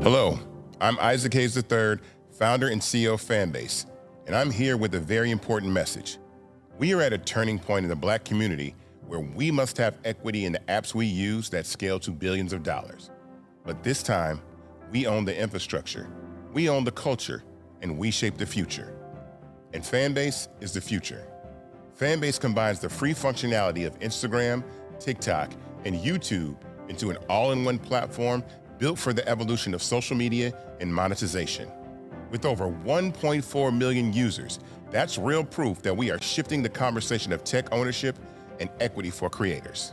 Hello, I'm Isaac Hayes III, founder and CEO of Fanbase, and I'm here with a very important message. We are at a turning point in the Black community where we must have equity in the apps we use that scale to billions of dollars. But this time, we own the infrastructure, we own the culture, and we shape the future. And Fanbase is the future. Fanbase combines the free functionality of Instagram, TikTok, and YouTube into an all-in-one platform built for the evolution of social media and monetization. With over 1.4 million users, that's real proof that we are shifting the conversation of tech ownership and equity for creators.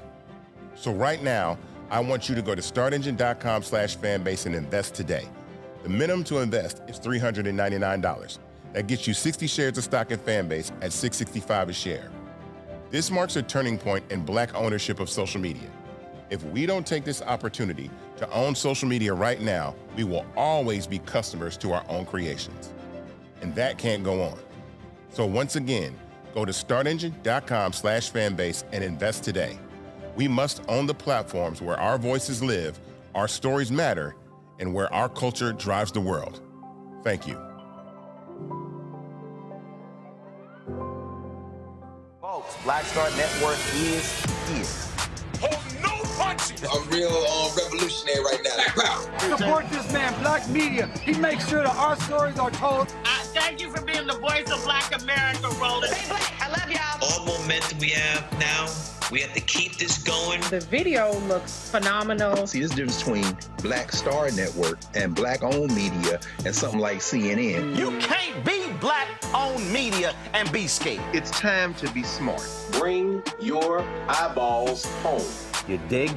So right now, I want you to go to startengine.com/fanbase and invest today. The minimum to invest is $399. That gets you 60 shares of stock in Fanbase at $665 a share. This marks a turning point in Black ownership of social media. If we don't take this opportunity to own social media right now, we will always be customers to our own creations. And that can't go on. So once again, go to startengine.com/fanbase and invest today. We must own the platforms where our voices live, our stories matter, and where our culture drives the world. Thank you. Folks, Black Star Network is here. Hold no punches. I'm real revolutionary right now. Support this man, Black Media. He makes sure that our stories are told. Thank you for being the voice of Black America, Roland. Stay Black. I love y'all. All momentum we have now, we have to keep this going. The video looks phenomenal. See, this difference between Black Star Network and Black-owned media and something like CNN. You can't be Black-owned media and be scared. It's time to be smart. Bring your eyeballs home. You dig?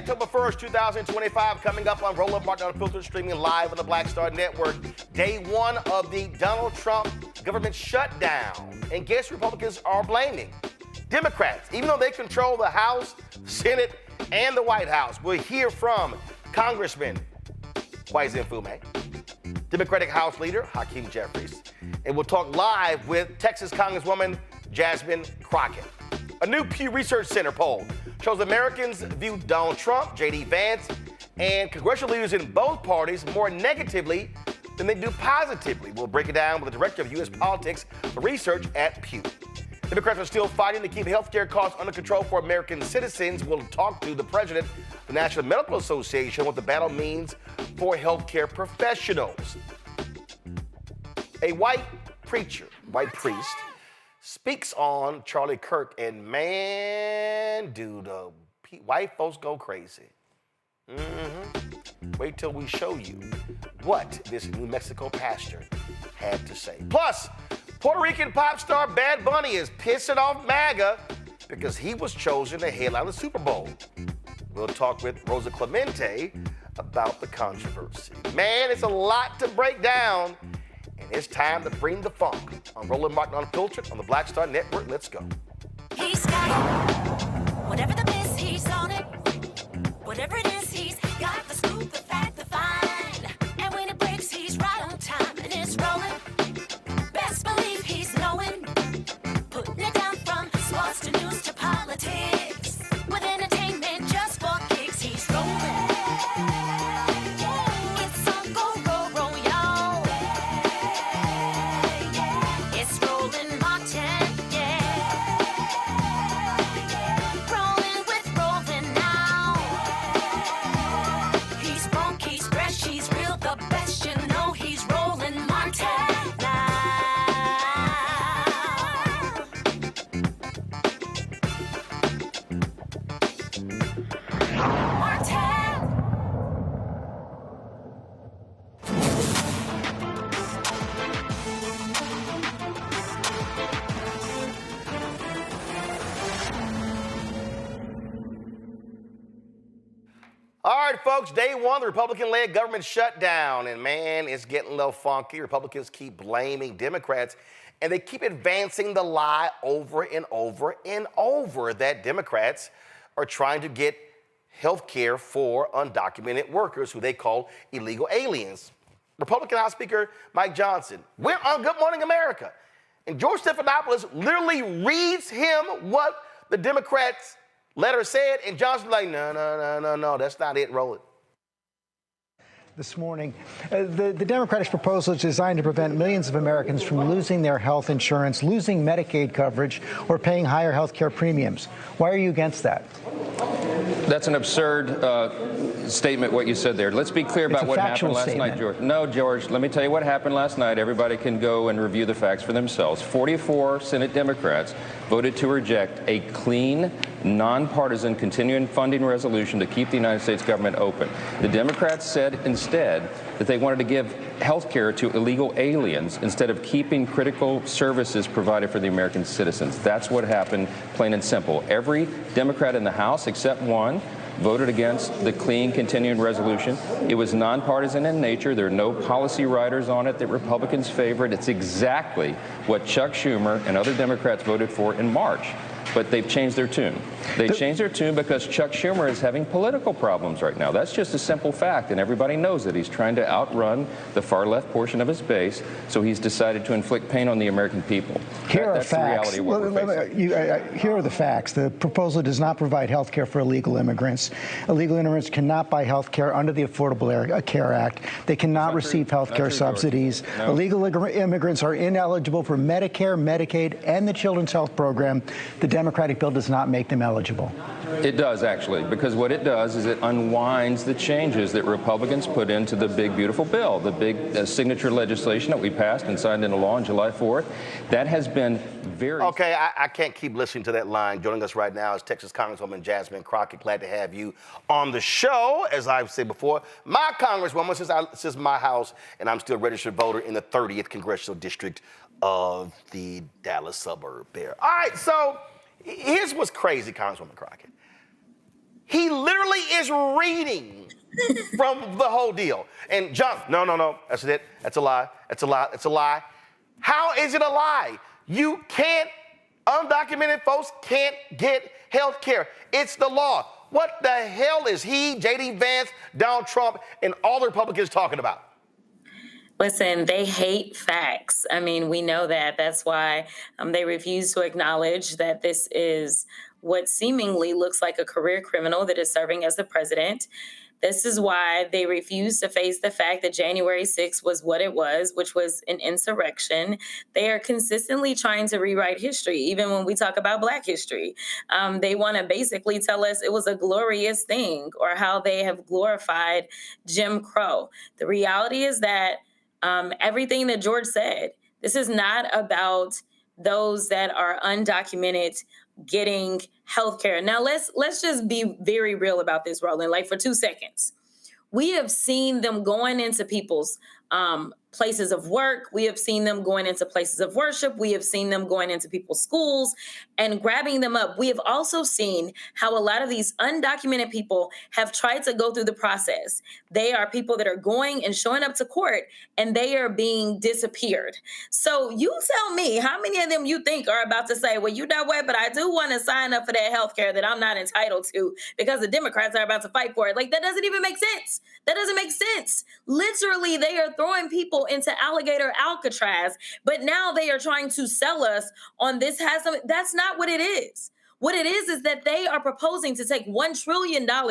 October 1st, 2025, coming up on Roland Martin Unfiltered, streaming live on the Black Star Network. Day one of the Donald Trump government shutdown. And guess Republicans are blaming? Democrats, even though they control the House, Senate, and the White House. We'll hear from Congressman Kweisi Mfume, Democratic House Leader Hakeem Jeffries, and we'll talk live with Texas Congresswoman Jasmine Crockett. A new Pew Research Center poll shows Americans view Donald Trump, J.D. Vance, and congressional leaders in both parties more negatively than they do positively. We'll break it down with the Director of U.S. Politics for Research at Pew. Democrats are still fighting to keep health care costs under control for American citizens. We'll talk to the president of the National Medical Association what the battle means for health care professionals. A white priest, speaks on Charlie Kirk, and man, do the white folks go crazy. Wait till we show you what this New Mexico pastor had to say. Plus, Puerto Rican pop star Bad Bunny is pissing off MAGA because he was chosen to headline the Super Bowl. We'll talk with Rosa Clemente about the controversy. Man, it's a lot to break down, and it's time to bring the funk on Roland Martin Unfiltered on the Black Star Network. Let's go. He's got it. Whatever the miss, he's on it. Whatever it is, he's got the scoop, the fact, the find. And when it breaks, he's right on time, and it's rolling. Best believe he's knowing. Putting it down from sports to news to politics. With entertainment just for kicks, he's rolling. It's on go, roll, y'all. It's Roland Martin, rolling with Roland now. He's funky, he's fresh, he's real, the best, you know he's Roland Martin now. All right, folks, day one of the Republican-led government shutdown. And man, it's getting a little funky. Republicans keep blaming Democrats, and they keep advancing the lie over and over and over that Democrats are trying to get health care for undocumented workers who they call illegal aliens. Republican House Speaker Mike Johnson went on Good Morning America, and George Stephanopoulos literally reads him what the Democrats' letter said, and Johnson's like, no, that's not it, roll it. This morning, the Democratic proposal is designed to prevent millions of Americans from losing their health insurance, losing Medicaid coverage, or paying higher health care premiums. Why are you against that? That's an absurd statement, what you said there. Let's be clear about what happened last night, George. No, George, let me tell you what happened last night. Everybody can go and review the facts for themselves. 44 Senate Democrats voted to reject a clean, nonpartisan continuing funding resolution to keep the United States government open. The Democrats said instead that they wanted to give health care to illegal aliens instead of keeping critical services provided for the American citizens. That's what happened, plain and simple. Every Democrat in the House, except one, voted against the clean continuing resolution. It was nonpartisan in nature. There are no policy riders on it that Republicans favored. It's exactly what Chuck Schumer and other Democrats voted for in March. But they've changed their tune. They changed their tune because Chuck Schumer is having political problems right now. That's just a simple fact, and everybody knows it. He's trying to outrun the far left portion of his base, so he's decided to inflict pain on the American people. That's the reality of what we're facing. Here are the facts. The proposal does not provide health care for illegal immigrants. Illegal immigrants cannot buy health care under the Affordable Care Act. They cannot receive health care subsidies. No. Illegal immigrants are ineligible for Medicare, Medicaid, and the Children's Health Program. The Democratic bill does not make them eligible. It does, actually, because what it does is it unwinds the changes that Republicans put into the big, beautiful bill, the big signature legislation that we passed and signed into law on July 4th. That has been very... Okay, I can't keep listening to that line. Joining us right now is Texas Congresswoman Jasmine Crockett. Glad to have you on the show. As I've said before, my Congresswoman, this is my house, and I'm still a registered voter in the 30th Congressional District of the Dallas suburb there. All right, so here's what's crazy, Congresswoman Crockett. He literally is reading from the whole deal. And John, no, that's it. That's a lie. That's a lie. That's a lie. How is it a lie? You can't, undocumented folks can't get health care. It's the law. What the hell is he, J.D. Vance, Donald Trump, and all the Republicans talking about? Listen, they hate facts. I mean, we know that. That's why they refuse to acknowledge that this is what seemingly looks like a career criminal that is serving as the president. This is why they refuse to face the fact that January 6th was what it was, which was an insurrection. They are consistently trying to rewrite history, even when we talk about Black history. They want to basically tell us it was a glorious thing, or how they have glorified Jim Crow. The reality is that everything that George said, this is not about those that are undocumented getting healthcare. Now, let's just be very real about this, Roland, like for 2 seconds. We have seen them going into people's places of work. We have seen them going into places of worship. We have seen them going into people's schools and grabbing them up. We have also seen how a lot of these undocumented people have tried to go through the process. They are people that are going and showing up to court, and they are being disappeared. So you tell me, how many of them you think are about to say, well, you know what, but I do want to sign up for that health care that I'm not entitled to because the Democrats are about to fight for it. Like, that doesn't even make sense. That doesn't make sense. Literally, they are throwing people into alligator Alcatraz, but now they are trying to sell us on this has some. That's not what it is. What it is that they are proposing to take $1 trillion out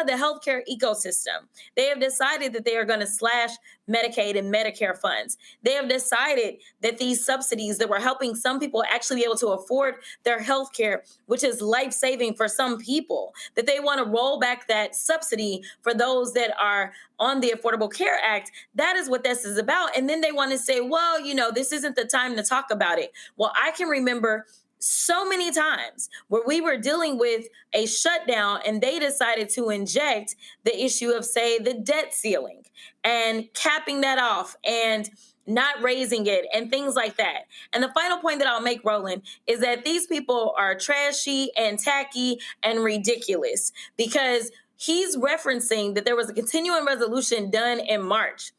of the healthcare ecosystem. They have decided that they are going to slash Medicaid and Medicare funds. They have decided that these subsidies that were helping some people actually be able to afford their healthcare, which is life-saving for some people, that they want to roll back that subsidy for those that are on the Affordable Care Act. That is what this is about. And then they want to say, well, you know, this isn't the time to talk about it. Well, I can remember so many times where we were dealing with a shutdown and they decided to inject the issue of, say, the debt ceiling and capping that off and not raising it and things like that. And the final point that I'll make, Roland, is that these people are trashy and tacky and ridiculous, because he's referencing that there was a continuing resolution done in March.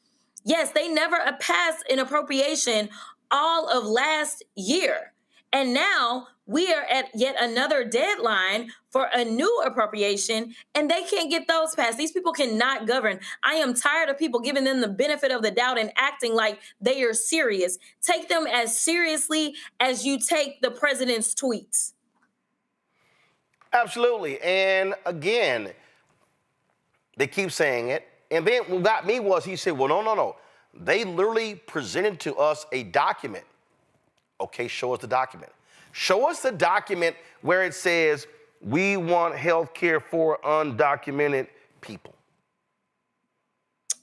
Yes, they never passed an appropriation all of last year. And now we are at yet another deadline for a new appropriation, and they can't get those passed. These people cannot govern. I am tired of people giving them the benefit of the doubt and acting like they are serious. Take them as seriously as you take the president's tweets. Absolutely. And again, they keep saying it. And then what got me was he said, well, no. They literally presented to us a document. Okay, show us the document. Show us the document where it says we want health care for undocumented people.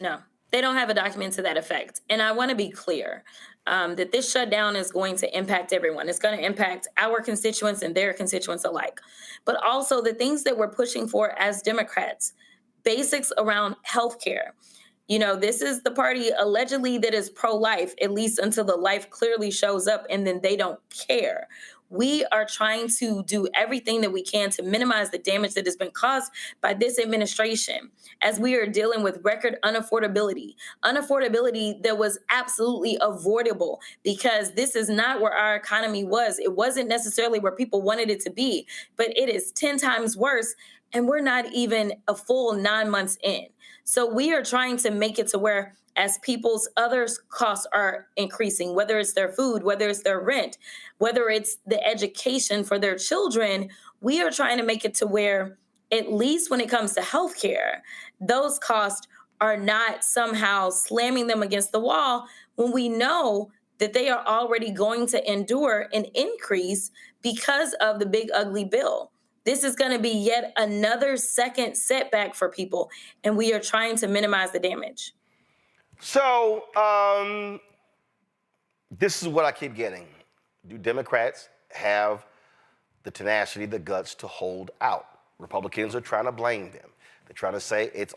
No, they don't have a document to that effect. And I want to be clear that this shutdown is going to impact everyone. It's going to impact our constituents and their constituents alike. But also the things that we're pushing for as Democrats, basics around health care. You know, this is the party allegedly that is pro-life, at least until the life clearly shows up and then they don't care. We are trying to do everything that we can to minimize the damage that has been caused by this administration as we are dealing with record unaffordability that was absolutely avoidable, because this is not where our economy was. It wasn't necessarily where people wanted it to be, but it is 10 times worse. And we're not even a full 9 months in. So we are trying to make it to where, as people's other costs are increasing, whether it's their food, whether it's their rent, whether it's the education for their children, we are trying to make it to where, at least when it comes to healthcare, those costs are not somehow slamming them against the wall when we know that they are already going to endure an increase because of the big ugly bill. This is going to be yet another second setback for people, and we are trying to minimize the damage. So this is what I keep getting. Do Democrats have the tenacity, the guts to hold out? Republicans are trying to blame them. They're trying to say it's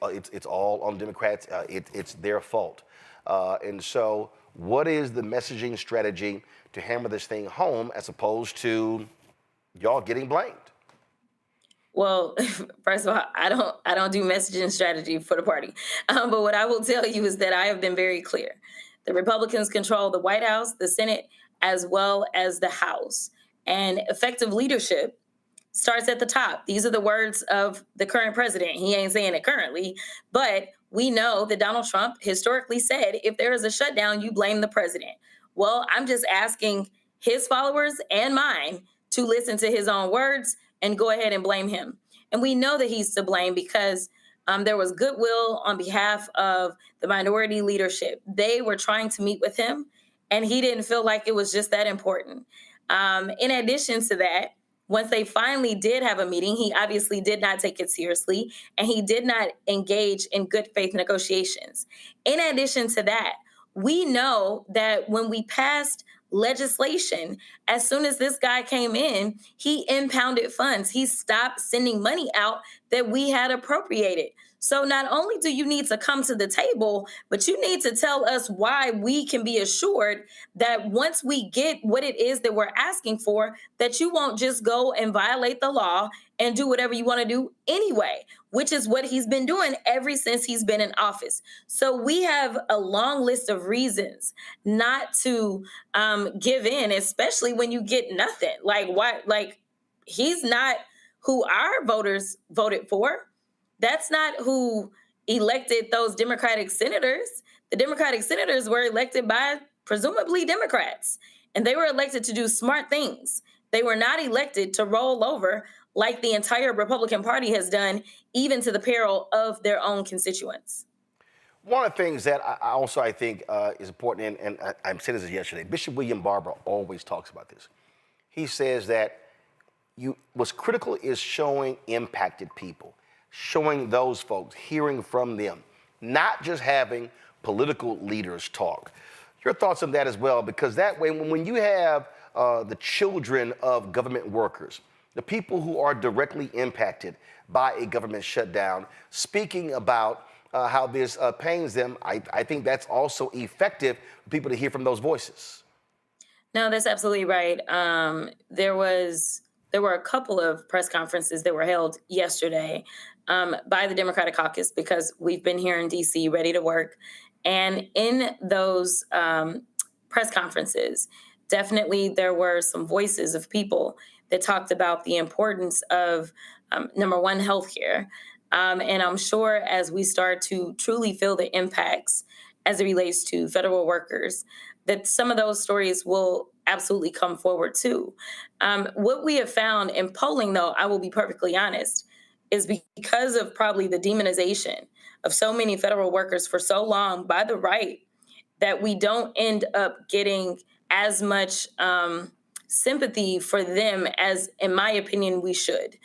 all on Democrats. It's their fault. And so what is the messaging strategy to hammer this thing home as opposed to y'all getting blamed? Well, first of all, I don't do messaging strategy for the party. But what I will tell you is that I have been very clear. The Republicans control the White House, the Senate, as well as the House. And effective leadership starts at the top. These are the words of the current president. He ain't saying it currently, but we know that Donald Trump historically said, if there is a shutdown, you blame the president. Well, I'm just asking his followers and mine to listen to his own words and go ahead and blame him. And we know that he's to blame because there was goodwill on behalf of the minority leadership. They were trying to meet with him, and he didn't feel like it was just that important. In addition to that, once they finally did have a meeting, he obviously did not take it seriously, and he did not engage in good faith negotiations. In addition to that, we know that when we passed legislation, as soon as this guy came in, he impounded funds. He stopped sending money out that we had appropriated. So not only do you need to come to the table, but you need to tell us why we can be assured that once we get what it is that we're asking for, that you won't just go and violate the law and do whatever you want to do anyway, which is what he's been doing ever since he's been in office. So we have a long list of reasons not to give in, especially when you get nothing. Like, why? Like, he's not who our voters voted for. That's not who elected those Democratic senators. The Democratic senators were elected by presumably Democrats, and they were elected to do smart things. They were not elected to roll over like the entire Republican Party has done, even to the peril of their own constituents. One of the things that I think is important, and I said this yesterday, Bishop William Barber always talks about this. He says that what's critical is showing impacted people, showing those folks, hearing from them, not just having political leaders talk. Your thoughts on that as well, because that way, when you have the children of government workers, the people who are directly impacted by a government shutdown, speaking about how this pains them, I think that's also effective for people to hear from those voices. No, that's absolutely right. There were a couple of press conferences that were held yesterday by the Democratic caucus, because we've been here in D.C. ready to work. And in those press conferences, definitely there were some voices of people that talked about the importance of, number one, healthcare. And I'm sure as we start to truly feel the impacts as it relates to federal workers, that some of those stories will absolutely come forward too. What we have found in polling, though, I will be perfectly honest, is because of probably the demonization of so many federal workers for so long by the right, that we don't end up getting as much sympathy for them as, in my opinion, we should.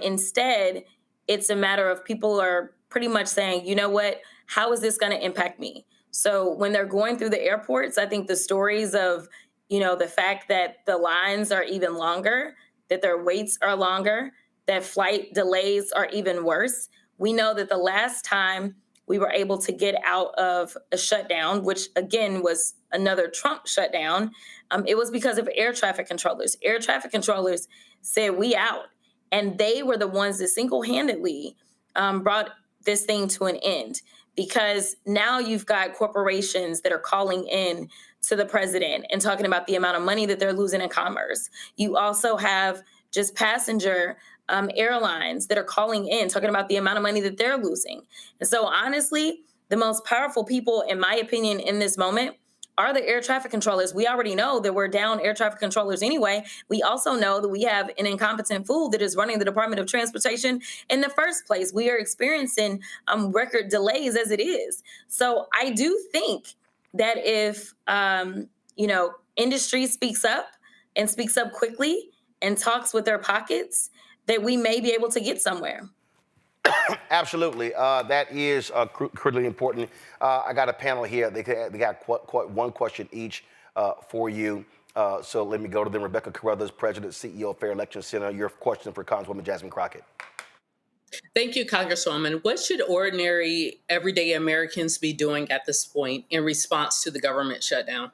Instead, it's a matter of people are pretty much saying, you know what, how is this going to impact me? So when they're going through the airports, I think the stories of, the fact that the lines are even longer, that their waits are longer, that flight delays are even worse. We know that the last time we were able to get out of a shutdown, which again was another Trump shutdown, it was because of air traffic controllers. Air traffic controllers said, we out. And they were the ones that single-handedly brought this thing to an end, because now you've got corporations that are calling in to the president and talking about the amount of money that they're losing in commerce. You also have just passenger airlines that are calling in, talking about the amount of money that they're losing. And so honestly, the most powerful people, in my opinion, in this moment are the air traffic controllers. We already know that we're down air traffic controllers anyway. We also know that we have an incompetent fool that is running the Department of Transportation in the first place. We are experiencing record delays as it is. So I do think that if, industry speaks up and speaks up quickly and talks with their pockets, that we may be able to get somewhere. Absolutely. That is critically important. I got a panel here. They got one question each for you. So let me go to them. Rebecca Carruthers, President, CEO of Fair Election Center. Your question for Congresswoman Jasmine Crockett. Thank you, Congresswoman. What should ordinary, everyday Americans be doing at this point in response to the government shutdown?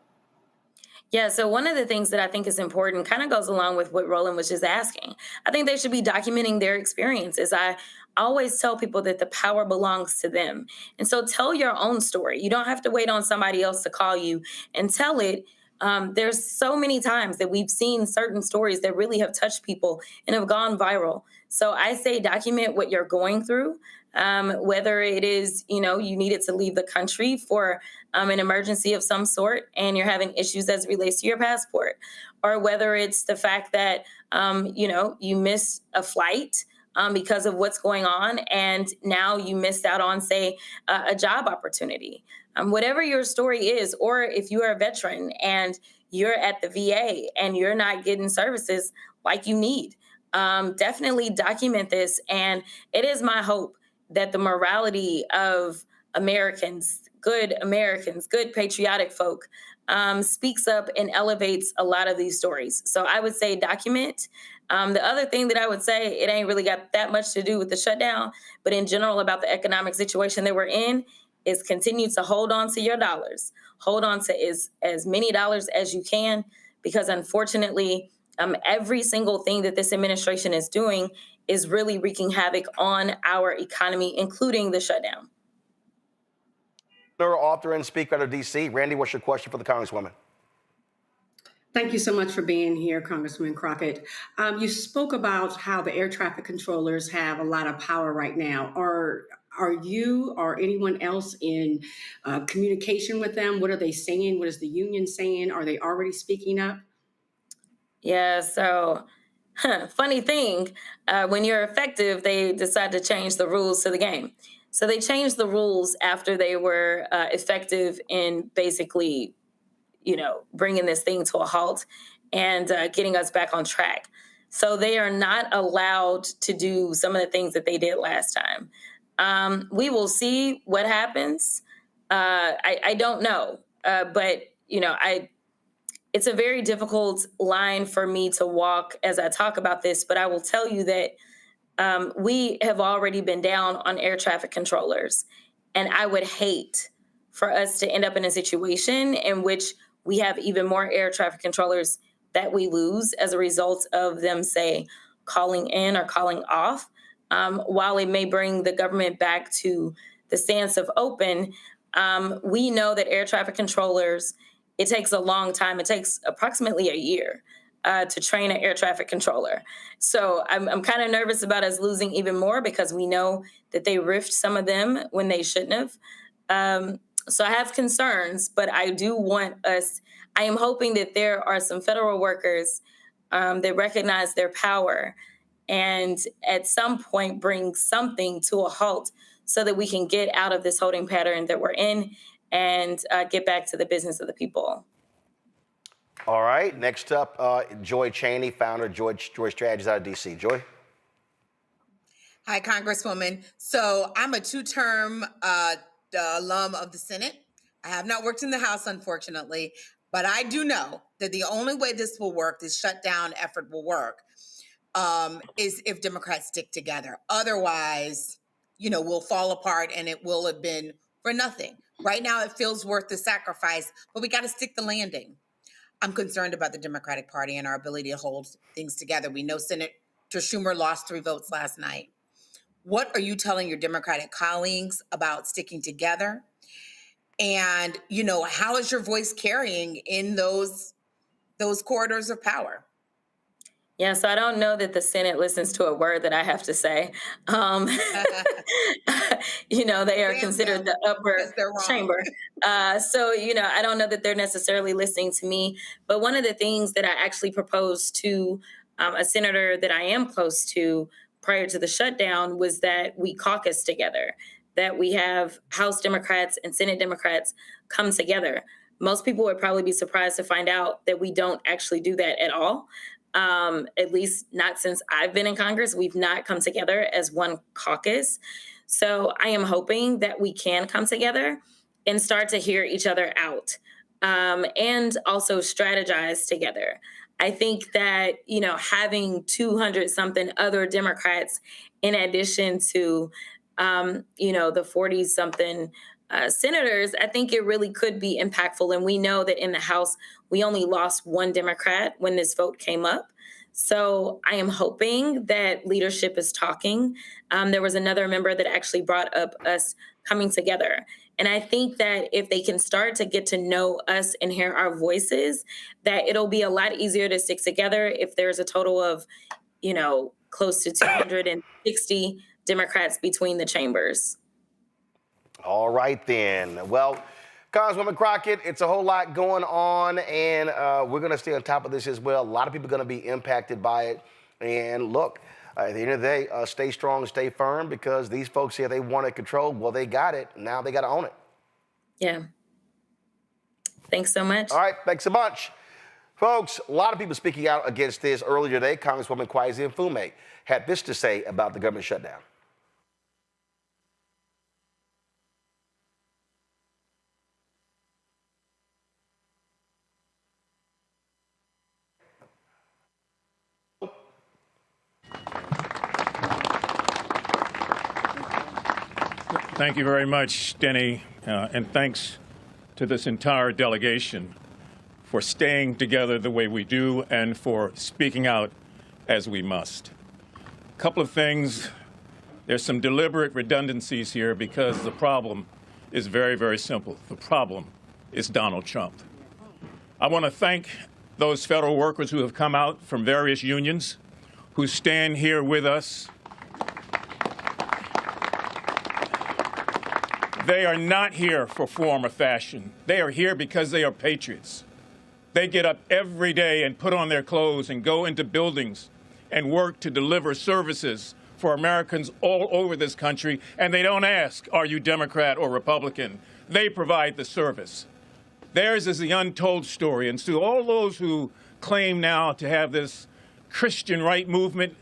Yeah, so one of the things that I think is important kind of goes along with what Roland was just asking. I think they should be documenting their experiences. I always tell people that the power belongs to them. And so tell your own story. You don't have to wait on somebody else to call you and tell it. There's so many times that we've seen certain stories that really have touched people and have gone viral. So I say document what you're going through. Whether it is, you needed to leave the country for an emergency of some sort and you're having issues as it relates to your passport, or whether it's the fact that, you missed a flight because of what's going on and now you missed out on, say, a job opportunity. Whatever your story is, or if you are a veteran and you're at the VA and you're not getting services like you need, definitely document this. And it is my hope that the morality of Americans, good patriotic folk, speaks up and elevates a lot of these stories. So I would say document. The other thing that I would say, it ain't really got that much to do with the shutdown, but in general about the economic situation that we're in, is continue to hold on to your dollars. Hold on to as many dollars as you can, because unfortunately, every single thing that this administration is doing is really wreaking havoc on our economy, including the shutdown. Author and speaker out of D.C. Randy, what's your question for the Congresswoman? Thank you so much for being here, Congresswoman Crockett. You spoke about how the air traffic controllers have a lot of power right now. Are you or anyone else in communication with them? What are they saying? What is the union saying? Are they already speaking up? Yeah, so funny thing, when you're effective, they decide to change the rules to the game. So they changed the rules after they were effective in basically, bringing this thing to a halt and getting us back on track. So they are not allowed to do some of the things that they did last time. We will see what happens. I don't know, but it's a very difficult line for me to walk as I talk about this, but I will tell you that we have already been down on air traffic controllers. And I would hate for us to end up in a situation in which we have even more air traffic controllers that we lose as a result of them, say, calling in or calling off. While it may bring the government back to the stance of open, we know that air traffic controllers, it takes a long time. It takes approximately a year to train an air traffic controller. So I'm kind of nervous about us losing even more because we know that they riffed some of them when they shouldn't have. So I have concerns, but I do want us, I am hoping that there are some federal workers that recognize their power and at some point bring something to a halt so that we can get out of this holding pattern that we're in and get back to the business of the people. All right, next up, Joy Chaney, founder of Joy Strategies out of D.C. Joy? Hi, Congresswoman. So I'm a two-term alum of the Senate. I have not worked in the House, unfortunately, but I do know that the only way this will work, this shutdown effort will work, is if Democrats stick together. Otherwise, we'll fall apart and it will have been for nothing. Right now, it feels worth the sacrifice, but we got to stick the landing. I'm concerned about the Democratic Party and our ability to hold things together. We know Senator Schumer lost 3 votes last night. What are you telling your Democratic colleagues about sticking together? And, how is your voice carrying in those corridors of power? Yeah, so I don't know that the Senate listens to a word that I have to say. They are considered the upper chamber. So, I don't know that they're necessarily listening to me. But one of the things that I actually proposed to a senator that I am close to prior to the shutdown was that we caucus together, that we have House Democrats and Senate Democrats come together. Most people would probably be surprised to find out that we don't actually do that at all. At least not since I've been in Congress. We've not come together as one caucus. So I am hoping that we can come together and start to hear each other out and also strategize together. I think that, having 200 something other Democrats in addition to, the 40 something senators, I think it really could be impactful. And we know that in the House, we only lost one Democrat when this vote came up. So I am hoping that leadership is talking. There was another member that actually brought up us coming together. And I think that if they can start to get to know us and hear our voices, that it'll be a lot easier to stick together if there's a total of, close to 260 Democrats between the chambers. All right, then. Well, Congresswoman Crockett, it's a whole lot going on, and we're going to stay on top of this as well. A lot of people are going to be impacted by it. And look, at the end of the day, stay strong, stay firm, because these folks here, they wanted control. Well, they got it. Now they got to own it. Yeah. Thanks so much. All right, thanks a bunch. Folks, a lot of people speaking out against this. Earlier today, Congresswoman Kweisi Mfume had this to say about the government shutdown. Thank you very much, Denny, and thanks to this entire delegation for staying together the way we do and for speaking out as we must. A couple of things. There's some deliberate redundancies here because the problem is very, very simple. The problem is Donald Trump. I want to thank those federal workers who have come out from various unions, who stand here with us. They are not here for form or fashion. They are here because they are patriots. They get up every day and put on their clothes and go into buildings and work to deliver services for Americans all over this country. And they don't ask, are you Democrat or Republican? They provide the service. Theirs is the untold story. And to all those who claim now to have this Christian right movement,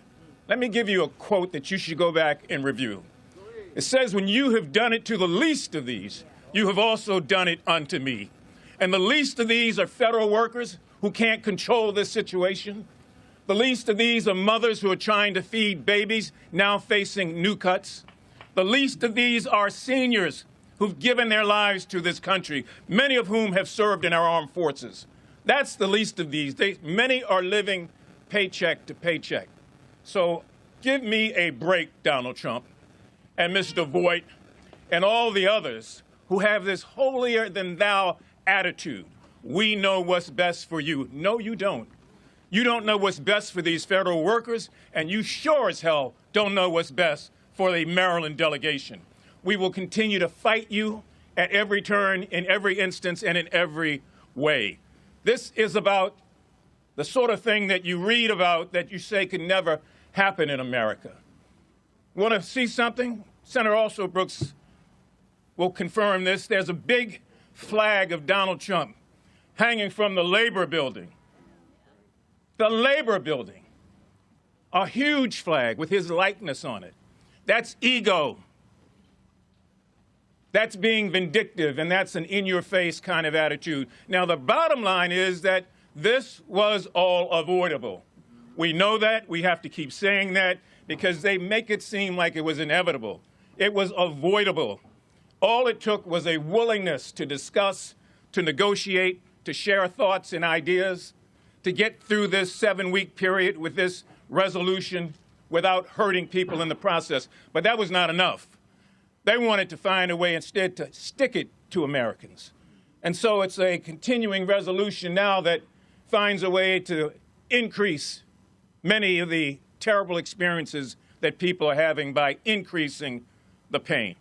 let me give you a quote that you should go back and review. It says, when you have done it to the least of these, you have also done it unto me. And the least of these are federal workers who can't control this situation. The least of these are mothers who are trying to feed babies, now facing new cuts. The least of these are seniors who've given their lives to this country, many of whom have served in our armed forces. That's the least of these. Many are living paycheck to paycheck. So give me a break, Donald Trump, and Mr. Voigt, and all the others who have this holier-than-thou attitude. We know what's best for you. No, you don't. You don't know what's best for these federal workers, and you sure as hell don't know what's best for the Maryland delegation. We will continue to fight you at every turn, in every instance, and in every way. This is about the sort of thing that you read about that you say could never happen in America. Want to see something? Senator Alsobrooks will confirm this. There's a big flag of Donald Trump hanging from the Labor Building. The Labor Building. A huge flag with his likeness on it. That's ego. That's being vindictive, and that's an in-your-face kind of attitude. Now, the bottom line is that this was all avoidable. We know that. We have to keep saying that, because they make it seem like it was inevitable. It was avoidable. All it took was a willingness to discuss, to negotiate, to share thoughts and ideas, to get through this 7-week period with this resolution without hurting people in the process. But that was not enough. They wanted to find a way instead to stick it to Americans. And so it's a continuing resolution now that finds a way to increase many of the terrible experiences that people are having by increasing the pain.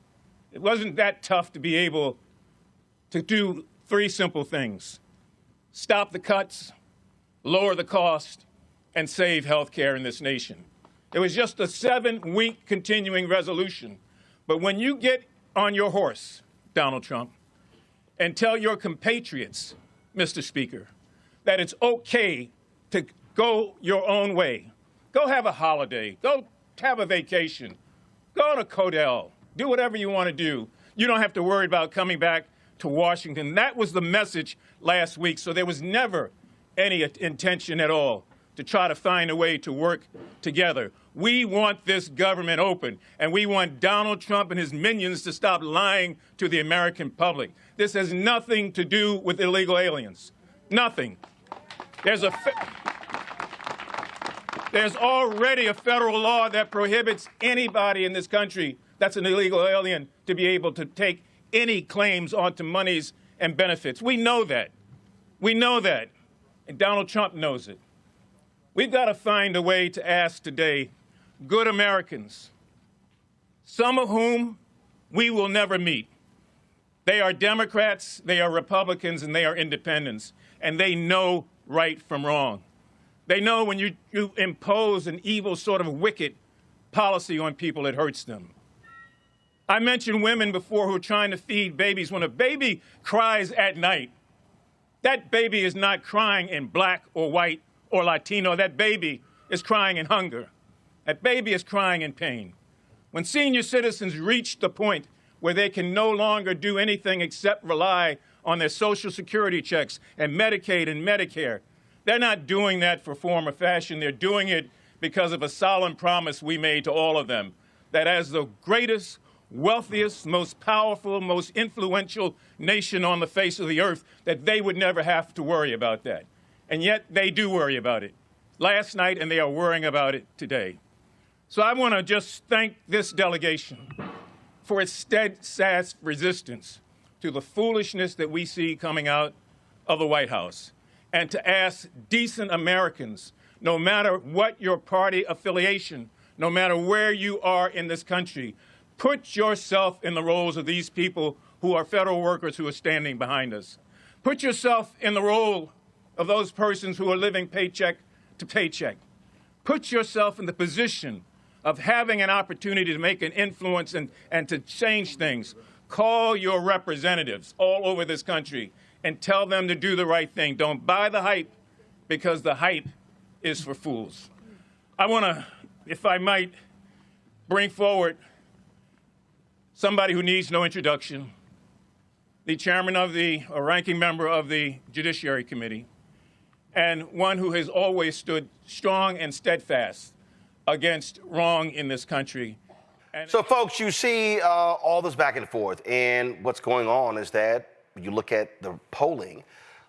It wasn't that tough to be able to do 3 simple things: stop the cuts, lower the cost, and save health care in this nation. It was just a 7-week continuing resolution. But when you get on your horse, Donald Trump, and tell your compatriots, Mr. Speaker, that it's okay to go your own way, go have a holiday, go have a vacation, go to Codell, do whatever you want to do. You don't have to worry about coming back to Washington. That was the message last week. So there was never any intention at all to try to find a way to work together. We want this government open, and we want Donald Trump and his minions to stop lying to the American public. This has nothing to do with illegal aliens. Nothing. There's already a federal law that prohibits anybody in this country that's an illegal alien to be able to take any claims onto monies and benefits. We know that. We know that. And Donald Trump knows it. We've got to find a way to ask today good Americans, some of whom we will never meet. They are Democrats, they are Republicans, and they are independents, and they know right from wrong. They know when you impose an evil sort of wicked policy on people, it hurts them. I mentioned women before who are trying to feed babies. When a baby cries at night, that baby is not crying in black or white or Latino. That baby is crying in hunger. That baby is crying in pain. When senior citizens reach the point where they can no longer do anything except rely on their Social Security checks and Medicaid and Medicare, they're not doing that for form or fashion. They're doing it because of a solemn promise we made to all of them, that as the greatest, wealthiest, most powerful, most influential nation on the face of the earth, that they would never have to worry about that. And yet they do worry about it last night, and they are worrying about it today. So I want to just thank this delegation for its steadfast resistance to the foolishness that we see coming out of the White House, and to ask decent Americans, no matter what your party affiliation, no matter where you are in this country, put yourself in the roles of these people who are federal workers who are standing behind us. Put yourself in the role of those persons who are living paycheck to paycheck. Put yourself in the position of having an opportunity to make an influence and to change things. Call your representatives all over this country and tell them to do the right thing. Don't buy the hype, because the hype is for fools. I want to, if I might, bring forward somebody who needs no introduction, the chairman of or ranking member of the Judiciary Committee, and one who has always stood strong and steadfast against wrong in this country. So, folks, you see all this back and forth, and what's going on is that when you look at the polling,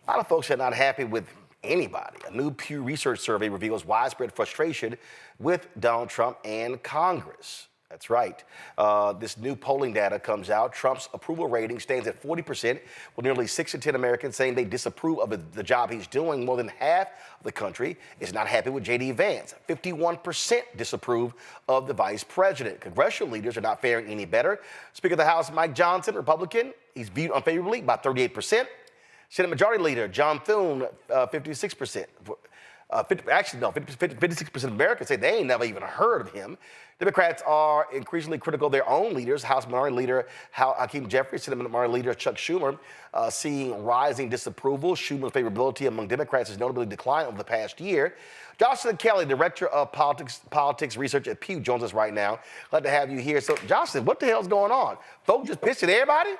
a lot of folks are not happy with anybody. A new Pew Research survey reveals widespread frustration with Donald Trump and Congress. That's right. This new polling data comes out. Trump's approval rating stands at 40%, with nearly 6 in 10 Americans saying they disapprove of the job he's doing. More than half of the country is not happy with J.D. Vance. 51% disapprove of the vice president. Congressional leaders are not faring any better. Speaker of the House Mike Johnson, Republican, he's viewed unfavorably by 38%. Senate Majority Leader John Thune, 56%. 56% of Americans say they ain't never even heard of him. Democrats are increasingly critical of their own leaders. House Minority Leader Hakeem Jeffries, Senate Minority Leader Chuck Schumer, seeing rising disapproval. Schumer's favorability among Democrats has notably declined over the past year. Jocelyn Kelly, Director of Politics Research at Pew, joins us right now. Glad to have you here. So, Jocelyn, what the hell's going on? Folks just pissed at everybody?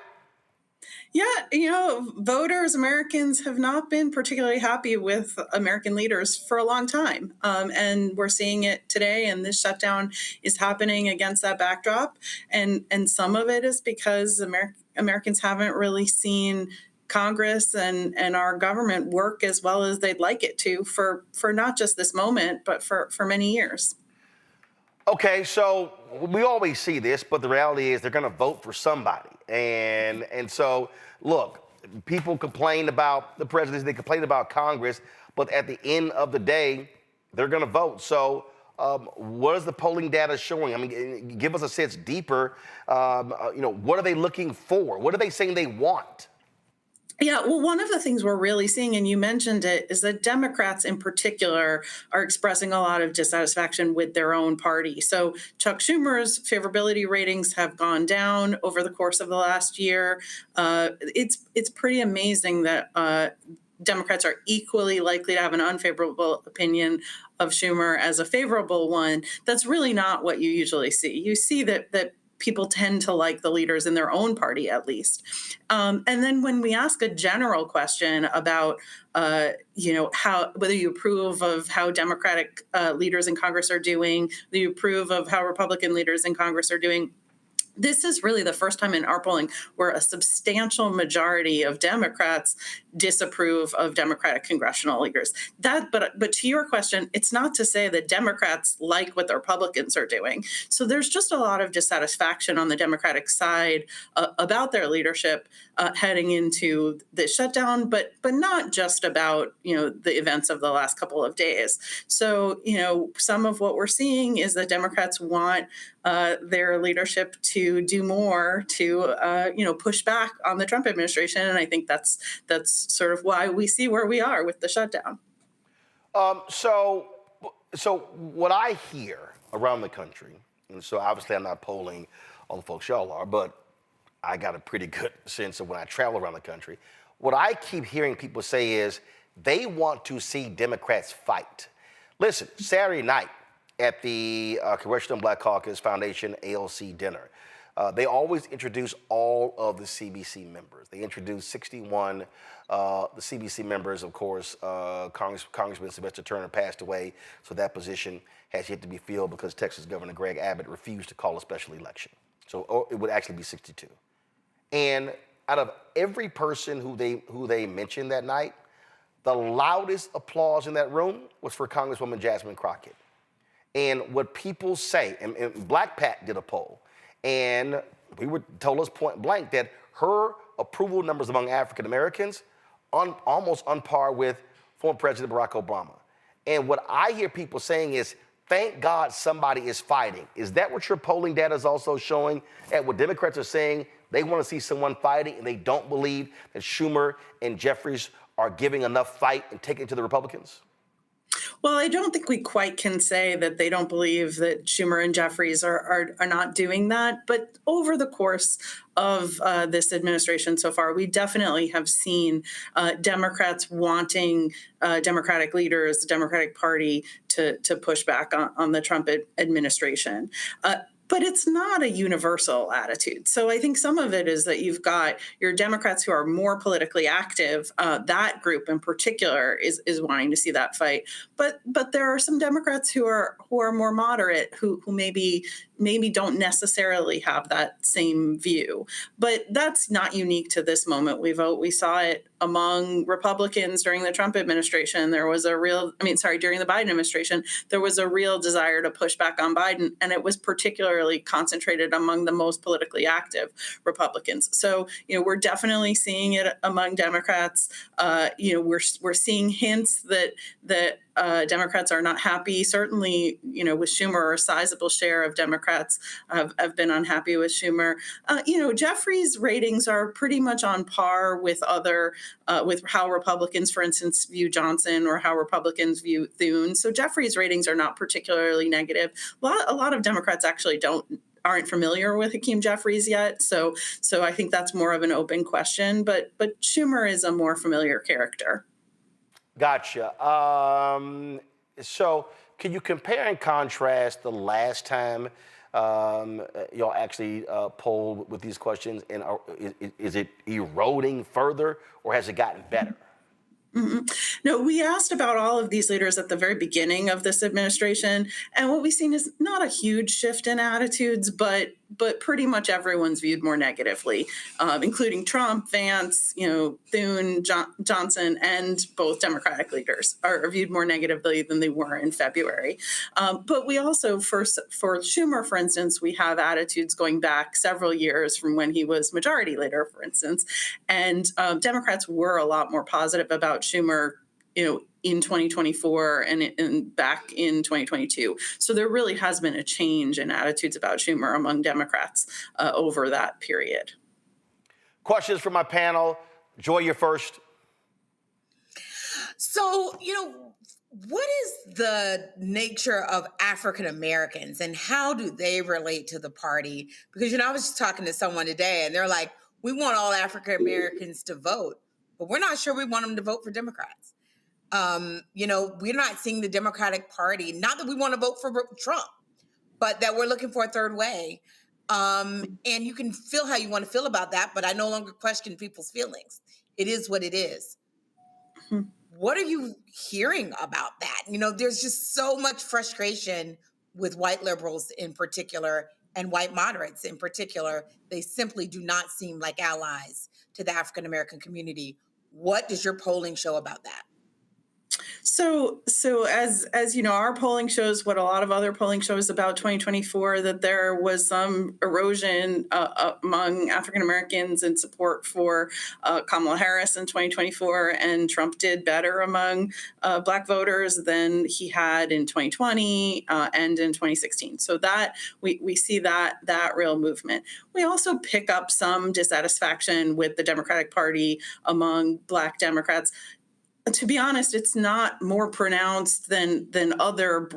Yeah, voters, Americans have not been particularly happy with American leaders for a long time. And we're seeing it today, and this shutdown is happening against that backdrop. And some of it is because Americans haven't really seen Congress and our government work as well as they'd like it to for not just this moment, but for many years. Okay, so we always see this, but the reality is they're going to vote for somebody. And so, look, people complain about the presidency, they complain about Congress, but at the end of the day, they're going to vote. So what is the polling data showing? I mean, give us a sense deeper. What are they looking for? What are they saying they want? Yeah, well, one of the things we're really seeing, and you mentioned it, is that Democrats in particular are expressing a lot of dissatisfaction with their own party. So Chuck Schumer's favorability ratings have gone down over the course of the last year. It's pretty amazing that Democrats are equally likely to have an unfavorable opinion of Schumer as a favorable one. That's really not what you usually see. You see that people tend to like the leaders in their own party, at least. And then when we ask a general question about, whether you approve of how Democratic leaders in Congress are doing, whether you approve of how Republican leaders in Congress are doing, this is really the first time in our polling where a substantial majority of Democrats disapprove of Democratic congressional leaders. But to your question, it's not to say that Democrats like what the Republicans are doing. So there's just a lot of dissatisfaction on the Democratic side about their leadership heading into the shutdown, but not just about the events of the last couple of days. So some of what we're seeing is that Democrats want their leadership to do more to push back on the Trump administration, and I think that's sort of why we see where we are with the shutdown. So what I hear around the country, and so obviously I'm not polling all the folks y'all are, but I got a pretty good sense of when I travel around the country. What I keep hearing people say is they want to see Democrats fight. Listen, Saturday night at the Congressional Black Caucus Foundation ALC dinner, they always introduce all of the CBC members. They introduce 61, the CBC members, of course. Congressman Sylvester Turner passed away, so that position has yet to be filled because Texas Governor Greg Abbott refused to call a special election. So it would actually be 62. And out of every person who they mentioned that night, the loudest applause in that room was for Congresswoman Jasmine Crockett. And what people say, and Black Pat did a poll, and told us point blank that her approval numbers among African Americans almost on par with former President Barack Obama. And what I hear people saying is, thank God somebody is fighting. Is that what your polling data is also showing? At what Democrats are saying, they want to see someone fighting, and they don't believe that Schumer and Jeffries are giving enough fight and taking it to the Republicans? Well, I don't think we quite can say that they don't believe that Schumer and Jeffries are not doing that. But over the course of this administration so far, we definitely have seen Democrats wanting Democratic leaders, the Democratic Party, to push back on the Trump administration. But it's not a universal attitude. So I think some of it is that you've got your Democrats who are more politically active. That group in particular is wanting to see that fight. But there are some Democrats who are more moderate, who maybe don't necessarily have that same view. But that's not unique to this moment. We saw it among Republicans during the Trump administration. During the Biden administration, there was a real desire to push back on Biden, and it was particularly concentrated among the most politically active Republicans. So, we're definitely seeing it among Democrats. We're seeing hints that Democrats are not happy. Certainly, with Schumer, a sizable share of Democrats have been unhappy with Schumer. Jeffries' ratings are pretty much on par with with how Republicans, for instance, view Johnson or how Republicans view Thune. So Jeffries' ratings are not particularly negative. A lot of Democrats actually aren't familiar with Hakeem Jeffries yet. So I think that's more of an open question. But Schumer is a more familiar character. Gotcha. So can you compare and contrast the last time y'all actually polled with these questions, and is it eroding further, or has it gotten better? Mm-hmm. No, we asked about all of these leaders at the very beginning of this administration, and what we've seen is not a huge shift in attitudes, but pretty much everyone's viewed more negatively, including Trump, Vance, Thune, Johnson, and both Democratic leaders are viewed more negatively than they were in February. But we also, for Schumer, for instance, we have attitudes going back several years from when he was majority leader, for instance, and Democrats were a lot more positive about Schumer, in 2024 and back in 2022. So there really has been a change in attitudes about Schumer among Democrats over that period. Questions from my panel. Joy, you're first. So, what is the nature of African Americans and how do they relate to the party? Because, I was just talking to someone today and they're like, we want all African Americans to vote, but we're not sure we want them to vote for Democrats. We're not seeing the Democratic Party, not that we want to vote for Trump, but that we're looking for a third way. And you can feel how you want to feel about that, but I no longer question people's feelings. It is what it is. What are you hearing about that? You know, there's just so much frustration with white liberals in particular and white moderates in particular. They simply do not seem like allies to the African-American community. What does your polling show about that? So as you know, our polling shows what a lot of other polling shows about 2024, that there was some erosion among African Americans in support for Kamala Harris in 2024, and Trump did better among Black voters than he had in 2020 and in 2016. So that we see that real movement. We also pick up some dissatisfaction with the Democratic Party among Black Democrats. To be honest, it's not more pronounced than other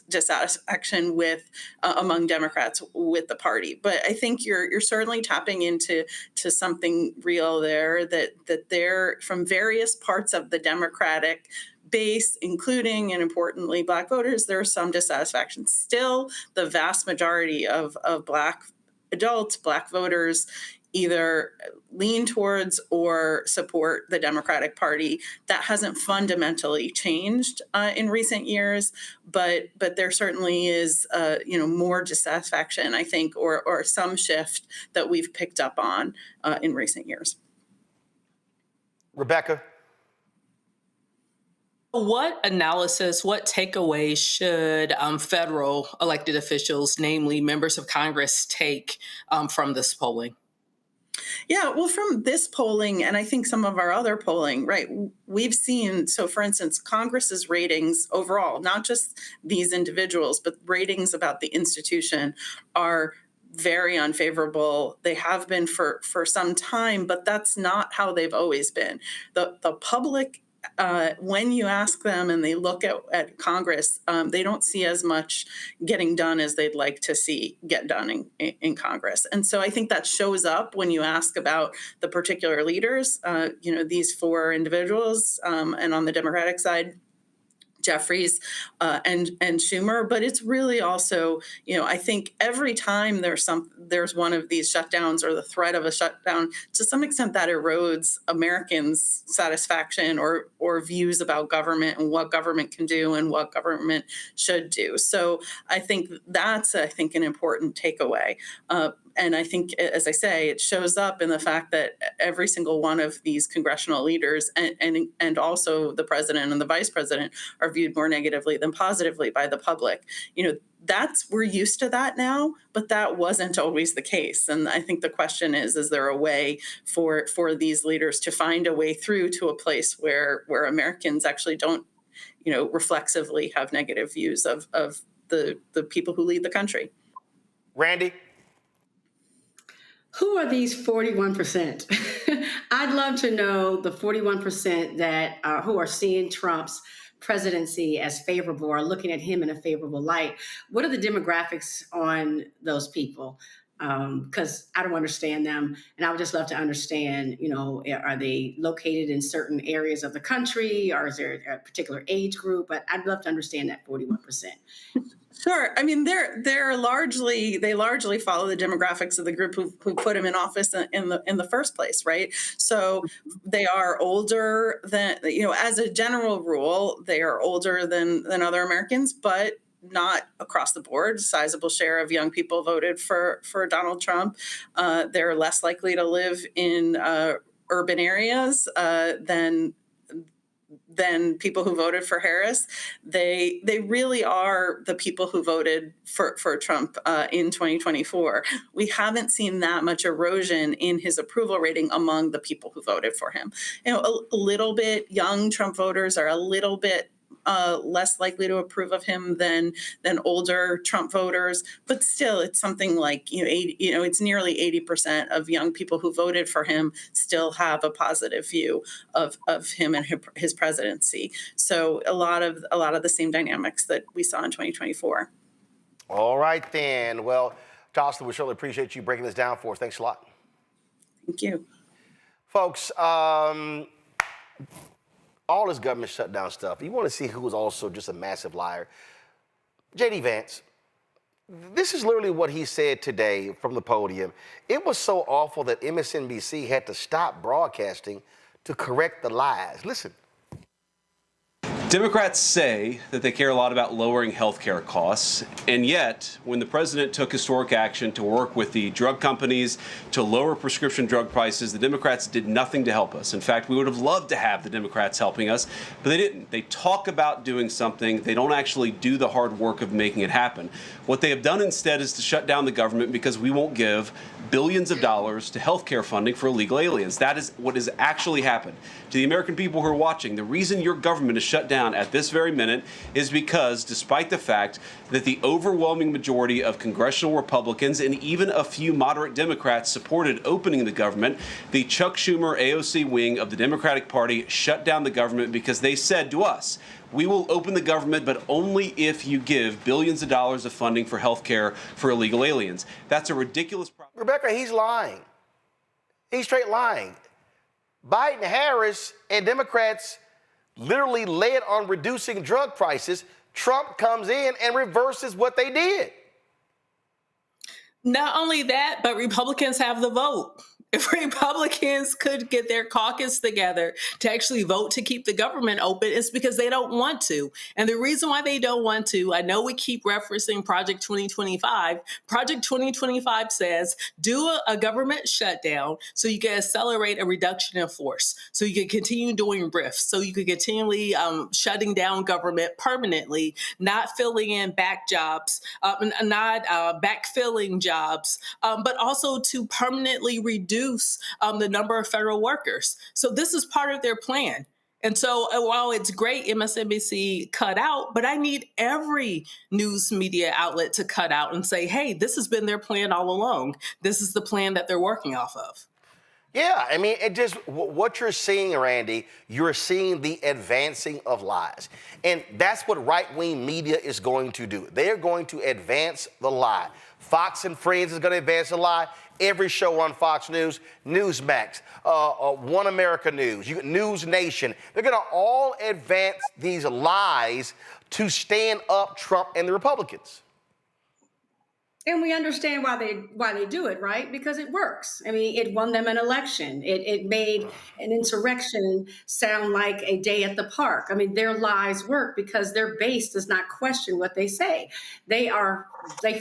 dissatisfaction with among Democrats with the party. But I think you're certainly tapping into something real there, that they're from various parts of the Democratic base, including and importantly Black voters. There's some dissatisfaction. Still, the vast majority of Black adults, Black voters, either lean towards or support the Democratic Party. That hasn't fundamentally changed in recent years, but there certainly is more dissatisfaction, I think, or some shift that we've picked up on in recent years. Rebecca? What analysis, what takeaways should federal elected officials, namely members of Congress, take from this polling? Yeah, well, from this polling, and I think some of our other polling, right, we've seen, so for instance, Congress's ratings overall, not just these individuals, but ratings about the institution are very unfavorable. They have been for some time, but that's not how they've always been. The public, when you ask them and they look at Congress, they don't see as much getting done as they'd like to see get done in Congress. And so I think that shows up when you ask about the particular leaders, these four individuals, and on the Democratic side, Jeffries and Schumer, but it's really also, I think every time there's one of these shutdowns or the threat of a shutdown, to some extent that erodes Americans' satisfaction or views about government and what government can do and what government should do. So I think that's an important takeaway. And I think, as I say, it shows up in the fact that every single one of these congressional leaders and also the president and the vice president are viewed more negatively than positively by the public. We're used to that now, but that wasn't always the case. And I think the question is there a way for these leaders to find a way through to a place where Americans actually don't, reflexively have negative views of the people who lead the country? Randy? Who are these 41%? I'd love to know the 41% that who are seeing Trump's presidency as favorable or looking at him in a favorable light. What are the demographics on those people? Because I don't understand them. And I would just love to understand, are they located in certain areas of the country, or is there a particular age group? But I'd love to understand that 41%. Sure. I mean, they largely follow the demographics of the group who put him in office in the first place, right? So they are older than, as a general rule, they are older than other Americans, but not across the board. A sizable share of young people voted for Donald Trump. They're less likely to live in urban areas than people who voted for Harris. They really are the people who voted for Trump in 2024. We haven't seen that much erosion in his approval rating among the people who voted for him. A little bbit, young Trump voters are a little bit less likely to approve of him than older Trump voters, but still, it's something like it's nearly 80% of young people who voted for him still have a positive view of him and his presidency. So a lot of the same dynamics that we saw in 2024. All right, then. Well, Jocelyn, we certainly appreciate you breaking this down for us. Thanks a lot. Thank you, folks. All this government shutdown stuff, you want to see who's also just a massive liar. J.D. Vance, This is literally what he said today from the podium. It was so awful that MSNBC had to stop broadcasting to correct the lies. Listen. Democrats say that they care a lot about lowering health care costs, and yet when the president took historic action to work with the drug companies to lower prescription drug prices, the Democrats did nothing to help us. In fact, we would have loved to have the Democrats helping us, but they didn't. They talk about doing something. They don't actually do the hard work of making it happen. What they have done instead is to shut down the government because we won't give billions of dollars to health care funding for illegal aliens. That is what has actually happened. To the American people who are watching, the reason your government is shut down at this very minute is because, despite the fact that the overwhelming majority of congressional Republicans and even a few moderate Democrats supported opening the government, the Chuck Schumer AOC wing of the Democratic Party shut down the government because they said to us, we will open the government, but only if you give billions of dollars of funding for health care for illegal aliens. That's a ridiculous problem. Rebecca, he's lying. He's straight lying. Biden, Harris, and Democrats literally led on reducing drug prices. Trump comes in and reverses what they did. Not only that, but Republicans have the vote. If Republicans could get their caucus together to actually vote to keep the government open, it's because they don't want to. And the reason why they don't want to, I know we keep referencing Project 2025. Project 2025 says do a government shutdown so you can accelerate a reduction in force, so you can continue doing RIFs, so you can continually shutting down government permanently, not filling in back jobs, not backfilling jobs, but also to permanently reduce the number of federal workers. So this is part of their plan. And so while it's great MSNBC cut out, but I need every news media outlet to cut out and say, hey, this has been their plan all along. This is the plan that they're working off of. Yeah, I mean, it just, what you're seeing, Randy, you're seeing the advancing of lies. And that's what right-wing media is going to do. They're going to advance the lie. Fox and Friends is going to advance the lie. Every show on Fox News, Newsmax, One America News, News Nation, they're going to all advance these lies to stand up Trump and the Republicans. And we understand why they do it, right? Because it works. I mean, it won them an election. It made an insurrection sound like a day at the park. I mean, their lies work because their base does not question what they say. They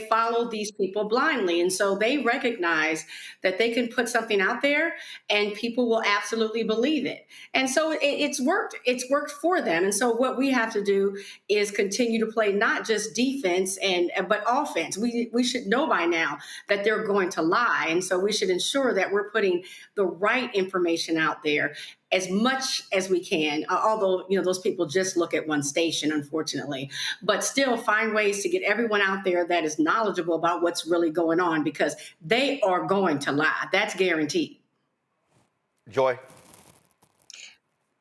follow these people blindly. And so they recognize that they can put something out there and people will absolutely believe it. And so it's worked. It's worked for them. And so what we have to do is continue to play not just defense but offense. We should know by now that they're going to lie. And so we should ensure that we're putting the right information out there as much as we can, although, those people just look at one station, unfortunately, but still find ways to get everyone out there that is knowledgeable about what's really going on, because they are going to lie. That's guaranteed. Joy?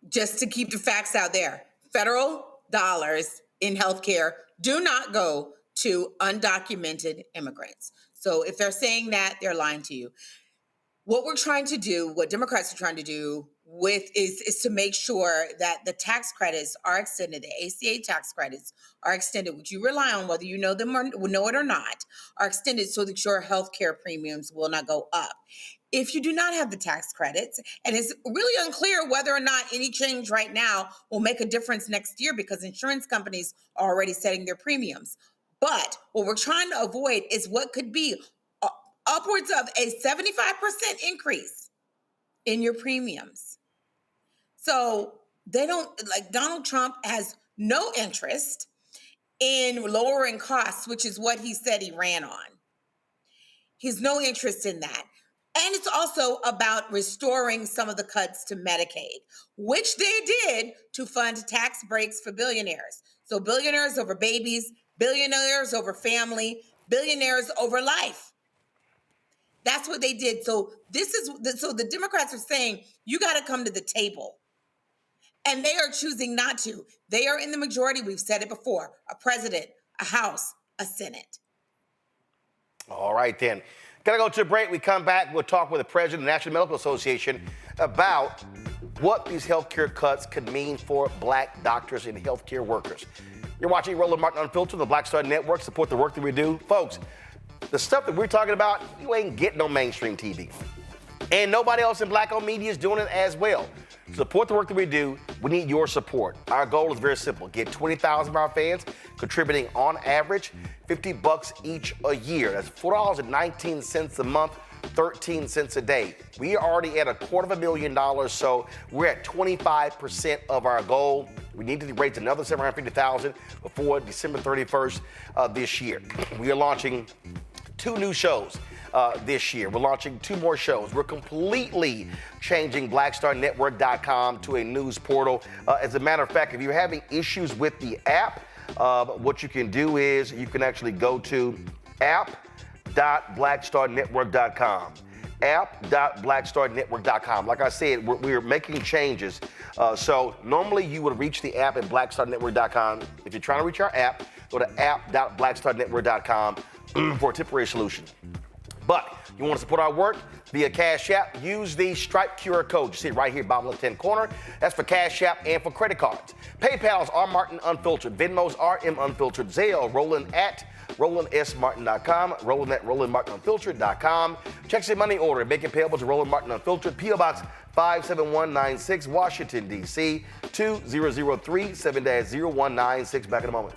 Just to keep the facts out there, federal dollars in healthcare do not go to undocumented immigrants. So if they're saying that, they're lying to you. What we're trying to do, what Democrats are trying to do is to make sure that the tax credits are extended, the ACA tax credits are extended, which you rely on whether you know them or know it or not, are extended so that your health care premiums will not go up. If you do not have the tax credits, and it's really unclear whether or not any change right now will make a difference next year because insurance companies are already setting their premiums. But what we're trying to avoid is what could be upwards of a 75% increase in your premiums. So Donald Trump has no interest in lowering costs, which is what he said he ran on. He's no interest in that. And it's also about restoring some of the cuts to Medicaid, which they did to fund tax breaks for billionaires. So billionaires over babies, billionaires over family, billionaires over life. That's what they did. So the Democrats are saying, you got to come to the table. And they are choosing not to. They are in the majority. We've said it before, a president, a House, a Senate. All right, then. Gotta go to a break. We come back. We'll talk with the president of the National Medical Association about what these healthcare cuts could mean for Black doctors and healthcare workers. You're watching Roland Martin Unfiltered, the Black Star Network. Support the work that we do. Folks, the stuff that we're talking about, you ain't getting on mainstream TV. And nobody else in black-owned media is doing it as well. Support the work that we do. We need your support. Our goal is very simple. Get 20,000 of our fans contributing on average $50 each a year. That's $4.19 a month, 13 cents a day. We are already at $250,000, so we're at 25% of our goal. We need to raise another $750,000 before December 31st this year. We are launching 2 new shows this year. We're launching 2 more shows. We're completely changing blackstarnetwork.com to a news portal. As a matter of fact, if you're having issues with the app, what you can do is you can actually go to app.blackstarnetwork.com. app.blackstarnetwork.com. Like I said, we're making changes. So normally you would reach the app at blackstarnetwork.com. If you're trying to reach our app, go to app.blackstarnetwork.com for a temporary solution. But you want to support our work via Cash App, use the Stripe QR code. You see it right here, bottom left-hand corner. That's for Cash App and for credit cards. PayPal's R Martin Unfiltered. Venmo's RM Unfiltered. Zelle, Roland at RolandSMartin.com. Roland at RolandMartinUnfiltered.com. Check your money order. Make it payable to Roland Martin Unfiltered. P.O. Box 57196, Washington, D.C. 2003 7-0196. Back in a moment.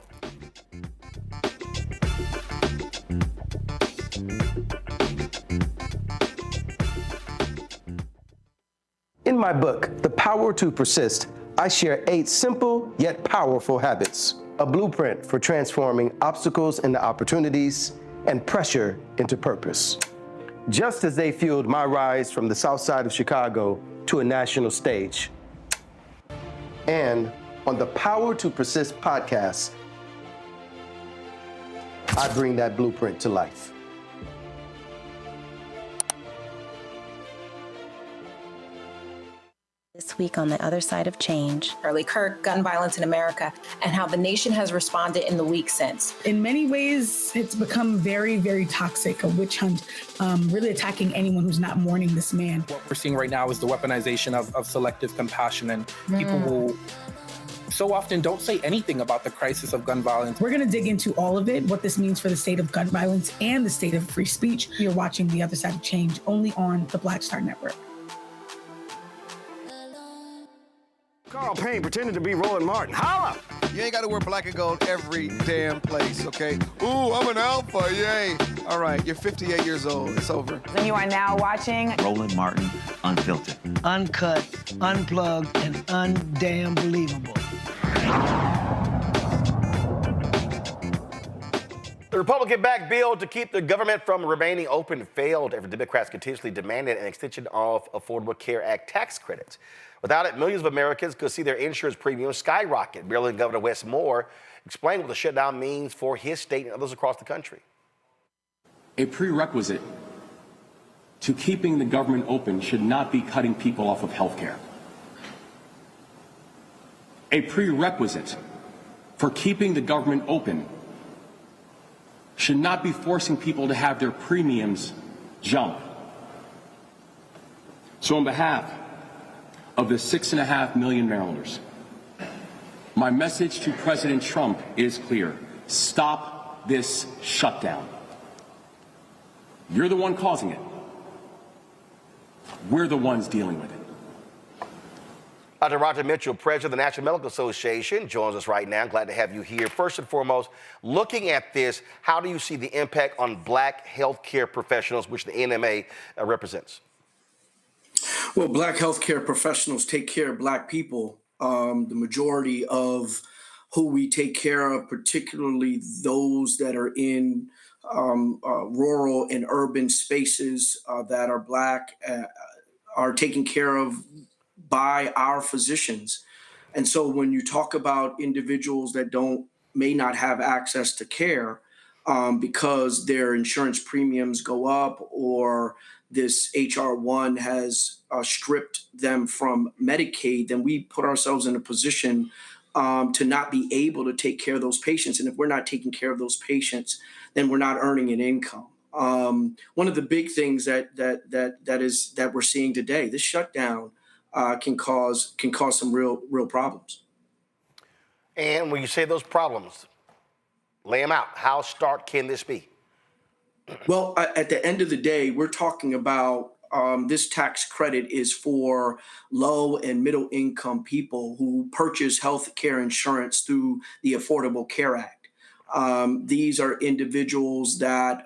In my book, The Power to Persist, I share 8 simple yet powerful habits, a blueprint for transforming obstacles into opportunities and pressure into purpose. Just as they fueled my rise from the South Side of Chicago to a national stage. And on the Power to Persist podcast, I bring that blueprint to life. This week on The Other Side of Change. Charlie Kirk, gun violence in America, and how the nation has responded in the week since. In many ways, it's become very, very toxic, a witch hunt, really attacking anyone who's not mourning this man. What we're seeing right now is the weaponization of selective compassion, and people will so often don't say anything about the crisis of gun violence. We're going to dig into all of it, what this means for the state of gun violence and the state of free speech. You're watching The Other Side of Change only on the Black Star Network. Carl Payne pretending to be Roland Martin. Holla! You ain't got to wear black and gold every damn place, okay? Ooh, I'm an alpha, yay. All right, you're 58 years old. It's over. And you are now watching Roland Martin Unfiltered. Uncut, unplugged, and undamn believable. The Republican-backed bill to keep the government from remaining open failed after Democrats continuously demanded an extension of Affordable Care Act tax credits. Without it, millions of Americans could see their insurance premiums skyrocket. Maryland Governor Wes Moore explained what the shutdown means for his state and others across the country. A prerequisite to keeping the government open should not be cutting people off of health care. A prerequisite for keeping the government open should not be forcing people to have their premiums jump. So on behalf of the 6.5 million Marylanders, my message to President Trump is clear. Stop this shutdown. You're the one causing it. We're the ones dealing with it. Dr. Roger Mitchell, president of the National Medical Association, joins us right now. Glad to have you here. First and foremost, looking at this, how do you see the impact on black healthcare professionals, which the NMA represents? Well, black healthcare professionals take care of black people. The majority of who we take care of, particularly those that are in rural and urban spaces that are black, are taken care of by our physicians. And so when you talk about individuals that may not have access to care because their insurance premiums go up, or this HR1 has stripped them from Medicaid, then we put ourselves in a position to not be able to take care of those patients. And if we're not taking care of those patients, then we're not earning an income. One of the big things that we're seeing today, this shutdown can cause some real problems. And when you say those problems, lay them out. How stark can this be? Well, at the end of the day, we're talking about this tax credit is for low and middle income people who purchase health care insurance through the Affordable Care Act. These are individuals that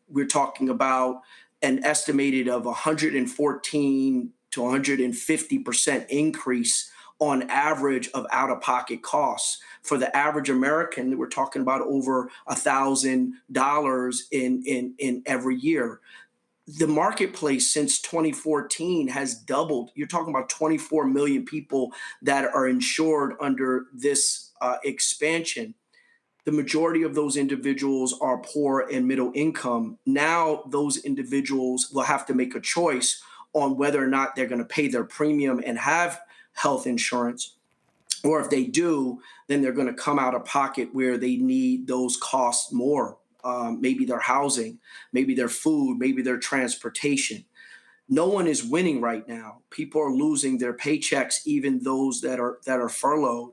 we're talking about an estimated of 114 to 150% increase on average of out-of-pocket costs. For the average American, we're talking about over $1,000 in every year. The marketplace since 2014 has doubled. You're talking about 24 million people that are insured under this expansion. The majority of those individuals are poor and middle income. Now those individuals will have to make a choice on whether or not they're going to pay their premium and have health insurance, or if they do, then they're going to come out of pocket where they need those costs more. Maybe their housing, maybe their food, maybe their transportation. No one is winning right now. People are losing their paychecks, even those that are furloughed.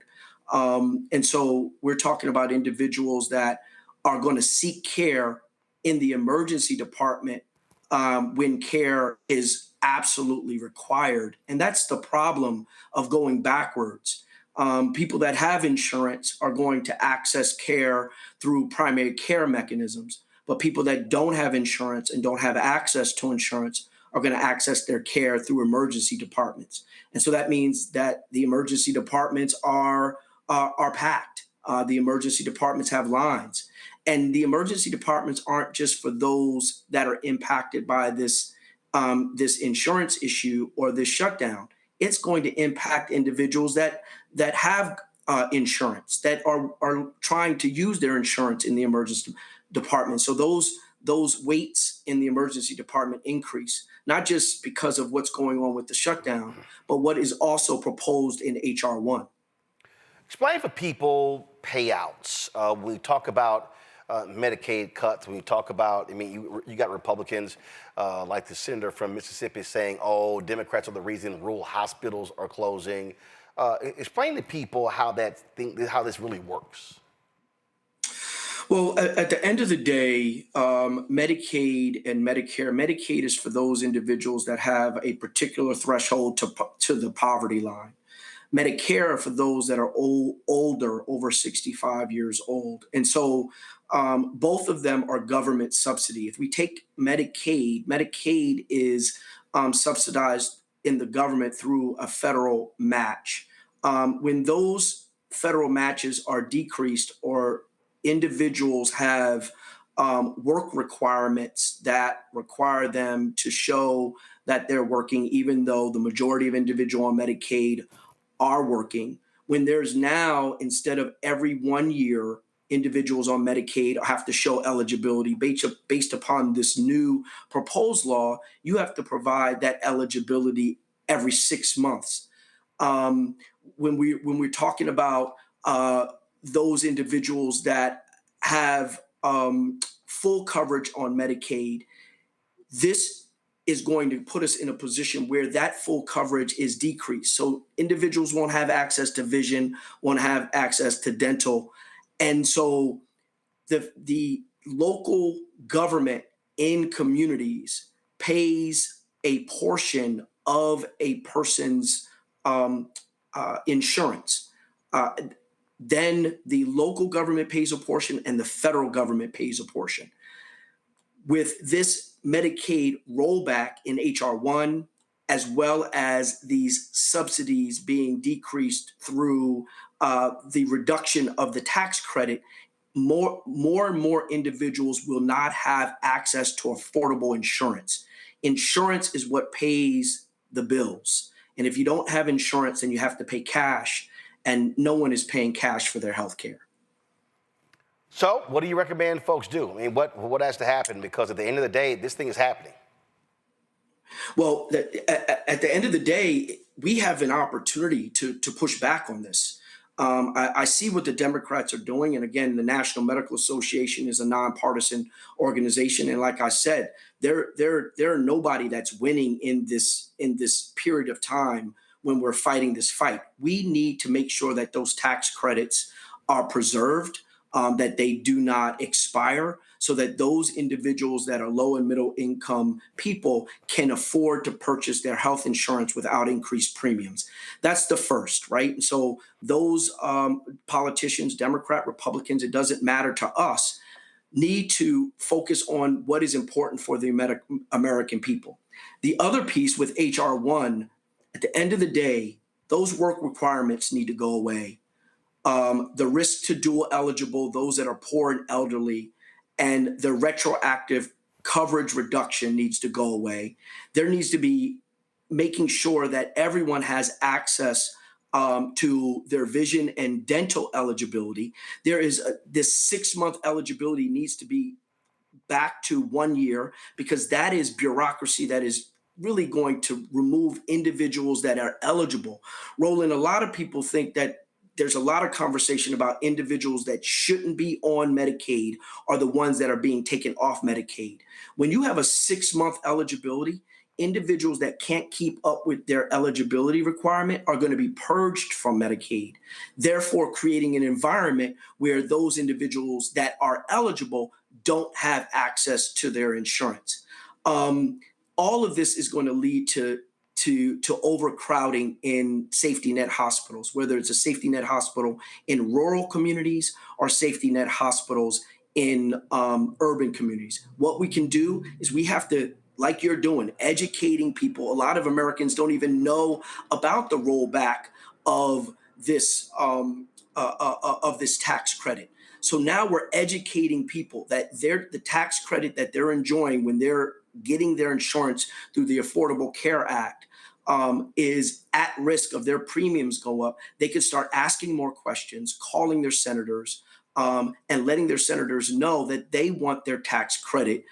And so we're talking about individuals that are going to seek care in the emergency department when care is absolutely required. And that's the problem of going backwards. People that have insurance are going to access care through primary care mechanisms, but people that don't have insurance and don't have access to insurance are going to access their care through emergency departments. And so that means that the emergency departments are packed. The emergency departments have lines, and the emergency departments aren't just for those that are impacted by this insurance issue or this shutdown. It's going to impact individuals that have insurance, that are trying to use their insurance in the emergency department. So those waits in the emergency department increase, not just because of what's going on with the shutdown, but what is also proposed in H.R. 1. Explain for people payouts. When we talk about Medicaid cuts, when we talk about, you got Republicans like the senator from Mississippi saying, oh, Democrats are the reason rural hospitals are closing. Explain to people how this really works. Well, at the end of the day, Medicaid and Medicaid is for those individuals that have a particular threshold to the poverty line. Medicare for those that are older, over 65 years old. And so both of them are government subsidy. If we take Medicaid is subsidized in the government through a federal match. When those federal matches are decreased or individuals have work requirements that require them to show that they're working, even though the majority of individuals on Medicaid are working, when there's now, instead of every 1 year, individuals on Medicaid have to show eligibility based upon this new proposed law, you have to provide that eligibility every 6 months. When we're talking about those individuals that have full coverage on Medicaid, this is going to put us in a position where that full coverage is decreased. So individuals won't have access to vision, won't have access to dental. And so the local government in communities pays a portion of a person's insurance. Then the local government pays a portion and the federal government pays a portion. With this Medicaid rollback in H.R. 1, as well as these subsidies being decreased through the reduction of the tax credit, more and more individuals will not have access to affordable insurance. Insurance is what pays the bills. And if you don't have insurance, then you have to pay cash, and no one is paying cash for their health care. So what do you recommend folks do? What has to happen? Because at the end of the day, this thing is happening. Well, at the end of the day, we have an opportunity to push back on this. I see what the Democrats are doing. And again, the National Medical Association is a nonpartisan organization. And like I said, there are nobody that's winning in this period of time we're fighting this fight. We need to make sure that those tax credits are preserved, that they do not expire, so that those individuals that are low and middle income people can afford to purchase their health insurance without increased premiums. That's the first, right? And so those politicians, Democrat, Republicans, it doesn't matter to us, need to focus on what is important for the American people. The other piece with H.R. 1, at the end of the day, those work requirements need to go away. The risk to dual eligible, those that are poor and elderly, and the retroactive coverage reduction needs to go away. There needs to be making sure that everyone has access to their vision and dental eligibility. There is this 6-month eligibility needs to be back to 1 year, because that is bureaucracy that is really going to remove individuals that are eligible. Roland, a lot of people think that there's a lot of conversation about individuals that shouldn't be on Medicaid are the ones that are being taken off Medicaid. When you have a 6-month eligibility, individuals that can't keep up with their eligibility requirement are going to be purged from Medicaid, therefore creating an environment where those individuals that are eligible don't have access to their insurance. All of this is going to lead to overcrowding in safety net hospitals, whether it's a safety net hospital in rural communities or safety net hospitals in urban communities. What we can do is we have to, like you're doing, educating people. A lot of Americans don't even know about the rollback of this tax credit. So now we're educating people that the tax credit that they're enjoying when they're getting their insurance through the Affordable Care Act is at risk of their premiums go up. They could start asking more questions, calling their senators, and letting their senators know that they want their tax credit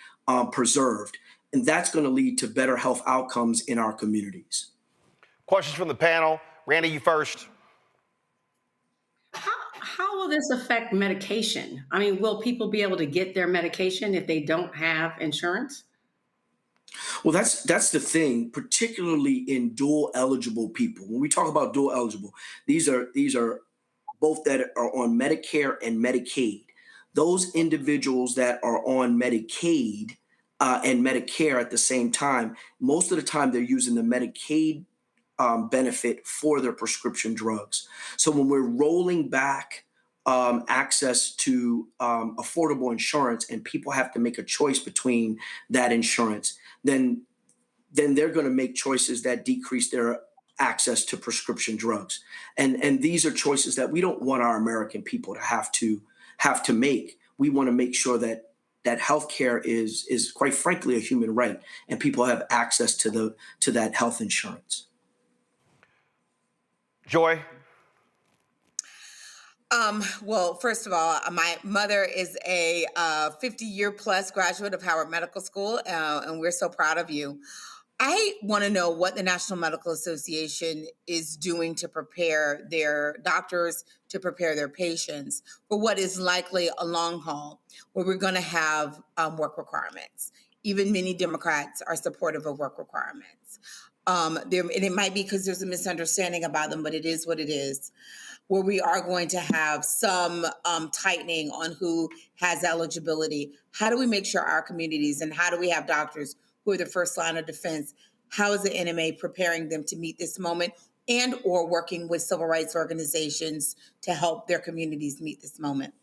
preserved. And that's going to lead to better health outcomes in our communities. Questions from the panel. Randy, you first. How will this affect medication? I mean, will people be able to get their medication if they don't have insurance? Well, that's the thing, particularly in dual eligible people. When we talk about dual eligible, these are both that are on Medicare and Medicaid. Those individuals that are on Medicaid and Medicare at the same time, most of the time they're using the Medicaid benefit for their prescription drugs. So when we're rolling back access to affordable insurance and people have to make a choice between that insurance, then they're going to make choices that decrease their access to prescription drugs. And these are choices that we don't want our American people to have to make. We want to make sure that healthcare is quite frankly a human right, and people have access to that health insurance. Joy? Well, first of all, my mother is a 50-year plus graduate of Howard Medical School, and we're so proud of you. I want to know what the National Medical Association is doing to prepare their doctors, to prepare their patients for what is likely a long haul where we're going to have work requirements. Even many Democrats are supportive of work requirements. And it might be because there's a misunderstanding about them, but it is what it is, where we are going to have some tightening on who has eligibility. How do we make sure our communities, and how do we have doctors who are the first line of defense? How is the NMA preparing them to meet this moment, and or working with civil rights organizations to help their communities meet this moment?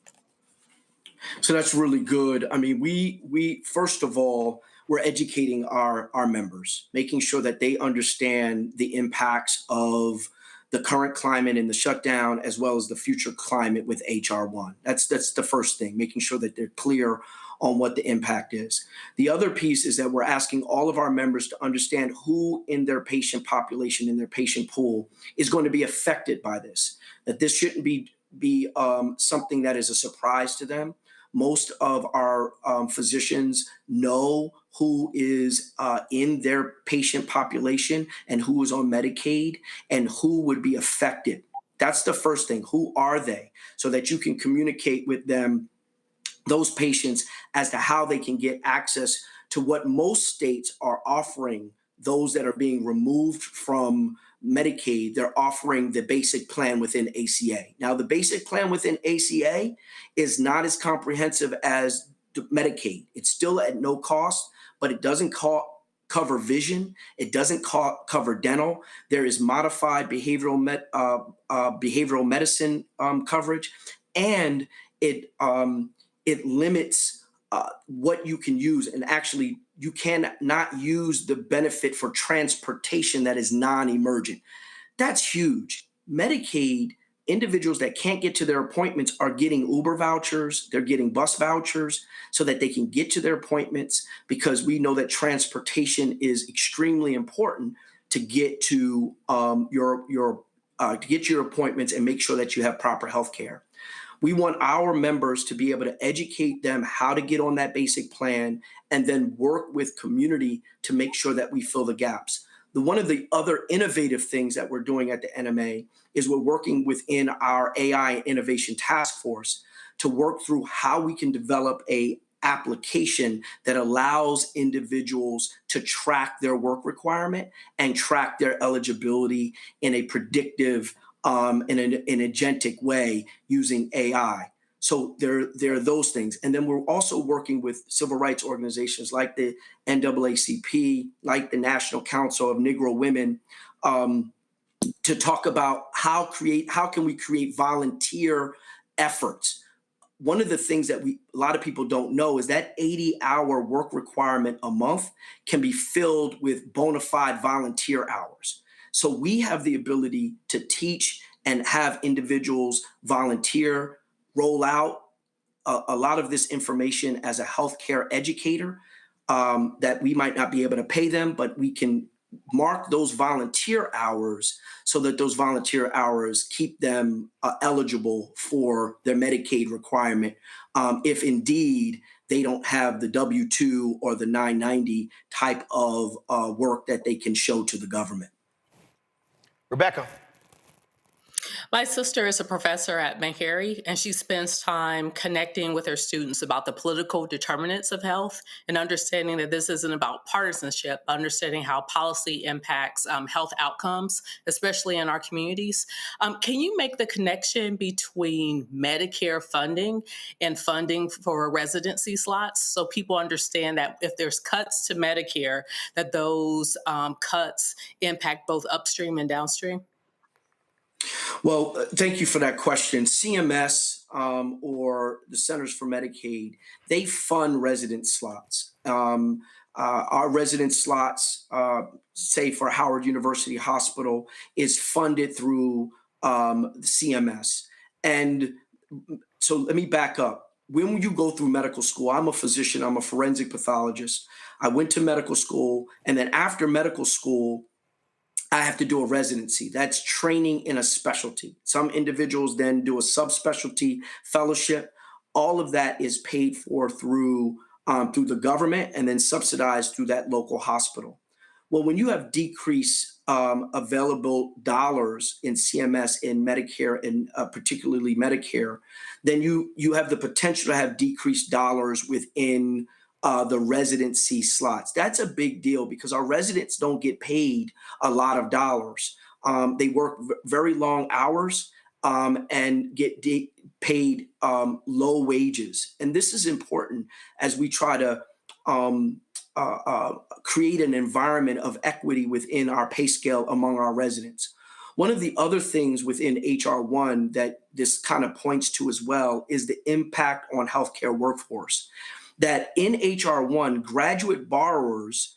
So that's really good. I mean, we first of all, we're educating our members, making sure that they understand the impacts of the current climate and the shutdown, as well as the future climate with H.R. 1. That's the first thing, making sure that they're clear on what the impact is. The other piece is that we're asking all of our members to understand who in their patient population, in their patient pool, is going to be affected by this, that this shouldn't be something that is a surprise to them. Most of our physicians know who is in their patient population and who is on Medicaid and who would be affected. That's the first thing. Who are they? So that you can communicate with them, those patients, as to how they can get access to what most states are offering those that are being removed from Medicaid, they're offering the basic plan within ACA. Now, the basic plan within ACA is not as comprehensive as Medicaid. It's still at no cost, but it doesn't cover vision. It doesn't cover dental. There is modified behavioral medicine coverage, and it limits what you can use. And actually, you cannot use the benefit for transportation that is non-emergent. That's huge. Medicaid, individuals that can't get to their appointments are getting Uber vouchers, they're getting bus vouchers so that they can get to their appointments, because we know that transportation is extremely important to get to your appointments and make sure that you have proper health care. We want our members to be able to educate them how to get on that basic plan and then work with community to make sure that we fill the gaps. One of the other innovative things that we're doing at the NMA is we're working within our AI Innovation Task Force to work through how we can develop a application that allows individuals to track their work requirement and track their eligibility in a predictive in an agentic way using AI. So there are those things. And then we're also working with civil rights organizations like the NAACP, like the National Council of Negro Women, to talk about how can we create volunteer efforts. One of the things that a lot of people don't know is that 80-hour work requirement a month can be filled with bona fide volunteer hours. So we have the ability to teach and have individuals volunteer, roll out a lot of this information as a healthcare educator, that we might not be able to pay them, but we can mark those volunteer hours so that those volunteer hours keep them eligible for their Medicaid requirement, if indeed they don't have the W-2 or the 990 type of work that they can show to the government. Rebecca. My sister is a professor at Meharry, and she spends time connecting with her students about the political determinants of health and understanding that this isn't about partisanship, but understanding how policy impacts health outcomes, especially in our communities. Can you make the connection between Medicare funding and funding for residency slots so people understand that if there's cuts to Medicare, that those cuts impact both upstream and downstream? Well, thank you for that question. CMS or the Centers for Medicaid, they fund resident slots. Our resident slots, say for Howard University Hospital, is funded through CMS. And so let me back up. When you go through medical school, I'm a physician, I'm a forensic pathologist. I went to medical school, and then after medical school, I have to do a residency. That's training in a specialty. Some individuals then do a subspecialty fellowship. All of that is paid for through the government and then subsidized through that local hospital. Well, when you have decreased available dollars in CMS, in Medicare, and particularly Medicare, then you have the potential to have decreased dollars within the residency slots. That's a big deal because our residents don't get paid a lot of dollars. They work very long hours and get paid low wages. And this is important as we try to create an environment of equity within our pay scale among our residents. One of the other things within HR 1 that this kind of points to as well is the impact on healthcare workforce. That in HR 1, graduate borrowers,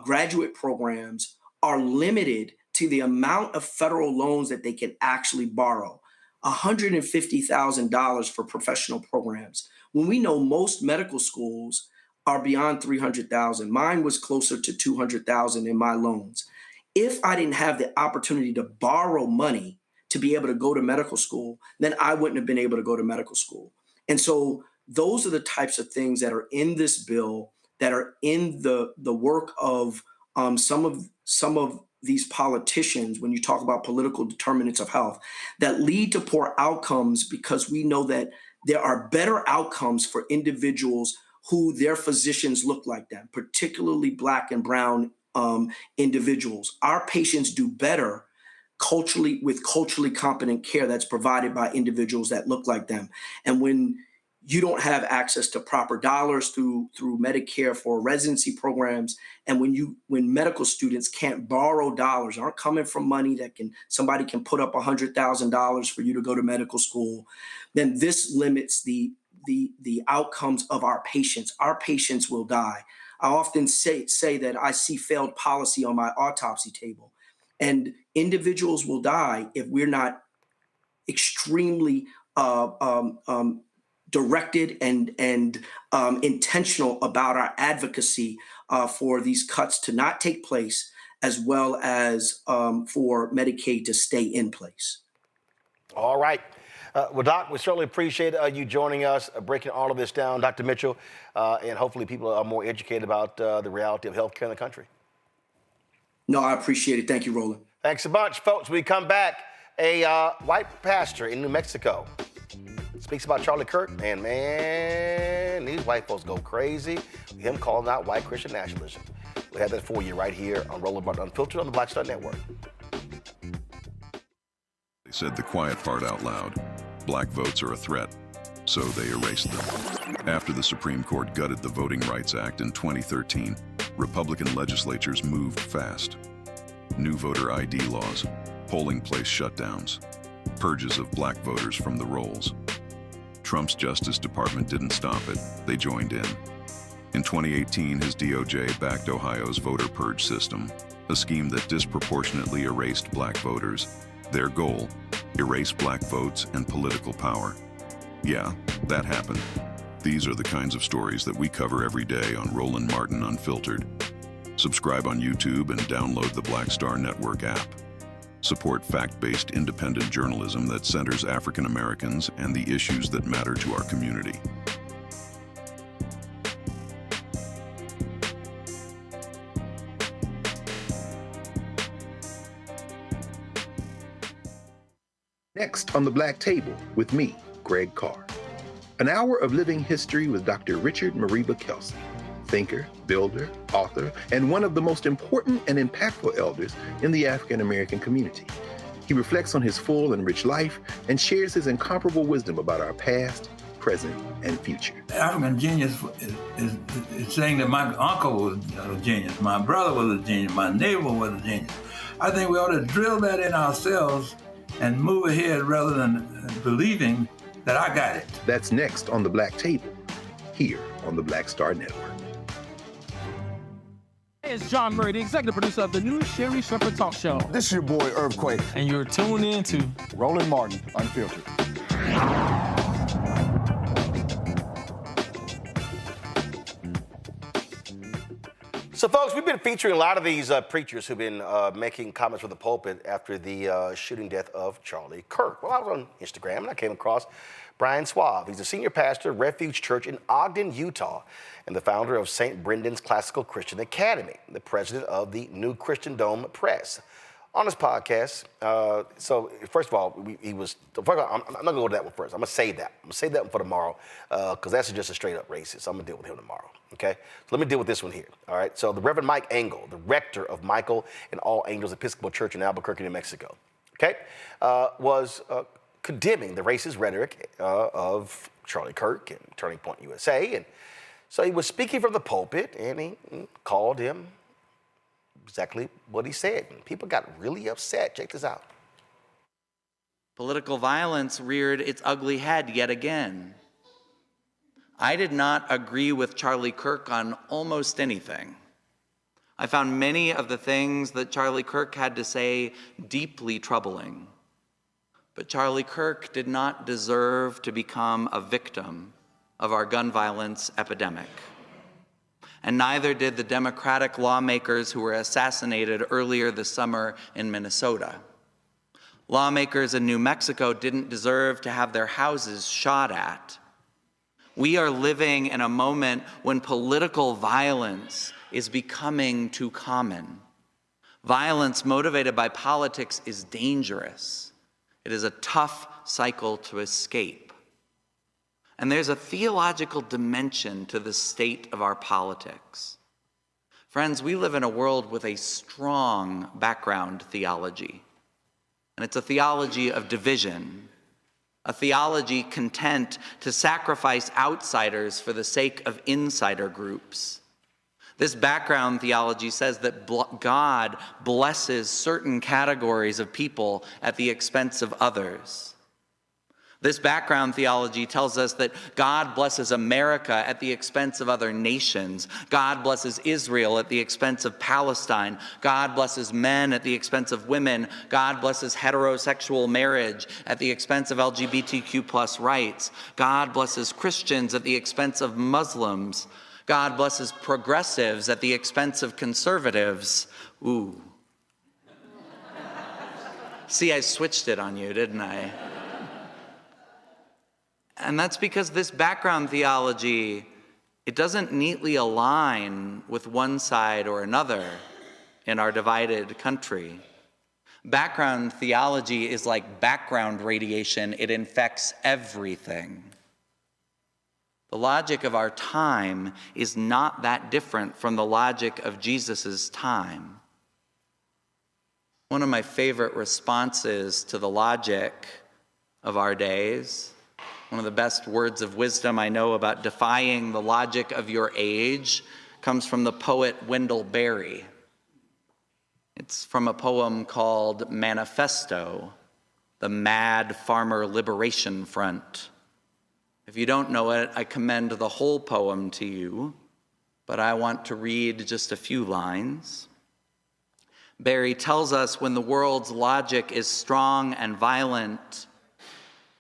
graduate programs are limited to the amount of federal loans that they can actually borrow, $150,000 for professional programs. When we know most medical schools are beyond $300,000, mine was closer to $200,000 in my loans. If I didn't have the opportunity to borrow money to be able to go to medical school, then I wouldn't have been able to go to medical school. And so those are the types of things that are in this bill that are in the work of some of these politicians when you talk about political determinants of health that lead to poor outcomes, because we know that there are better outcomes for individuals who their physicians look like them, particularly Black and brown individuals. Our patients do better culturally competent care that's provided by individuals that look like them. And when you don't have access to proper dollars through Medicare for residency programs, and when medical students can't borrow dollars, aren't coming from money that somebody can put up $100,000 for you to go to medical school, then this limits the outcomes of our patients. Our patients will die. I often say that I see failed policy on my autopsy table, and individuals will die if we're not extremely directed and intentional about our advocacy for these cuts to not take place, as well as for Medicaid to stay in place. All right. Well, Doc, we certainly appreciate you joining us, breaking all of this down, Dr. Mitchell, and hopefully people are more educated about the reality of healthcare in the country. No, I appreciate it. Thank you, Roland. Thanks a bunch, folks. We come back. A white pastor in New Mexico speaks about Charlie Kirk, and man, these white folks go crazy. Him calling out white Christian nationalism. We have that for you right here on Roland Martin Unfiltered on the Black Star Network. They said the quiet part out loud. Black votes are a threat, so they erased them. After the Supreme Court gutted the Voting Rights Act in 2013, Republican legislatures moved fast. New voter ID laws, polling place shutdowns, purges of black voters from the rolls. Trump's Justice Department didn't stop it, they joined in. In 2018, his DOJ backed Ohio's voter purge system, a scheme that disproportionately erased black voters. Their goal, erase black votes and political power. Yeah, that happened. These are the kinds of stories that we cover every day on Roland Martin Unfiltered. Subscribe on YouTube and download the Black Star Network app. Support fact-based independent journalism that centers African Americans and the issues that matter to our community. Next on the Black Table with me, Greg Carr. An hour of living history with Dr. Richard Mariba Kelsey, thinker, builder, author, and one of the most important and impactful elders in the African American community. He reflects on his full and rich life and shares his incomparable wisdom about our past, present, and future. African genius is saying that my uncle was a genius, my brother was a genius, my neighbor was a genius. I think we ought to drill that in ourselves and move ahead rather than believing that I got it. That's next on the Black Table, here on the Black Star Network. Hey, it's John Murray, the executive producer of the new Sherry Shepherd Talk Show. This is your boy, Earthquake. And you're tuned in to Roland Martin Unfiltered. So, folks, we've been featuring a lot of these preachers who've been making comments from the pulpit after the shooting death of Charlie Kirk. Well, I was on Instagram and I came across Brian Suave. He's a senior pastor of Refuge Church in Ogden, Utah, and the founder of St. Brendan's Classical Christian Academy, the president of the New Christian Dome Press. On his podcast, so first of all, I'm not gonna go to that one first. I'm gonna save that. I'm gonna save that one for tomorrow, because that's just a straight up racist. So I'm gonna deal with him tomorrow, okay? So let me deal with this one here, all right? So the Reverend Mike Engel, the rector of Michael and All Angels Episcopal Church in Albuquerque, New Mexico, okay, was condemning the racist rhetoric of Charlie Kirk and Turning Point USA. And so he was speaking from the pulpit and he called him exactly what he said. And people got really upset. Check this out. Political violence reared its ugly head yet again. I did not agree with Charlie Kirk on almost anything. I found many of the things that Charlie Kirk had to say deeply troubling. But Charlie Kirk did not deserve to become a victim of our gun violence epidemic. And neither did the Democratic lawmakers who were assassinated earlier this summer in Minnesota. Lawmakers in New Mexico didn't deserve to have their houses shot at. We are living in a moment when political violence is becoming too common. Violence motivated by politics is dangerous. It is a tough cycle to escape. And there's a theological dimension to the state of our politics. Friends, we live in a world with a strong background theology. and it's a theology of division, a theology content to sacrifice outsiders for the sake of insider groups. This background theology says that God blesses certain categories of people at the expense of others. This background theology tells us that God blesses America at the expense of other nations. God blesses Israel at the expense of Palestine. God blesses men at the expense of women. God blesses heterosexual marriage at the expense of LGBTQ+ rights. God blesses Christians at the expense of Muslims. God blesses progressives at the expense of conservatives. Ooh. See, I switched it on you, didn't I? And that's because this background theology, it doesn't neatly align with one side or another in our divided country. Background theology is like background radiation. It infects everything. The logic of our time is not that different from the logic of Jesus's time. One of my favorite responses to the logic of our days, one of the best words of wisdom I know about defying the logic of your age, comes from the poet Wendell Berry. It's from a poem called Manifesto, the Mad Farmer Liberation Front. If you don't know it, I commend the whole poem to you, but I want to read just a few lines. Berry tells us when the world's logic is strong and violent,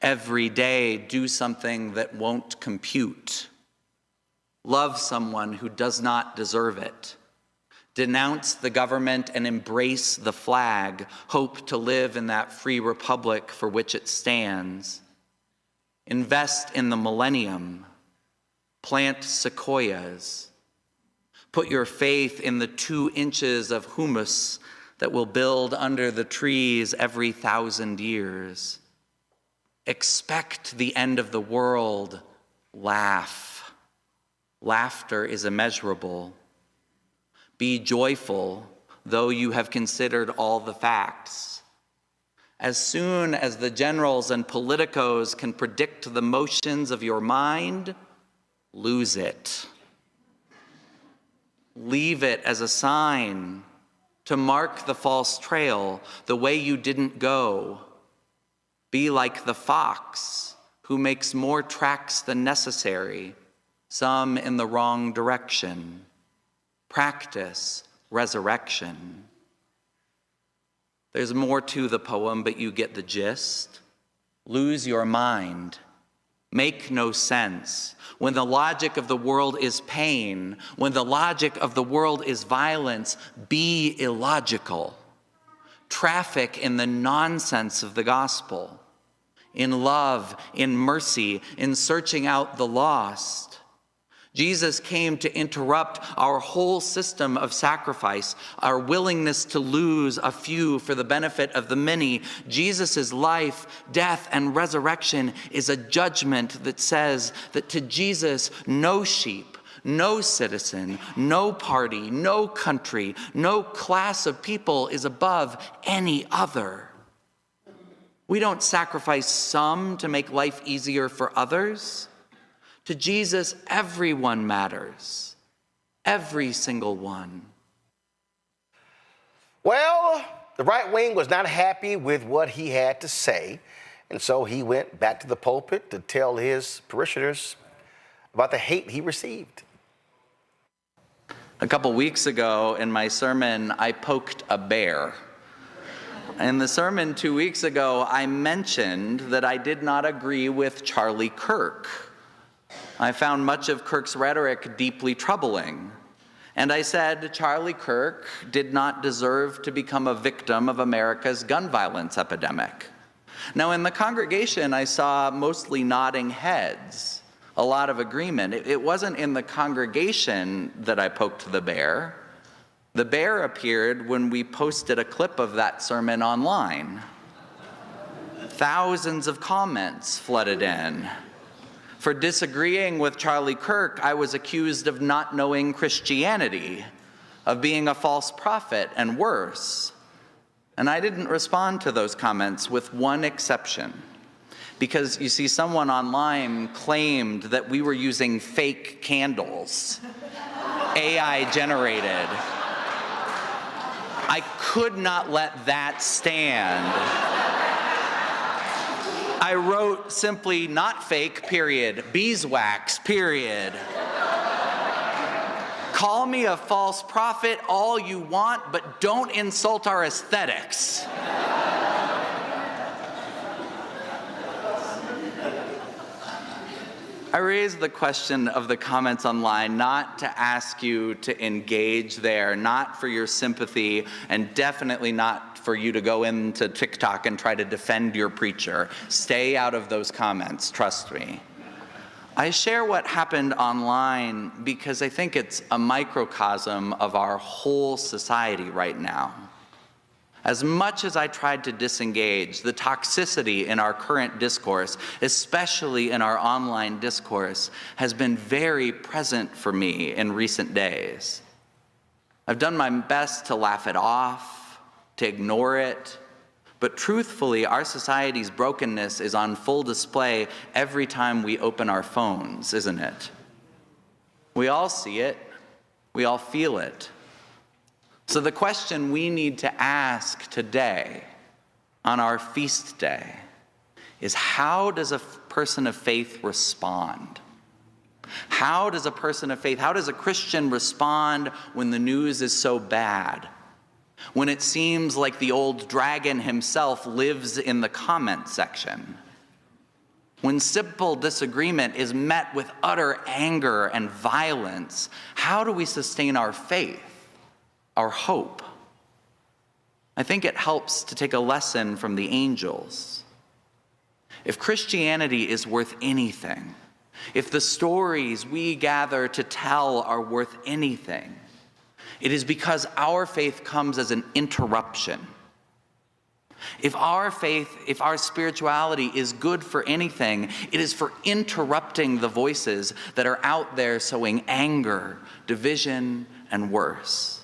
every day, do something that won't compute. Love someone who does not deserve it. Denounce the government and embrace the flag. Hope to live in that free republic for which it stands. Invest in the millennium. Plant sequoias. Put your faith in the 2 inches of humus that will build under the trees every 1,000 years. Expect the end of the world. Laugh. Laughter is immeasurable. Be joyful, though you have considered all the facts. As soon as the generals and politicos can predict the motions of your mind, lose it. Leave it as a sign to mark the false trail, the way you didn't go. Be like the fox who makes more tracks than necessary, some in the wrong direction. Practice resurrection. There's more to the poem, but you get the gist. Lose your mind. Make no sense. When the logic of the world is pain, when the logic of the world is violence, be illogical. Traffic in the nonsense of the gospel, in love, in mercy, in searching out the lost. Jesus came to interrupt our whole system of sacrifice, our willingness to lose a few for the benefit of the many. Jesus' life, death, and resurrection is a judgment that says that to Jesus, no sheep, no citizen, no party, no country, no class of people is above any other. We don't sacrifice some to make life easier for others. To Jesus, everyone matters. Every single one. Well, the right wing was not happy with what he had to say, and so he went back to the pulpit to tell his parishioners about the hate he received. A couple weeks ago in my sermon, I poked a bear. In the sermon 2 weeks ago, I mentioned that I did not agree with Charlie Kirk. I found much of Kirk's rhetoric deeply troubling. And I said Charlie Kirk did not deserve to become a victim of America's gun violence epidemic. Now, in the congregation, I saw mostly nodding heads, a lot of agreement. It wasn't in the congregation that I poked the bear. The bear appeared when we posted a clip of that sermon online. Thousands of comments flooded in. For disagreeing with Charlie Kirk, I was accused of not knowing Christianity, of being a false prophet, and worse. And I didn't respond to those comments with one exception. Because you see, someone online claimed that we were using fake candles, AI generated. I could not let that stand. I wrote simply, not fake, period, beeswax, period. Call me a false prophet all you want, but don't insult our aesthetics. I raised the question of the comments online not to ask you to engage there, not for your sympathy, and definitely not for you to go into TikTok and try to defend your preacher. Stay out of those comments, trust me. I share what happened online because I think it's a microcosm of our whole society right now. As much as I tried to disengage, the toxicity in our current discourse, especially in our online discourse, has been very present for me in recent days. I've done my best to laugh it off, to ignore it, but truthfully, our society's brokenness is on full display every time we open our phones, isn't it? We all see it, we all feel it. So the question we need to ask today, on our feast day, is how does a person of faith respond? How does a person of faith, how does a Christian respond when the news is so bad? When it seems like the old dragon himself lives in the comment section? When simple disagreement is met with utter anger and violence, how do we sustain our faith? Our hope? I think it helps to take a lesson from the angels. If Christianity is worth anything, if the stories we gather to tell are worth anything, it is because our faith comes as an interruption. If our faith, if our spirituality is good for anything, it is for interrupting the voices that are out there sowing anger, division, and worse.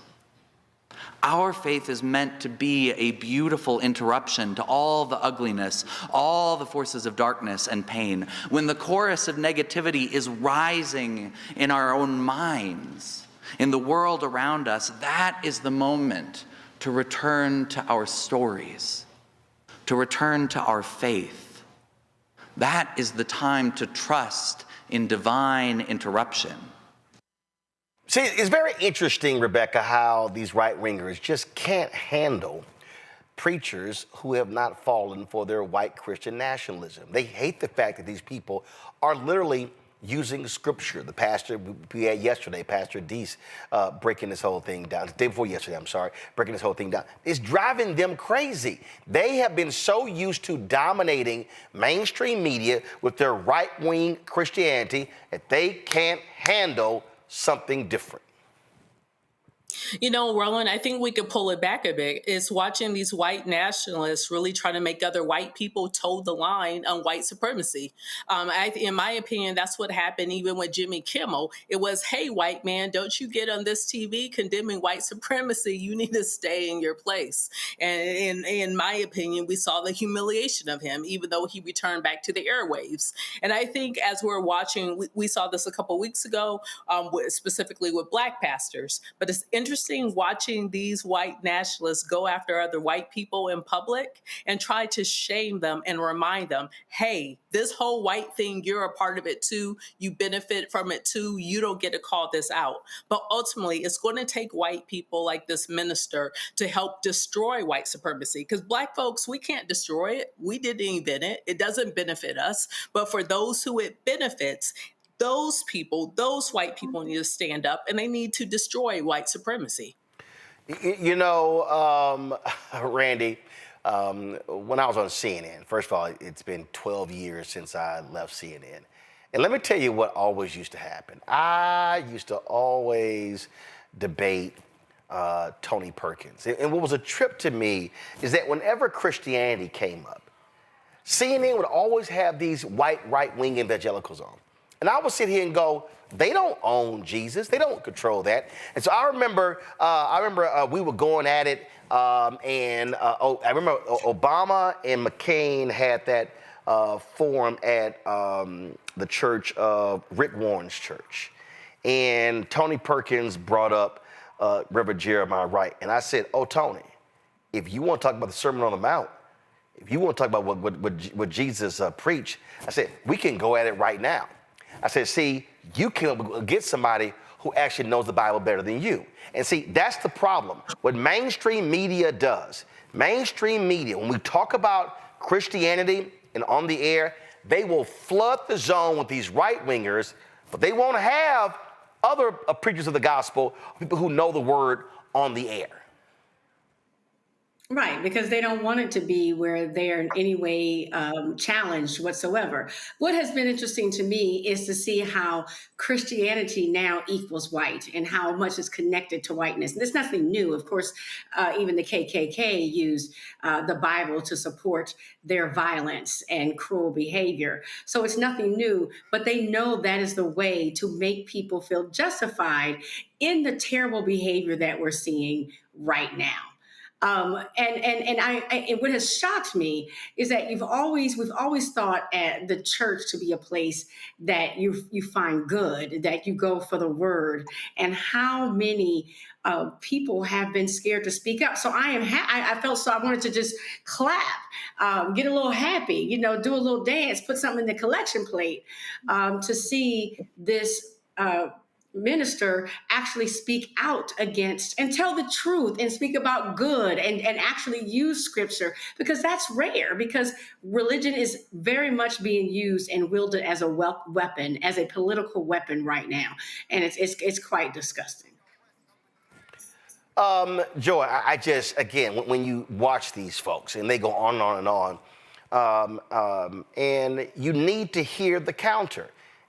Our faith is meant to be a beautiful interruption to all the ugliness, all the forces of darkness and pain. When the chorus of negativity is rising in our own minds, in the world around us, that is the moment to return to our stories, to return to our faith. That is the time to trust in divine interruption. See, it's very interesting, Rebecca, how these right-wingers just can't handle preachers who have not fallen for their white Christian nationalism. They hate the fact that these people are literally using scripture. The pastor we had yesterday, Pastor Deese, breaking this whole thing down. The day before yesterday, I'm sorry, breaking this whole thing down. It's driving them crazy. They have been so used to dominating mainstream media with their right-wing Christianity that they can't handle something different. You know, Roland, I think we could pull it back a bit. It's watching these white nationalists really try to make other white people toe the line on white supremacy. In my opinion, that's what happened even with Jimmy Kimmel. It was, hey, white man, don't you get on this TV condemning white supremacy. You need to stay in your place. And in my opinion, we saw the humiliation of him, even though he returned back to the airwaves. And I think as we're watching, we saw this a couple weeks ago, specifically with black pastors. But it's interesting watching these white nationalists go after other white people in public and try to shame them and remind them, hey, this whole white thing, you're a part of it too. You benefit from it too. You don't get to call this out. But ultimately, it's going to take white people like this minister to help destroy white supremacy. Because black folks, we can't destroy it. We didn't invent it. It doesn't benefit us. But for those who it benefits, those people, those white people need to stand up and they need to destroy white supremacy. You know, Randy, when I was on CNN, first of all, it's been 12 years since I left CNN. And let me tell you what always used to happen. I used to always debate Tony Perkins. And what was a trip to me is that whenever Christianity came up, CNN would always have these white right-wing evangelicals on. And I would sit here and go, they don't own Jesus. They don't control that. And so I remember we were going at it, I remember Obama and McCain had that forum at the church of Rick Warren's church. And Tony Perkins brought up Reverend Jeremiah Wright. And I said, oh, Tony, if you want to talk about the Sermon on the Mount, if you want to talk about what Jesus preached, I said, we can go at it right now. I said, see, you can get somebody who actually knows the Bible better than you. And see, that's the problem. What mainstream media does, mainstream media, when we talk about Christianity and on the air, they will flood the zone with these right-wingers, but they won't have other preachers of the gospel, people who know the word on the air. Right, because they don't want it to be where they're in any way challenged whatsoever. What has been interesting to me is to see how Christianity now equals white and how much is connected to whiteness. And there's nothing new. Of course, even the KKK used the Bible to support their violence and cruel behavior. So it's nothing new, but they know that is the way to make people feel justified in the terrible behavior that we're seeing right now. And what has shocked me is that we've always thought at the church to be a place that you find good, that you go for the word, and how many people have been scared to speak up. So I felt so I wanted to just clap, get a little happy, do a little dance, put something in the collection plate to see this minister actually speak out against and tell the truth and speak about good and actually use scripture, because that's rare, because religion is very much being used and wielded as a weapon, as a political weapon right now. And it's quite disgusting. Joy, I just, again, when you watch these folks and they go on and on and on, and you need to hear the counter.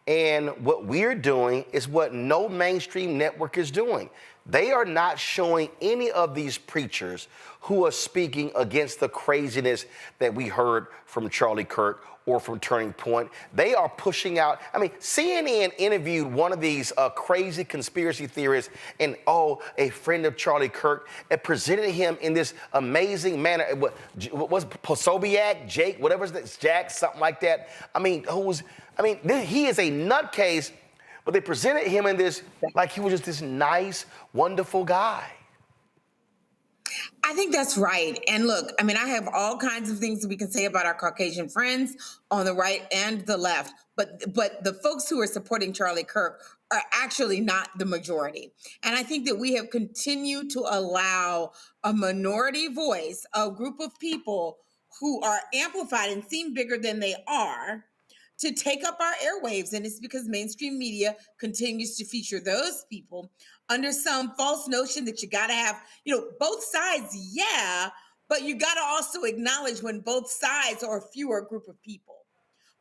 And what we're doing is what no mainstream network is doing. They are not showing any of these preachers who are speaking against the craziness that we heard from Charlie Kirk or from Turning Point. They are pushing out. I mean, CNN interviewed one of these crazy conspiracy theorists and, a friend of Charlie Kirk, and presented him in this amazing manner. What was Posobiec, Jake, whatever his name, Jack, something like that. He is a nutcase, but they presented him in this, like he was just this nice, wonderful guy. I think that's right. And look, I have all kinds of things that we can say about our Caucasian friends on the right and the left, but the folks who are supporting Charlie Kirk are actually not the majority. And I think that we have continued to allow a minority voice, a group of people who are amplified and seem bigger than they are, to take up our airwaves. And it's because mainstream media continues to feature those people under some false notion that you got to have, both sides, yeah, but you got to also acknowledge when both sides are a fewer group of people.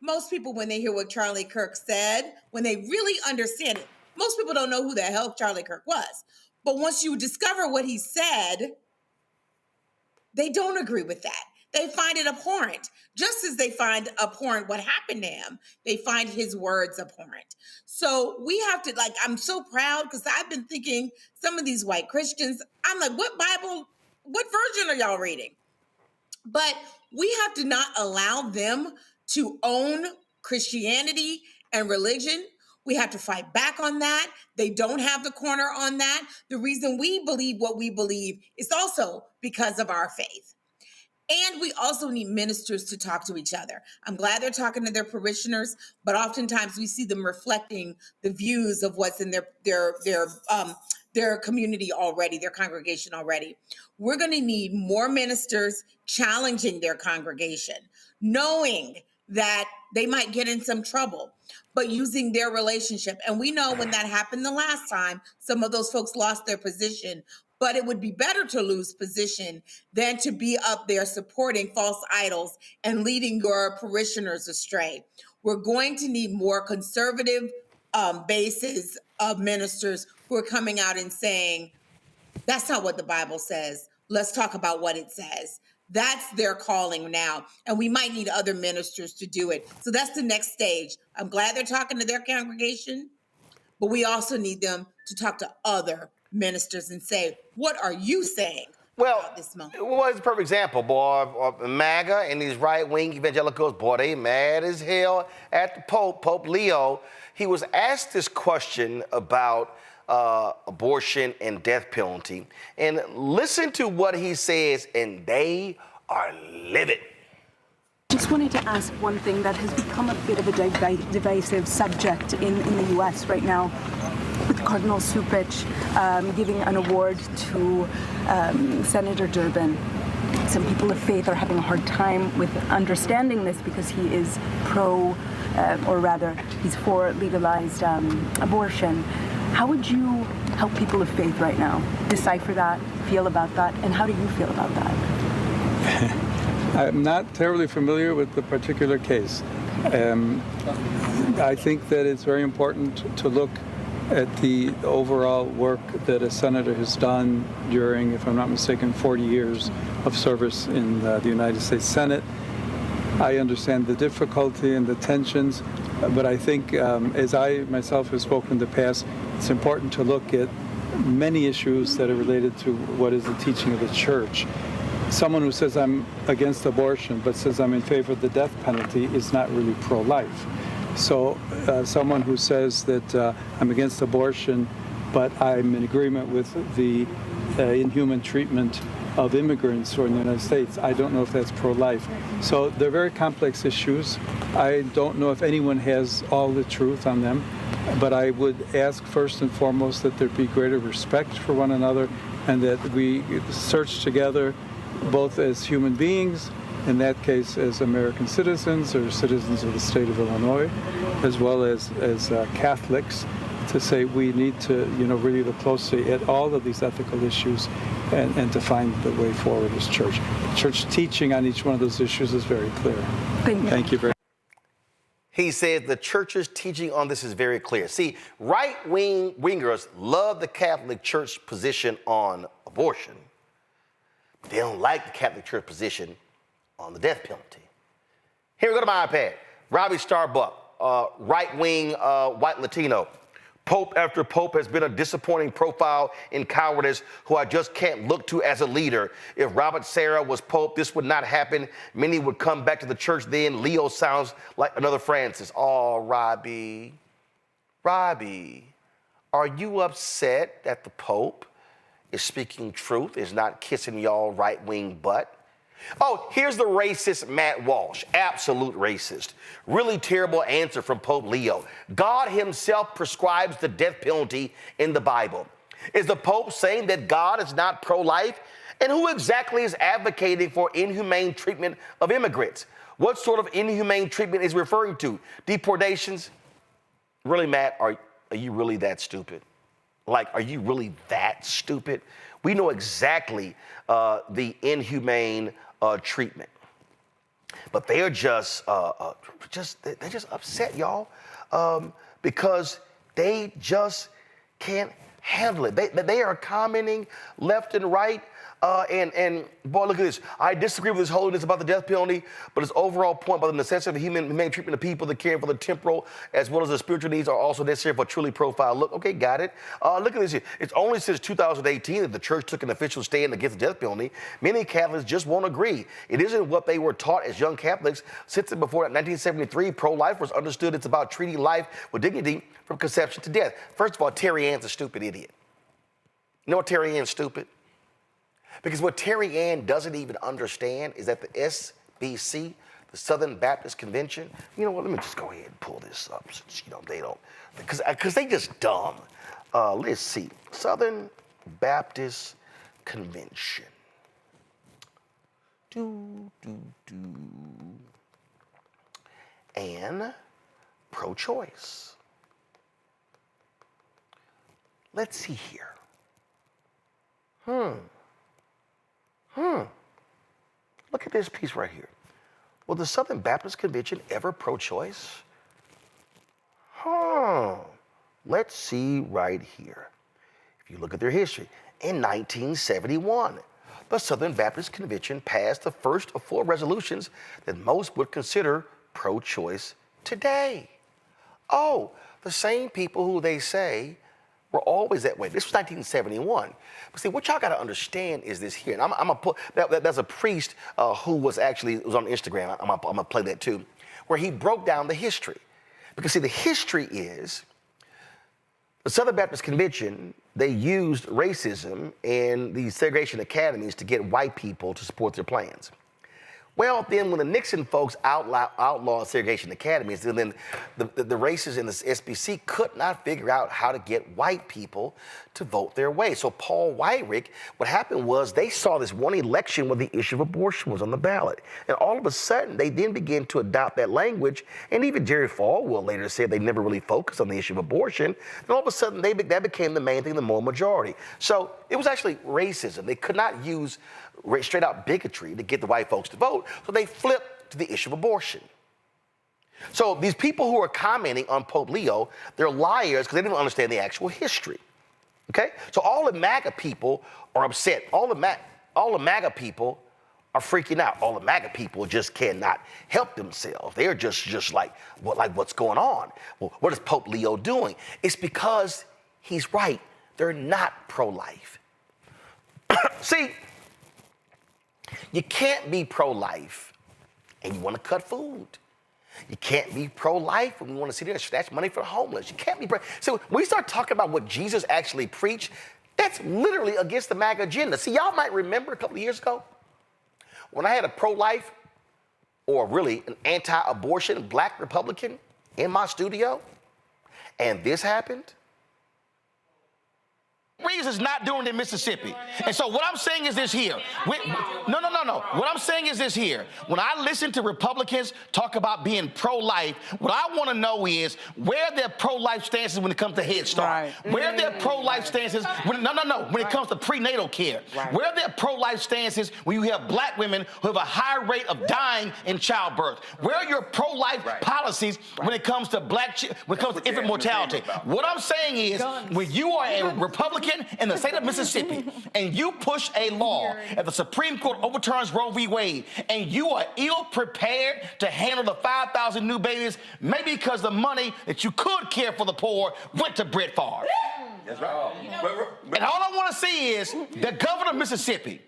Most people, when they hear what Charlie Kirk said, when they really understand it, most people don't know who the hell Charlie Kirk was. But once you discover what he said, they don't agree with that. They find it abhorrent, just as they find abhorrent what happened to him. They find his words abhorrent. So we have to, I'm so proud, because I've been thinking some of these white Christians, I'm like, what Bible, what version are y'all reading? But we have to not allow them to own Christianity and religion. We have to fight back on that. They don't have the corner on that. The reason we believe what we believe is also because of our faith. And we also need ministers to talk to each other. I'm glad they're talking to their parishioners, but oftentimes we see them reflecting the views of what's in their community already, their congregation already. We're going to need more ministers challenging their congregation, knowing that they might get in some trouble, but using their relationship. And we know when that happened the last time, some of those folks lost their position. But it would be better to lose position than to be up there supporting false idols and leading your parishioners astray. We're going to need more conservative bases of ministers who are coming out and saying, that's not what the Bible says. Let's talk about what it says. That's their calling now. And we might need other ministers to do it. So that's the next stage. I'm glad they're talking to their congregation, but we also need them to talk to other ministers and say, what are you saying about this moment? Well, it's a perfect example, boy. MAGA and these right-wing evangelicals, boy, they mad as hell at the Pope, Pope Leo. He was asked this question about abortion and death penalty. And listen to what he says, and they are livid. Just wanted to ask one thing that has become a bit of a divisive subject in the U.S. right now, with Cardinal Supich giving an award to Senator Durbin. Some people of faith are having a hard time with understanding this because he is or rather, he's for legalized abortion. How would you help people of faith right now decipher that, feel about that, and how do you feel about that? I'm not terribly familiar with the particular case. I think that it's very important to look at the overall work that a senator has done during, if I'm not mistaken, 40 years of service in the United States Senate. I understand the difficulty and the tensions, but I think, as I myself have spoken in the past, it's important to look at many issues that are related to what is the teaching of the church. Someone who says I'm against abortion but says I'm in favor of the death penalty is not really pro-life. So someone who says that I'm against abortion but I'm in agreement with the inhuman treatment of immigrants who are in the United States, I don't know if that's pro-life. So they're very complex issues. I don't know if anyone has all the truth on them, but I would ask first and foremost that there be greater respect for one another and that we search together both as human beings, in that case as American citizens or citizens of the state of Illinois, as well as Catholics, to say we need to really look closely at all of these ethical issues and to find the way forward as church. Church teaching on each one of those issues is very clear. Thank you very much. He said the church's teaching on this is very clear. See, right-wingers love the Catholic Church position on abortion. They don't like the Catholic Church position on the death penalty. Here we go to my iPad. Robbie Starbuck, right-wing white Latino. Pope after Pope has been a disappointing profile in cowardice who I just can't look to as a leader. If Robert Sarah was Pope, this would not happen. Many would come back to the church then. Leo sounds like another Francis. Oh, Robbie, are you upset that the Pope is speaking truth, is not kissing y'all right-wing butt? Oh, here's the racist Matt Walsh, absolute racist. Really terrible answer from Pope Leo. God himself prescribes the death penalty in the Bible. Is the Pope saying that God is not pro-life? And who exactly is advocating for inhumane treatment of immigrants? What sort of inhumane treatment is referring to? Deportations? Really, Matt, are you really that stupid? Like, are you really that stupid? We know exactly the inhumane treatment, but they are just upset, y'all, because they just can't handle it. They are commenting left and right. And boy, look at this. I disagree with his holiness about the death penalty, but his overall point about the necessity of humane treatment of people, the caring for the temporal as well as the spiritual needs are also necessary for a truly profile. Look, okay, got it. Look at this here. It's only since 2018 that the church took an official stand against the death penalty. Many Catholics just won't agree. It isn't what they were taught as young Catholics. Since and before 1973, pro-life was understood it's about treating life with dignity from conception to death. First of all, Terry Ann's a stupid idiot. You know what Terry Ann's stupid? Because what Terry Ann doesn't even understand is that the SBC, the Southern Baptist Convention, you know what, let me just go ahead and pull this up since, they don't, because they just dumb. Let's see, Southern Baptist Convention. And pro-choice. Let's see here. Look at this piece right here. Will the Southern Baptist Convention ever pro-choice? Let's see right here. If you look at their history, in 1971, the Southern Baptist Convention passed the first of 4 resolutions that most would consider pro-choice today. Oh, the same people who they say were always that way. This was 1971. But see, what y'all got to understand is this here. And I'm gonna put, there's a priest who was on Instagram. I'm gonna play that too, where he broke down the history. Because see, the history is the Southern Baptist Convention, they used racism and these segregation academies to get white people to support their plans. Well, then when the Nixon folks outlawed segregation academies, then the racists in the SBC could not figure out how to get white people to vote their way. So Paul Weyrich, what happened was they saw this one election where the issue of abortion was on the ballot. And all of a sudden, they then began to adopt that language. And even Jerry Falwell later said they never really focused on the issue of abortion. And all of a sudden, that became the main thing, the moral majority. So it was actually racism. They could not use straight out bigotry to get the white folks to vote. So they flipped to the issue of abortion. So these people who are commenting on Pope Leo, they're liars because they didn't understand the actual history. Okay? So all the MAGA people are upset. All the MAGA people are freaking out. All the MAGA people just cannot help themselves. They're just like what's going on? Well, what is Pope Leo doing? It's because he's right. They're not pro-life. See, you can't be pro-life and you want to cut food. You can't be pro-life when you want to sit there and snatch money for the homeless. You can't be So when we start talking about what Jesus actually preached, that's literally against the MAGA agenda. See, y'all might remember a couple of years ago when I had a pro-life or really an anti-abortion black Republican in my studio and this happened. Reasons not doing it in Mississippi. And so what I'm saying is this here. No. What I'm saying is this here. When I listen to Republicans talk about being pro-life, what I want to know is where their pro-life stances when it comes to Head Start. Right. Where their pro-life stances when it comes to prenatal care. Right. Where their pro-life stances when you have black women who have a high rate of dying in childbirth. Where are your pro-life policies when it comes to infant mortality? What I'm saying is when you are a Republican in the state of Mississippi and you push a law and the Supreme Court overturns Roe v. Wade and you are ill-prepared to handle the 5,000 new babies, maybe because the money that you could care for the poor went to Brett Favre. That's right. And all I want to see is the governor of Mississippi,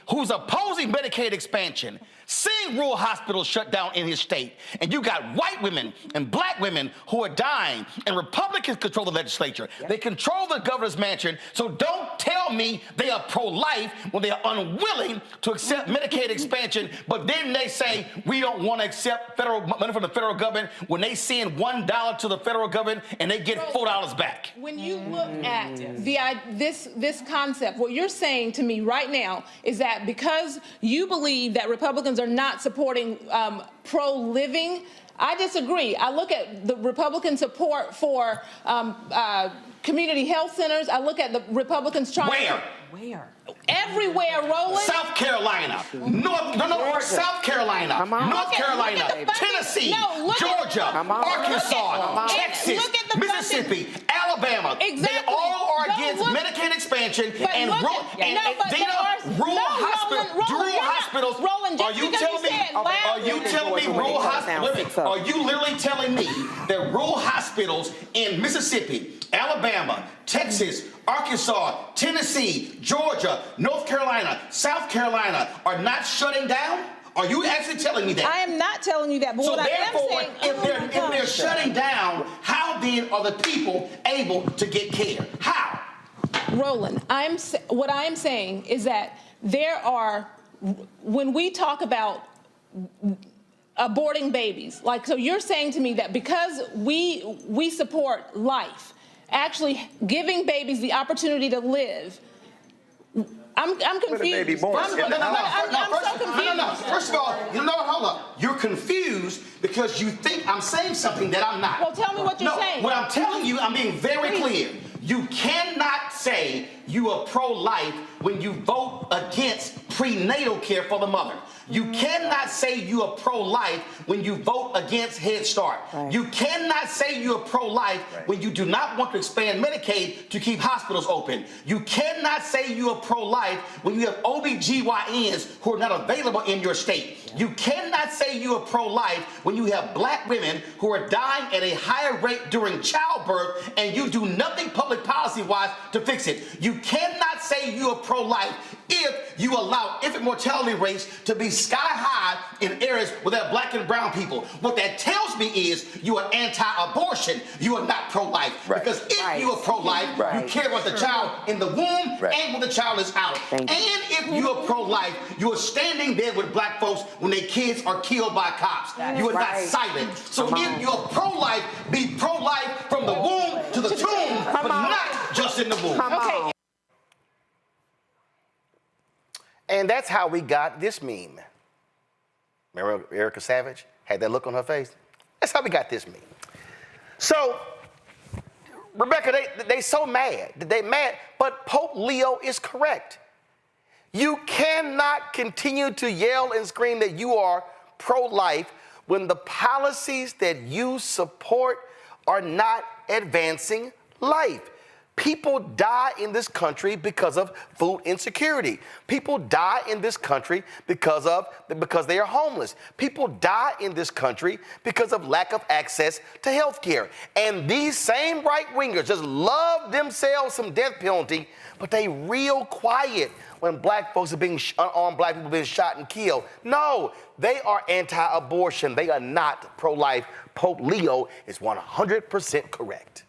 who's opposing Medicaid expansion, seeing rural hospitals shut down in his state, and you got white women and black women who are dying, and Republicans control the legislature. Yep. They control the governor's mansion, so don't tell me they are pro-life when they are unwilling to accept Medicaid expansion, but then they say we don't want to accept federal money from the federal government when they send $1 to the federal government and they get $4 back. When you look at this concept, what you're saying to me right now is that because you believe that Republicans are not supporting pro-living, I disagree. I look at the Republican support for community health centers. I look at the Republicans trying Where? Everywhere, Roland. South Carolina. South Carolina. North Carolina. Tennessee. Georgia. Arkansas. Texas. Mississippi. Alabama. Exactly. They all are against Medicaid expansion and rural hospitals. Roland, are you telling me rural hospitals? Are you literally telling me that rural hospitals in Mississippi, Alabama, Texas, Arkansas, Tennessee, Georgia, North Carolina, South Carolina are not shutting down? Are you actually telling me that? I am not telling you that. But so what therefore, I am saying, if they're shutting down, how then are the people able to get care? How? Roland, what I am saying is that there are, when we talk about aborting babies, so you're saying to me that because we support life, actually giving babies the opportunity to live. I'm confused. I'm so confused. First of all, hold up. You're confused because you think I'm saying something that I'm not. Well, tell me what you're saying. What I'm telling you, I'm being very clear. You cannot say you are pro-life when you vote against prenatal care for the mother. You cannot say you are pro-life when you vote against Head Start. You cannot say you are pro-life when you do not want to expand Medicaid to keep hospitals open. You cannot say you are pro-life when you have OBGYNs who are not available in your state. You cannot say you are pro-life when you have black women who are dying at a higher rate during childbirth and you do nothing public policy-wise to fix it. You cannot say you are pro-life if you allow infant mortality rates to be sky high in areas where there are black and brown people. What that tells me is you are anti-abortion. You are not pro-life. Because if you are pro-life, you care about the child in the womb and when the child is out. And if you are pro-life, you are standing there with black folks when their kids are killed by cops. You are not silent. So if you're pro-life, be pro-life from the womb to the tomb, but not just in the womb. Okay. And that's how we got this meme. Remember Erica Savage had that look on her face? That's how we got this meme. So, Rebecca, they so mad. They mad, but Pope Leo is correct. You cannot continue to yell and scream that you are pro-life when the policies that you support are not advancing life. People die in this country because of food insecurity. People die in this country because they are homeless. People die in this country because of lack of access to health care. And these same right-wingers just love themselves some death penalty, but they real quiet when black folks are being unarmed black people being shot and killed. No, they are anti-abortion. They are not pro-life. Pope Leo is 100% correct.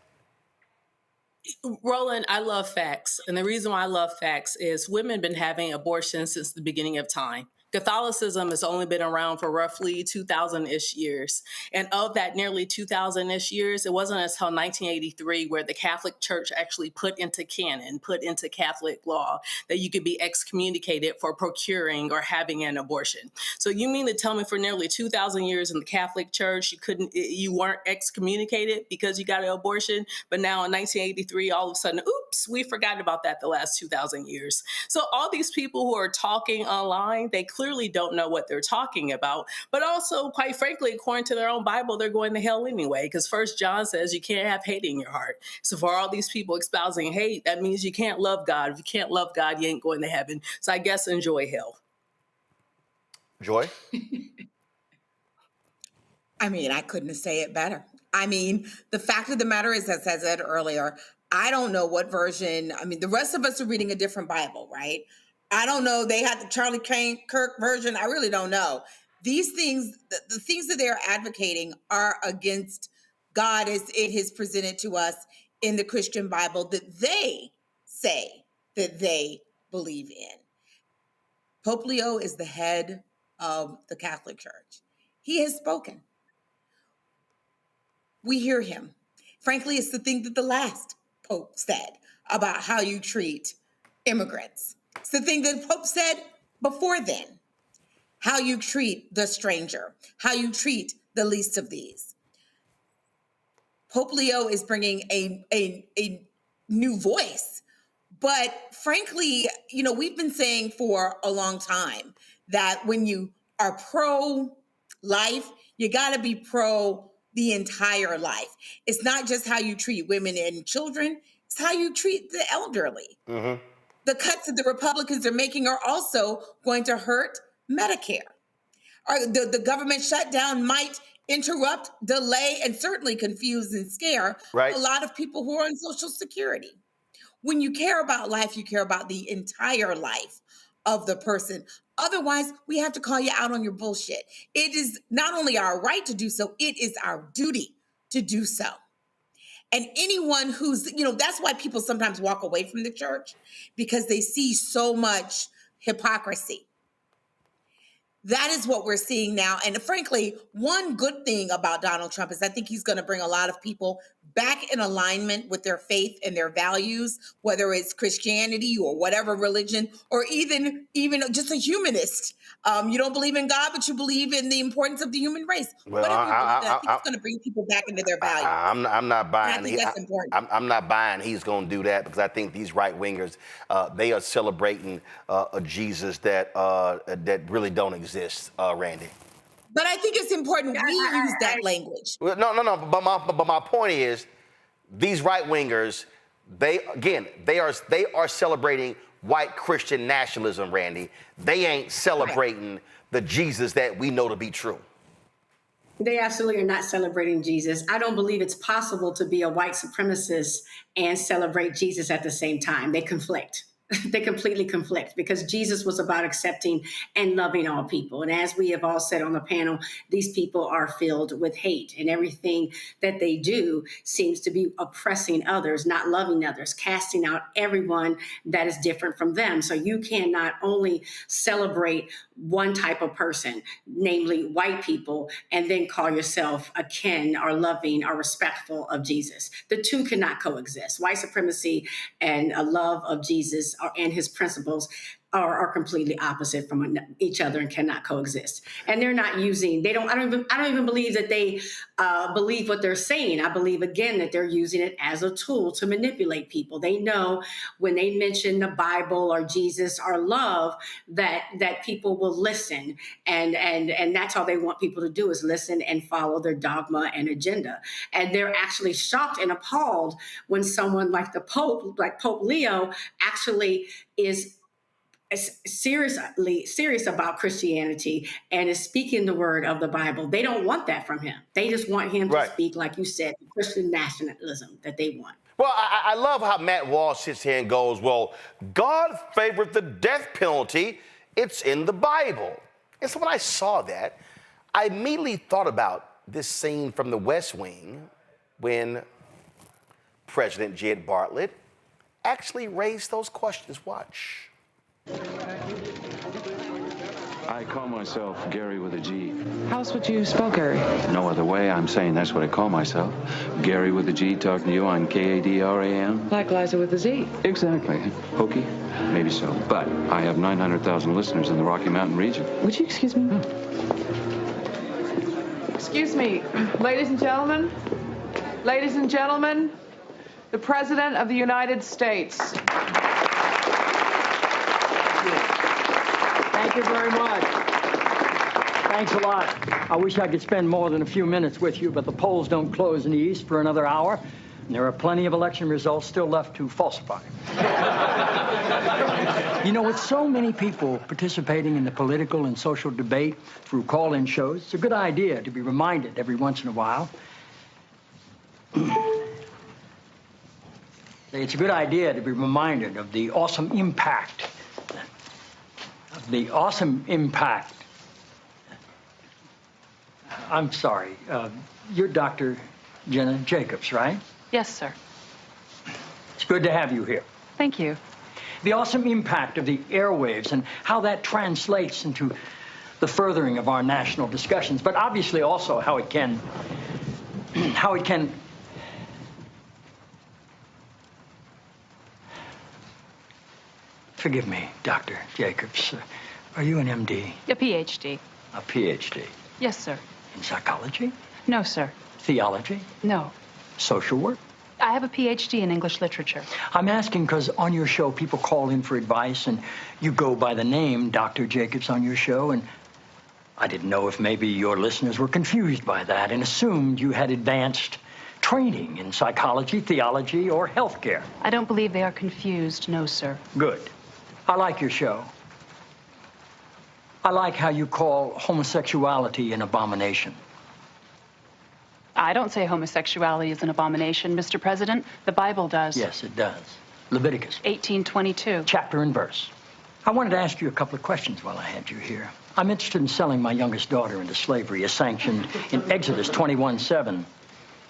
Roland, I love facts. And the reason why I love facts is women have been having abortions since the beginning of time. Catholicism has only been around for roughly 2,000-ish years. And of that nearly 2,000-ish years, it wasn't until 1983 where the Catholic Church actually put into canon, put into Catholic law, that you could be excommunicated for procuring or having an abortion. So you mean to tell me for nearly 2,000 years in the Catholic Church, you weren't excommunicated because you got an abortion, but now in 1983, all of a sudden, oops, we forgot about that the last 2,000 years. So all these people who are talking online, they clearly don't know what they're talking about, but also, quite frankly, according to their own Bible, they're going to hell anyway, because 1 John says you can't have hate in your heart. So for all these people espousing hate, that means you can't love God. If you can't love God, you ain't going to heaven. So I guess enjoy hell. Joy? I mean, I couldn't say it better. I mean, the fact of the matter is, as I said earlier, I don't know what version. I mean, the rest of us are reading a different Bible, right? I don't know. They had the Charlie Kirk version. I really don't know. These things, the things that they're advocating are against God as it is presented to us in the Christian Bible that they say that they believe in. Pope Leo is the head of the Catholic Church. He has spoken. We hear him. Frankly, it's the thing that the last Pope said about how you treat immigrants. It's the thing that Pope said before then, how you treat the stranger, how you treat the least of these. Pope Leo is bringing a new voice. But frankly, you know, we've been saying for a long time that when you are pro-life, you got to be pro the entire life. It's not just how you treat women and children, it's how you treat the elderly. Mm-hmm. The cuts that the Republicans are making are also going to hurt Medicare. The government shutdown might interrupt, delay, and certainly confuse and scare a lot of people who are on Social Security. When you care about life, you care about the entire life of the person. Otherwise, we have to call you out on your bullshit. It is not only our right to do so, it is our duty to do so. And anyone who's, you know, that's why people sometimes walk away from the church, because they see so much hypocrisy. That is what we're seeing now. And frankly, one good thing about Donald Trump is I think he's going to bring a lot of people back in alignment with their faith and their values, whether it's Christianity or whatever religion, or even just a humanist. You don't believe in God, but you believe in the importance of the human race. Well, Whatever you believe in, I think it's going to bring people back into their values. I'm not buying. And I think that's important. I'm not buying he's going to do that, because I think these right wingers, they are celebrating a Jesus that really don't exist, Randy. But I think it's important we use that language. Well, no. But my point is, these right wingers, they are celebrating white Christian nationalism, Randy. They ain't celebrating the Jesus that we know to be true. They absolutely are not celebrating Jesus. I don't believe it's possible to be a white supremacist and celebrate Jesus at the same time. They conflict. They completely conflict, because Jesus was about accepting and loving all people. And as we have all said on the panel, these people are filled with hate, and everything that they do seems to be oppressing others, not loving others, casting out everyone that is different from them. So you can not only celebrate one type of person, namely white people, and then call yourself a kin or loving or respectful of Jesus. The two cannot coexist. White supremacy and a love of Jesus and his principles are completely opposite from each other and cannot coexist. And they're not using, I don't even believe that they believe what they're saying. I believe, again, that they're using it as a tool to manipulate people. They know when they mention the Bible or Jesus or love, that people will listen. And that's all they want people to do, is listen and follow their dogma and agenda. And they're actually shocked and appalled when someone like the Pope, like Pope Leo, actually is serious about Christianity and is speaking the word of the Bible. They don't want that from him. They just want him to speak, like you said, the Christian nationalism that they want. Well, I love how Matt Walsh sits here and goes, well, God favored the death penalty. It's in the Bible. And so when I saw that, I immediately thought about this scene from The West Wing when President Jed Bartlett actually raised those questions. Watch. I call myself Gary with a G. How else would you spell Gary? No other way. I'm saying that's what I call myself. Gary with a G, talking to you on KADRAM. Like Liza with a Z. Exactly. Hokey? Maybe so. But I have 900,000 listeners in the Rocky Mountain region. Would you excuse me? Excuse me, ladies and gentlemen. Ladies and gentlemen, the President of the United States. Thank you very much. Thanks a lot. I wish I could spend more than a few minutes with you, but the polls don't close in the East for another hour, and there are plenty of election results still left to falsify. You know, with so many people participating in the political and social debate through call-in shows, it's a good idea to be reminded every once in a while. It's a good idea to be reminded of the awesome impact. I'm sorry. You're Dr. Jenna Jacobs, right? Yes, sir. It's good to have you here. Thank you. The awesome impact of the airwaves and how that translates into the furthering of our national discussions, but obviously also how it can Forgive me, Dr. Jacobs. Are you an MD? A PhD. A PhD? Yes, sir. In psychology? No, sir. Theology? No. Social work? I have a PhD in English literature. I'm asking because on your show, people call in for advice, and you go by the name Dr. Jacobs on your show, and I didn't know if maybe your listeners were confused by that and assumed you had advanced training in psychology, theology, or healthcare. I don't believe they are confused, no, sir. Good. I like your show. I like how you call homosexuality an abomination. I don't say homosexuality is an abomination, Mr. President. The Bible does. Yes, it does. Leviticus. 18:22. Chapter and verse. I wanted to ask you a couple of questions while I had you here. I'm interested in selling my youngest daughter into slavery as sanctioned in Exodus 21:7.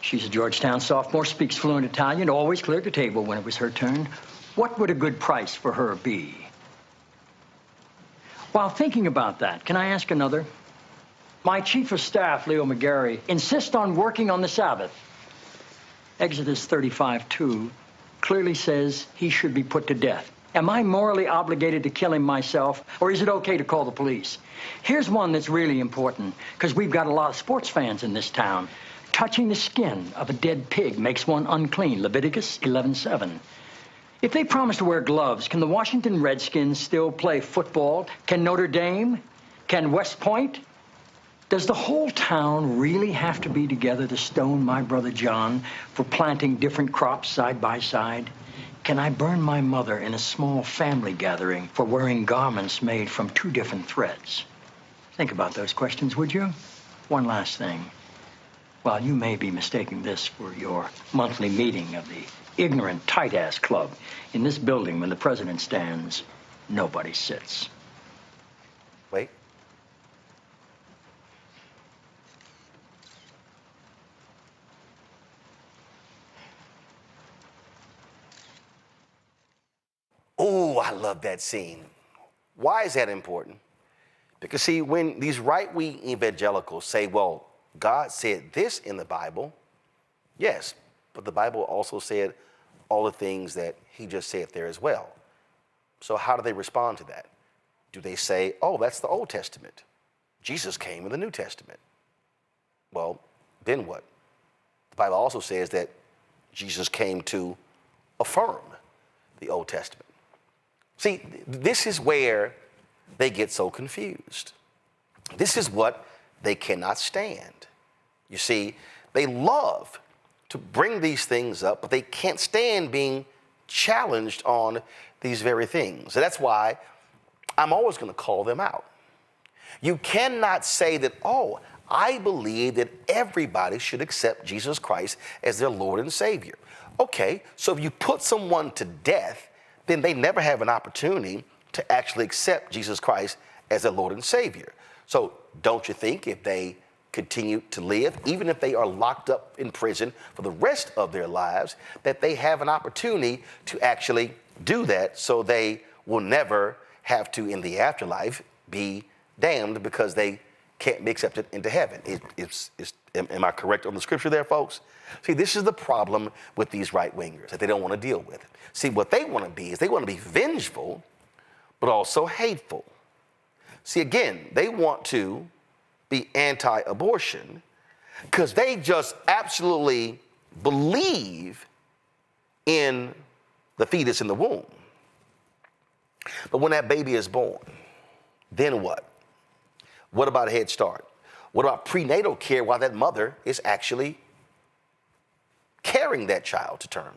She's a Georgetown sophomore, speaks fluent Italian, always cleared the table when it was her turn. What would a good price for her be? While thinking about that, can I ask another? My chief of staff, Leo McGarry, insists on working on the Sabbath. Exodus 35:2 clearly says he should be put to death. Am I morally obligated to kill him myself, or is it okay to call the police? Here's one that's really important, because we've got a lot of sports fans in this town. Touching the skin of a dead pig makes one unclean, Leviticus 11:7. If they promise to wear gloves, can the Washington Redskins still play football? Can Notre Dame? Can West Point? Does the whole town really have to be together to stone my brother John for planting different crops side by side? Can I burn my mother in a small family gathering for wearing garments made from two different threads? Think about those questions, would you? One last thing. While you may be mistaking this for your monthly meeting of the ignorant tight-ass club, in this building when the president stands, nobody sits. Wait. Oh, I love that scene. Why is that important? Because, see, when these right-wing evangelicals say, well, God said this in the Bible, yes, but the Bible also said all the things that he just said there as well. So how do they respond to that? Do they say, oh, that's the Old Testament. Jesus came in the New Testament. Well, then what? The Bible also says that Jesus came to affirm the Old Testament. See, this is where they get so confused. This is what they cannot stand. You see, they love to bring these things up, but they can't stand being challenged on these very things. So that's why I'm always going to call them out. You cannot say that, oh, I believe that everybody should accept Jesus Christ as their Lord and Savior. Okay, so if you put someone to death, then they never have an opportunity to actually accept Jesus Christ as their Lord and Savior. So don't you think if they continue to live, even if they are locked up in prison for the rest of their lives, that they have an opportunity to actually do that, so they will never have to, in the afterlife, be damned because they can't be accepted into heaven? Am I correct on the scripture there, folks? See, this is the problem with these right-wingers that they don't want to deal with. See, what they want to be is they want to be vengeful, but also hateful. See, again, they want to be anti-abortion because they just absolutely believe in the fetus in the womb. But when that baby is born, then what? What about a Head Start? What about prenatal care while that mother is actually carrying that child to term?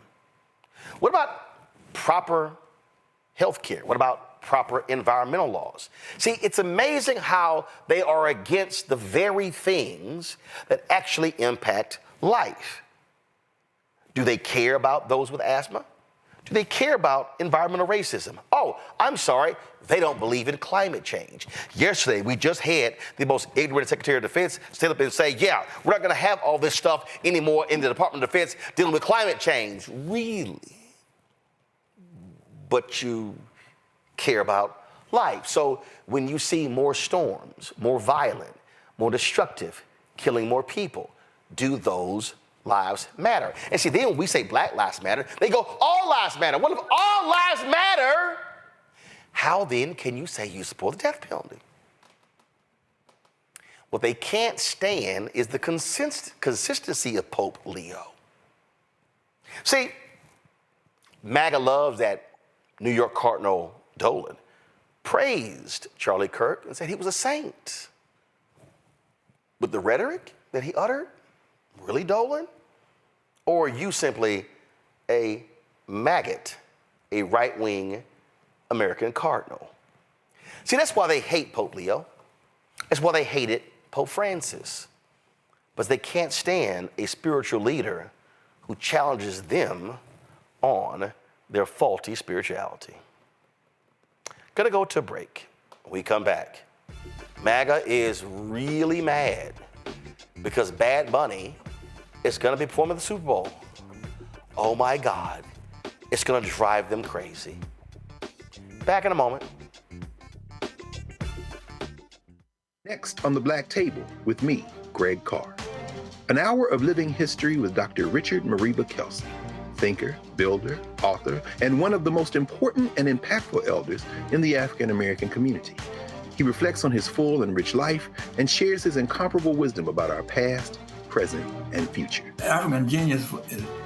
What about proper health care? What about proper environmental laws? See, it's amazing how they are against the very things that actually impact life. Do they care about those with asthma? Do they care about environmental racism? Oh, I'm sorry, they don't believe in climate change. Yesterday, we just had the most ignorant Secretary of Defense stand up and say, yeah, we're not gonna have all this stuff anymore in the Department of Defense dealing with climate change. Really? But you care about life. So when you see more storms, more violent, more destructive, killing more people, do those lives matter? And see, then when we say Black Lives Matter, they go, all lives matter. What if all lives matter? How then can you say you support the death penalty? What they can't stand is the consistency of Pope Leo. See, MAGA loves that New York Cardinal Dolan praised Charlie Kirk and said he was a saint. But the rhetoric that he uttered, really, Dolan? Or are you simply a maggot, a right-wing American cardinal? See, that's why they hate Pope Leo. That's why they hated Pope Francis. But they can't stand a spiritual leader who challenges them on their faulty spirituality. Gonna go to a break. When we come back, MAGA is really mad because Bad Bunny is gonna be performing at the Super Bowl. Oh my God, it's gonna drive them crazy. Back in a moment. Next on the Black Table with me, Greg Carr. An hour of living history with Dr. Richard Mariba Kelsey, thinker, builder, author, and one of the most important and impactful elders in the African American community. He reflects on his full and rich life and shares his incomparable wisdom about our past, present, and future. African genius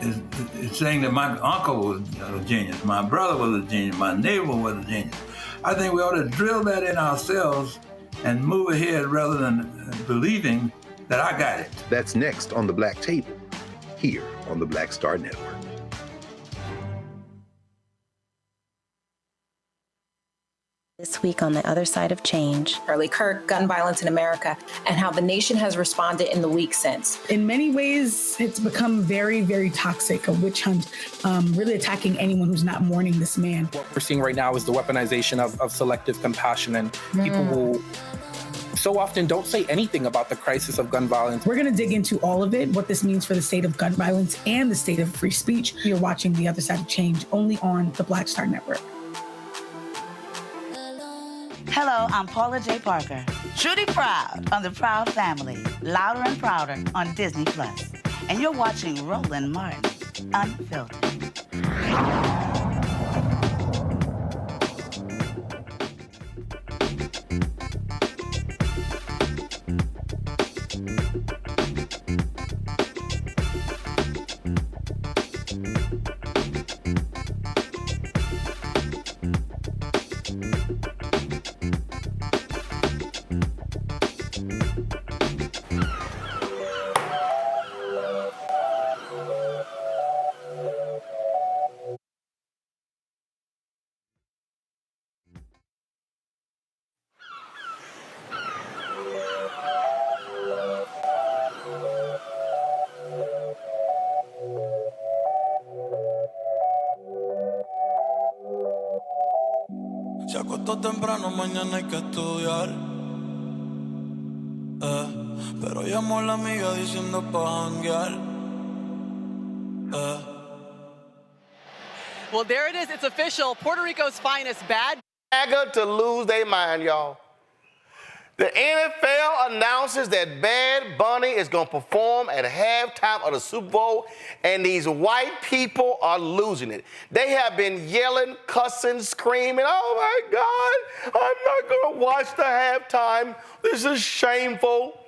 is saying that my uncle was a genius, my brother was a genius, my neighbor was a genius. I think we ought to drill that in ourselves and move ahead rather than believing that I got it. That's next on The Black Table, here on the Black Star Network. This week on The Other Side of Change. Charlie Kirk, gun violence in America, and how the nation has responded in the week since. In many ways, it's become very, very toxic, a witch hunt, really attacking anyone who's not mourning this man. What we're seeing right now is the weaponization of selective compassion, and people will so often don't say anything about the crisis of gun violence. We're going to dig into all of it, what this means for the state of gun violence and the state of free speech. You're watching The Other Side of Change only on the Black Star Network. Hello, I'm Paula J. Parker. Truly proud on the Proud Family, Louder and Prouder on Disney+. And you're watching Roland Martin, Unfiltered. Se acostó temprano, mañana hay que estudiar. Pero llamó a la amiga diciendo pa' janguear. Well, there it is. It's official. Puerto Rico's finest bad MAGA to lose their mind, y'all. The NFL announces that Bad Bunny is going to perform at halftime of the Super Bowl, and these white people are losing it. They have been yelling, cussing, screaming, oh my God, I'm not going to watch the halftime. This is shameful.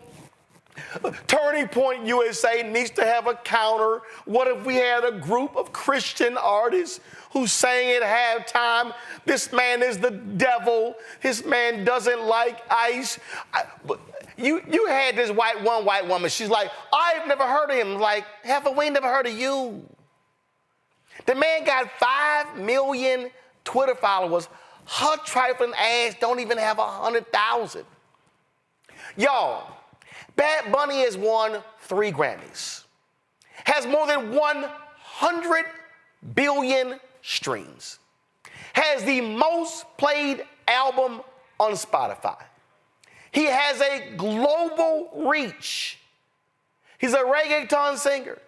Turning Point USA needs to have a counter. What if we had a group of Christian artists who sang at halftime, this man is the devil, this man doesn't like ice? You had this white woman, she's like, I've never heard of him. Like, Heifer, we ain't never heard of you. The man got 5 million Twitter followers. Her trifling ass don't even have 100,000. Y'all, Bad Bunny has won 3 Grammys, has more than 100 billion streams, has the most played album on Spotify. He has a global reach. He's a reggaeton singer,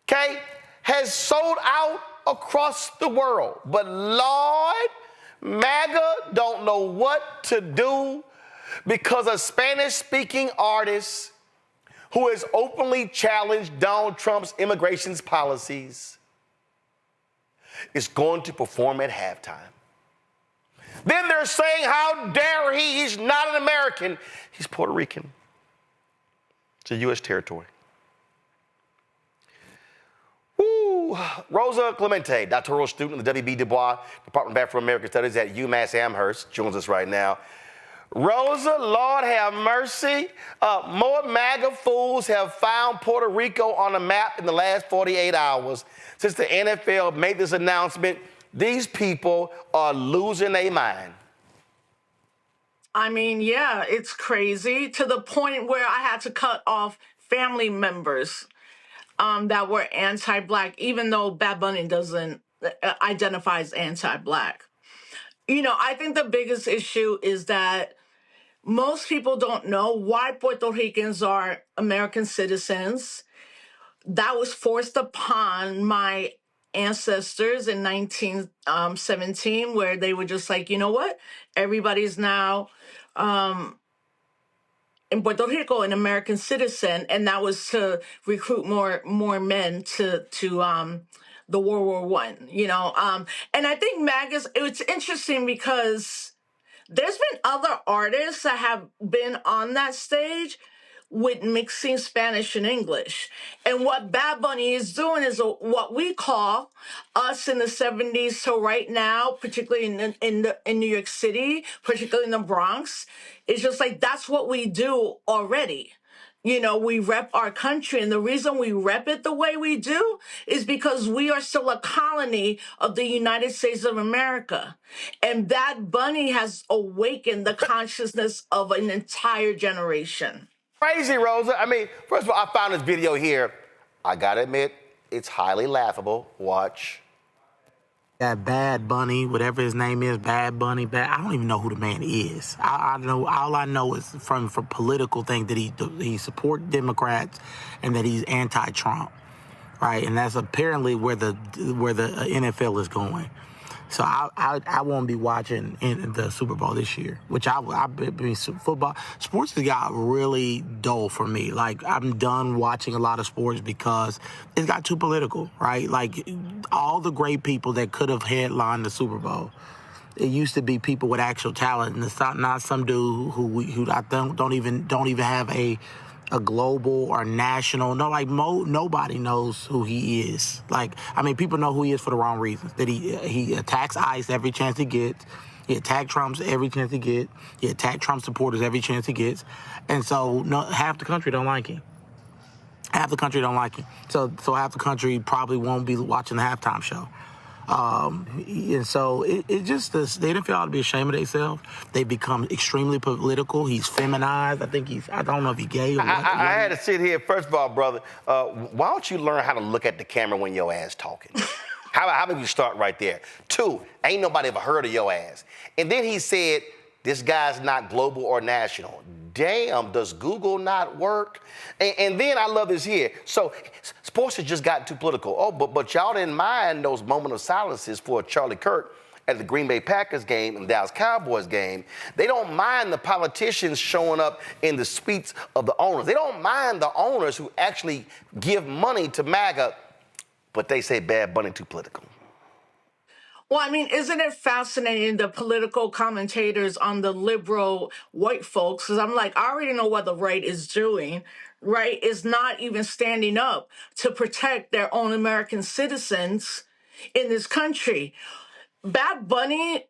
okay? Has sold out across the world. But Lord, MAGA don't know what to do because a Spanish-speaking artist who has openly challenged Donald Trump's immigration policies is going to perform at halftime. Then they're saying, how dare he? He's not an American. He's Puerto Rican. It's a U.S. territory. Woo. Rosa Clemente, doctoral student in the W.B. Du Bois Department of Afro-American Studies at UMass Amherst, joins us right now. Rosa, Lord have mercy. More MAGA fools have found Puerto Rico on the map in the last 48 hours. Since the NFL made this announcement, these people are losing their mind. I mean, yeah, it's crazy to the point where I had to cut off family members that were anti-Black, even though Bad Bunny doesn't identify as anti-Black. You know, I think the biggest issue is that most people don't know why Puerto Ricans are American citizens. That was forced upon my ancestors in 1917, where they were just like, you know what? Everybody's now in Puerto Rico an American citizen, and that was to recruit more men to the World War I. And I think MAGA's. It's interesting because there's been other artists that have been on that stage with mixing Spanish and English. And what Bad Bunny is doing is what we call us in the 70s. So right now, particularly in New York City, particularly in the Bronx, it's just like that's what we do already. We rep our country. And the reason we rep it the way we do is because we are still a colony of the United States of America. And Bad Bunny has awakened the consciousness of an entire generation. Crazy, Rosa. I mean, first of all, I found this video here. I gotta admit, it's highly laughable. Watch. That Bad Bunny, whatever his name is, Bad Bunny, I don't even know who the man is. I know, all I know is from political thing that he supports Democrats and that he's anti-Trump, right? And that's apparently where the NFL is going. So I won't be watching in the Super Bowl this year, which I mean, football, sports has got really dull for me. Like, I'm done watching a lot of sports because it's got too political, right? Like, all the great people that could have headlined the Super Bowl, it used to be people with actual talent, and it's not some dude who I don't even have a global or national. No, like nobody knows who he is. Like, I mean, people know who he is for the wrong reasons. That he attacks ICE every chance he gets. He attacks Trump every chance he gets. He attacks Trump supporters every chance he gets. And so half the country don't like him. Half the country don't like him. So half the country probably won't be watching the halftime show. And so it just, the NFL ought to be ashamed of themselves. They become extremely political. He's feminized. I don't know if he's gay or what. I had to sit here. First of all, brother, why don't you learn how to look at the camera when your ass talking? How about you start right there? 2, ain't nobody ever heard of your ass. And then he said, this guy's not global or national. Damn, does Google not work? And then I love this here. So sports has just gotten too political. Oh, but y'all didn't mind those moment of silences for Charlie Kirk at the Green Bay Packers game and Dallas Cowboys game. They don't mind the politicians showing up in the suites of the owners. They don't mind the owners who actually give money to MAGA, but they say Bad Bunny too political. Well, I mean, isn't it fascinating, the political commentators on the liberal white folks? Because I'm like, I already know what the right is doing. Right? Is not even standing up to protect their own American citizens in this country. Bad Bunny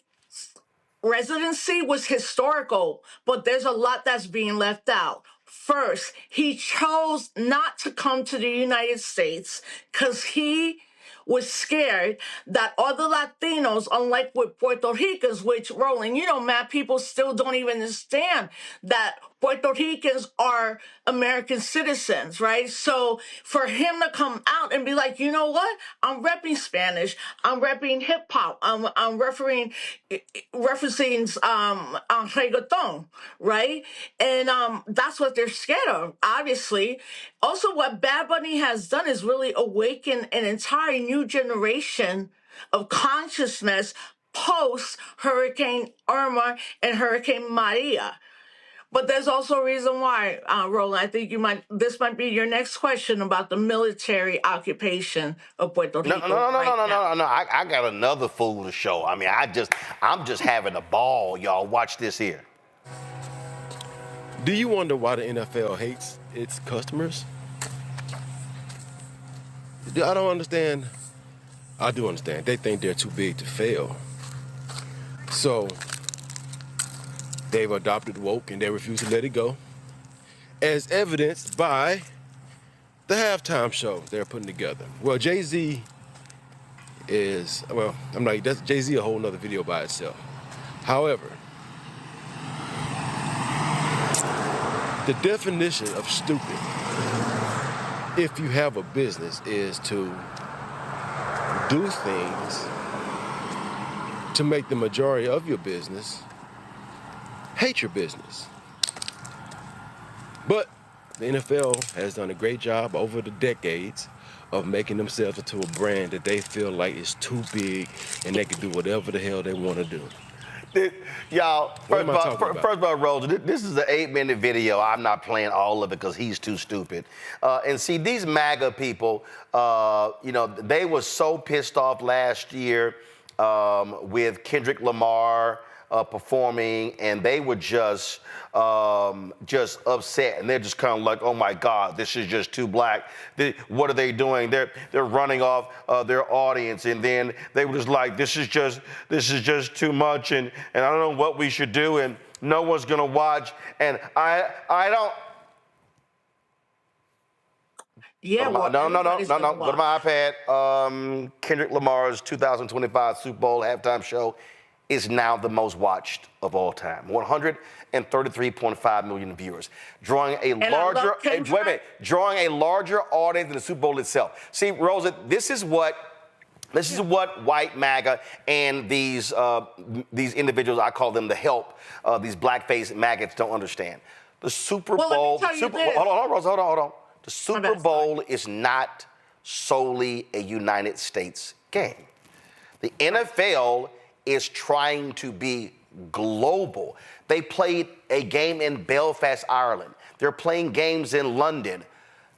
residency was historical, but there's a lot that's being left out. First, he chose not to come to the United States because he was scared that other Latinos, unlike with Puerto Ricans, which, Roland, man, people still don't even understand that Puerto Ricans are American citizens, right? So for him to come out and be like, you know what? I'm repping Spanish. I'm repping hip hop. I'm referencing reggaeton, right? And that's what they're scared of, obviously. Also, what Bad Bunny has done is really awaken an entire new generation of consciousness post Hurricane Irma and Hurricane Maria. But there's also a reason why, Roland, I think this might be your next question about the military occupation of Puerto Rico. No. I got another fool to show. I mean, I'm just having a ball, y'all. Watch this here. Do you wonder why the NFL hates its customers? I don't understand. I do understand. They think they're too big to fail. So they've adopted woke and they refuse to let it go, as evidenced by the halftime show they're putting together. Well, Jay-Z is, that's Jay-Z a whole nother video by itself. However, the definition of stupid, if you have a business, is to do things to make the majority of your business hate your business. But the NFL has done a great job over the decades of making themselves into a brand that they feel like is too big and they can do whatever the hell they want to do. Y'all, What am I talking about? first of all, Roland, this is an 8-minute video. I'm not playing all of it because he's too stupid. And see, these MAGA people, you know, they were so pissed off last year with Kendrick Lamar performing, and they were just upset, and they're just kind of like, oh my God, this is just too black. What are they doing? They're running off their audience, and then they were just like, this is just too much, and I don't know what we should do, and no one's gonna watch, and I don't. Yeah, no. Go to my iPad. Kendrick Lamar's 2025 Super Bowl halftime show is now the most watched of all time. 133.5 million viewers, drawing a larger audience than the Super Bowl itself. See, Rosa, this is what white MAGA and these individuals, I call them the help, these blackface MAGAs don't understand. The Super Bowl. Hold on, Rosa, hold on. The Super Bowl is not solely a United States game. The NFL is trying to be global. They played a game in Belfast, Ireland. They're playing games in London.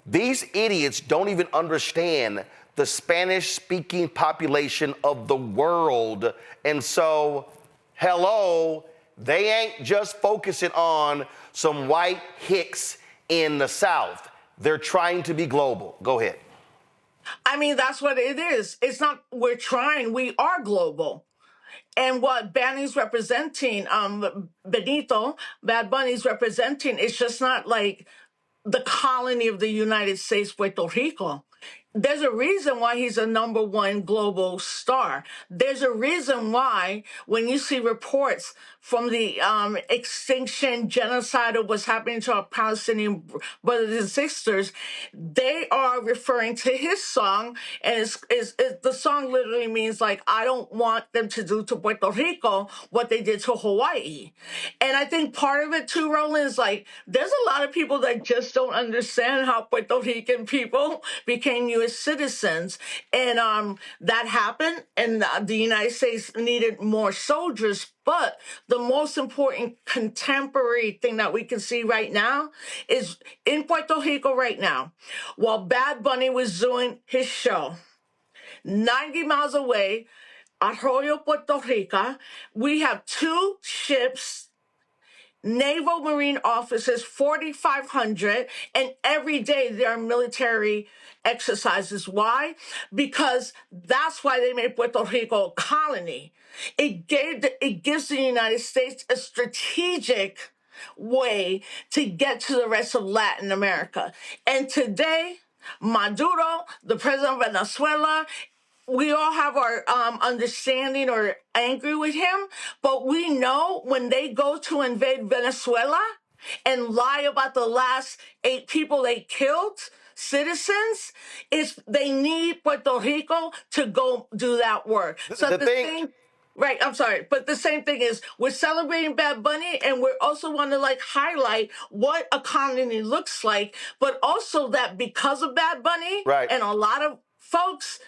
These idiots don't even understand the Spanish-speaking population of the world. And so, hello, they ain't just focusing on some white hicks in the South. They're trying to be global. Go ahead. I mean, that's what it is. It's not we're trying, we are global. And what Bunny's representing, Benito, Bad Bunny's representing, it's just not like the colony of the United States, Puerto Rico. There's a reason why he's a #1 global star. There's a reason why when you see reports from the extinction, genocide of what's happening to our Palestinian brothers and sisters, they are referring to his song, and the song literally means like, I don't want them to do to Puerto Rico what they did to Hawaii. And I think part of it too, Roland, is like, there's a lot of people that just don't understand how Puerto Rican people became U.S. citizens. And that happened, and the United States needed more soldiers. But the most important contemporary thing that we can see right now is in Puerto Rico right now, while Bad Bunny was doing his show, 90 miles away, Arroyo, Puerto Rico, we have 2 ships, naval marine officers, 4,500, and every day there are military exercises. Why? Because that's why they made Puerto Rico a colony. It gives the United States a strategic way to get to the rest of Latin America. And today, Maduro, the president of Venezuela, we all have our understanding or angry with him, but we know when they go to invade Venezuela and lie about the last 8 people they killed, citizens, they need Puerto Rico to go do that work. Right, I'm sorry, but the same thing is we're celebrating Bad Bunny, and we're also want to like highlight what a colony looks like, but also that because of Bad Bunny and a lot of folks,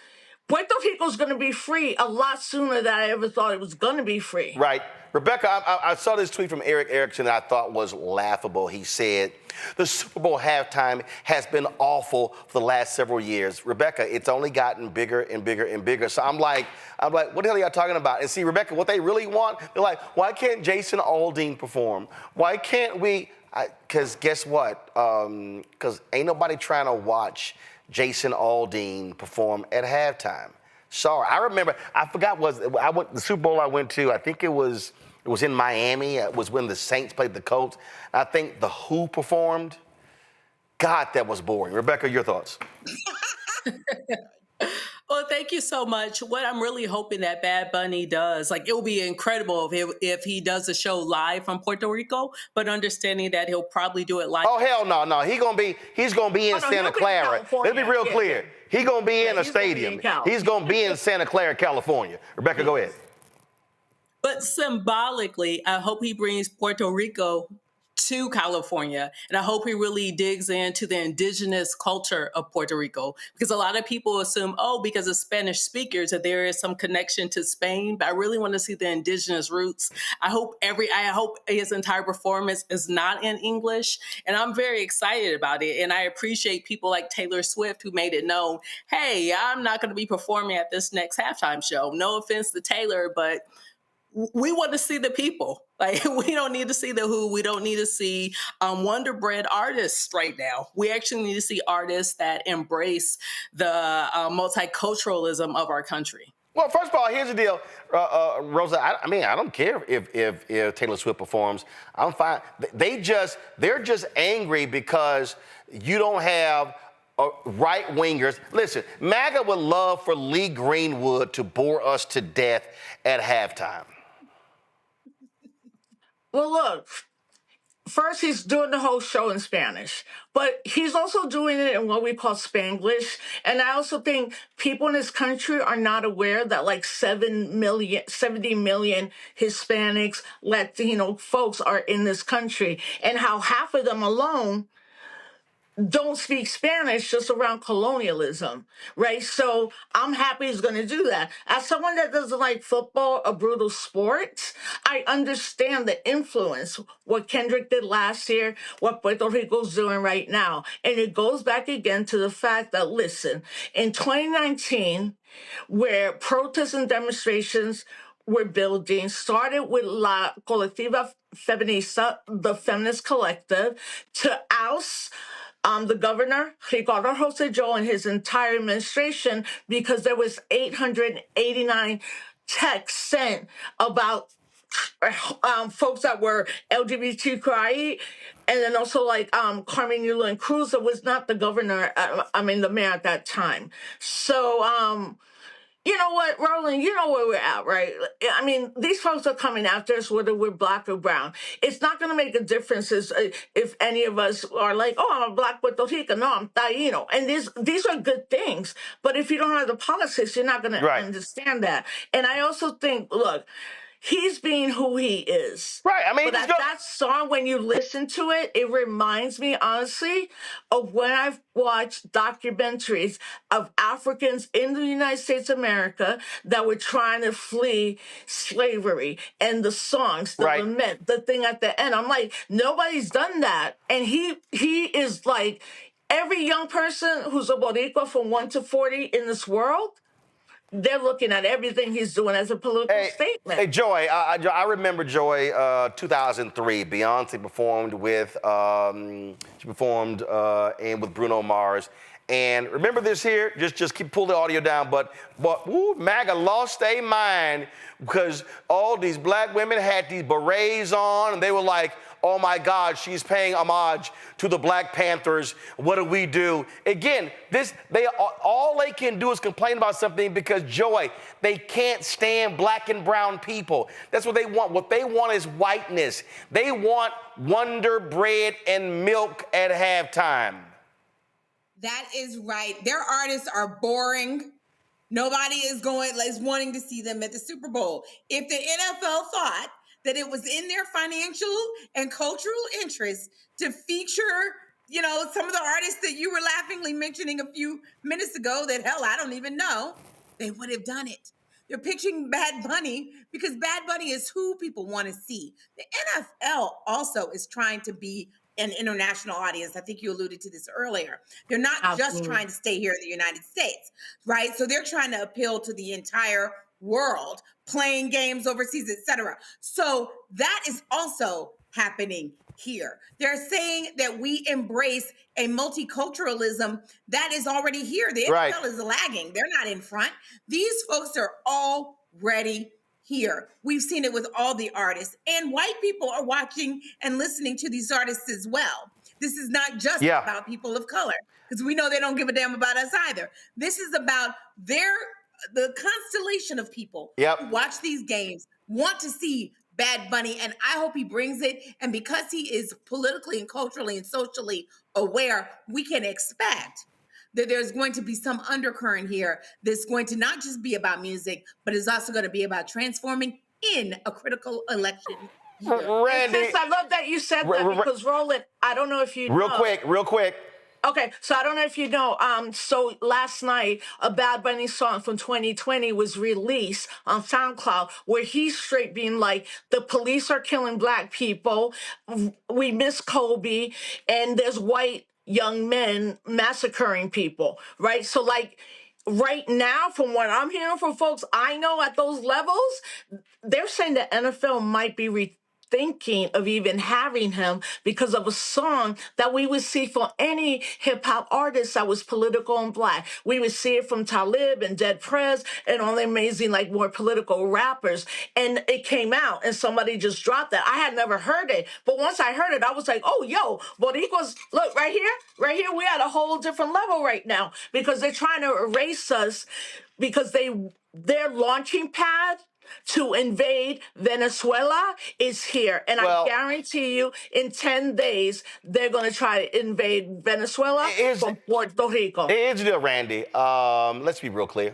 Puerto Rico's going to be free a lot sooner than I ever thought it was going to be free. Right. Rebecca, I saw this tweet from Eric Erickson that I thought was laughable. He said, the Super Bowl halftime has been awful for the last several years. Rebecca, it's only gotten bigger and bigger and bigger. So I'm like, what the hell are y'all talking about? And see, Rebecca, what they really want, they're like, why can't Jason Aldean perform? Why can't we? Because guess what? Because ain't nobody trying to watch Jason Aldean perform at halftime. Sorry, I remember. I forgot the Super Bowl I went to. I think it was in Miami. It was when the Saints played the Colts. I think the Who performed. God, that was boring. Rebecca, your thoughts? Well, thank you so much. What I'm really hoping that Bad Bunny does, like, it will be incredible if he does a show live from Puerto Rico, but understanding that he'll probably do it live. Oh, hell no. He's gonna be in Santa Clara. Let's be real clear. He's gonna be in a stadium. He's gonna be in Santa Clara, California. Rebecca, go ahead. But symbolically, I hope he brings Puerto Rico to California. And I hope he really digs into the indigenous culture of Puerto Rico, because a lot of people assume, oh, because of Spanish speakers, that there is some connection to Spain. But I really want to see the indigenous roots. I hope his entire performance is not in English. And I'm very excited about it. And I appreciate people like Taylor Swift who made it known, hey, I'm not going to be performing at this next halftime show. No offense to Taylor, but we want to see the people. Like, we don't need to see the Who. We don't need to see Wonder Bread artists right now. We actually need to see artists that embrace the multiculturalism of our country. Well, first of all, here's the deal, Rosa. I mean, I don't care if Taylor Swift performs. I'm fine. They're just angry because you don't have right wingers. Listen, MAGA would love for Lee Greenwood to bore us to death at halftime. Well, look, first he's doing the whole show in Spanish, but he's also doing it in what we call Spanglish. And I also think people in this country are not aware that like 70 million Hispanics, Latino folks are in this country, and how half of them alone don't speak Spanish just around colonialism, right? So I'm happy he's going to do that. As someone that doesn't like football, a brutal sport, I understand the influence, what Kendrick did last year, what Puerto Rico's doing right now. And it goes back again to the fact that, listen, in 2019, where protests and demonstrations were building, started with La Colectiva Feminista, the feminist collective, to oust the governor, Ricardo Rosselló, and his entire administration, because there was 889 texts sent about folks that were LGBTQI, and then also like Carmen Yulín Cruz, that was not the governor, the mayor at that time. So, you know what, Roland, you know where we're at, right? I mean, these folks are coming after us, whether we're black or brown. It's not going to make a difference if any of us are like, oh, I'm a black Puerto Rican. No, I'm Taino. And these are good things. But if you don't have the politics, you're not going to understand that. And I also think, look, he's being who he is. Right. I mean, but that song, when you listen to it, it reminds me, honestly, of when I've watched documentaries of Africans in the United States of America that were trying to flee slavery, and the songs, the lament, the thing at the end. I'm like, nobody's done that. And he is like, every young person who's a Boricua from 1 to 40 in this world, they're looking at everything he's doing as a political statement. Hey, Joy, I remember, Joy, 2003, Beyonce performed with, and with Bruno Mars. And remember this here, just keep pull the audio down, but MAGA lost their mind because all these black women had these berets on, and they were like, oh my God, she's paying homage to the Black Panthers. What do we do? Again, all they can do is complain about something because, Joy, they can't stand black and brown people. That's what they want. What they want is whiteness. They want Wonder Bread and milk at halftime. That is right. Their artists are boring. Nobody is wanting to see them at the Super Bowl. If the NFL thought that it was in their financial and cultural interests to feature, some of the artists that you were laughingly mentioning a few minutes ago that, hell, I don't even know, they would have done it. They're pitching Bad Bunny because Bad Bunny is who people want to see. The NFL also is trying to be an international audience. I think you alluded to this earlier. They're not just trying to stay here in the United States, right? So they're trying to appeal to the entire world, playing games overseas, etc. So that is also happening here. They're saying that we embrace a multiculturalism that is already here. The NFL is lagging. They're not in front. These folks are already here. We've seen it with all the artists, and white people are watching and listening to these artists as well. This is not just about people of color, because we know they don't give a damn about us either. This is about the constellation of people who watch these games, want to see Bad Bunny, and I hope he brings it. And because he is politically and culturally and socially aware, we can expect that there's going to be some undercurrent here that's going to not just be about music, but is also going to be about transforming in a critical election Randy. Sis, I love that you said that because Roland, I don't know if you know. Real quick. Okay, so I don't know if you know. So last night, a Bad Bunny song from 2020 was released on SoundCloud, where he's straight being like, "The police are killing black people. We miss Kobe, and there's white young men massacring people." Right. So like. Right now, from what I'm hearing from folks I know at those levels, they're saying the NFL might be rethinking of even having him because of a song that we would see for any hip hop artist that was political and black. We would see it from Talib and Dead Prez and all the amazing, like, more political rappers. And it came out and somebody just dropped that. I had never heard it. But once I heard it, I was like, oh, yo, Boricuas, look, right here, we're at a whole different level right now because they're trying to erase us because their launching pad to invade Venezuela is here. And I guarantee you in 10 days, they're going to try to invade Venezuela from Puerto Rico. Here's the deal, Randy. Let's be real clear.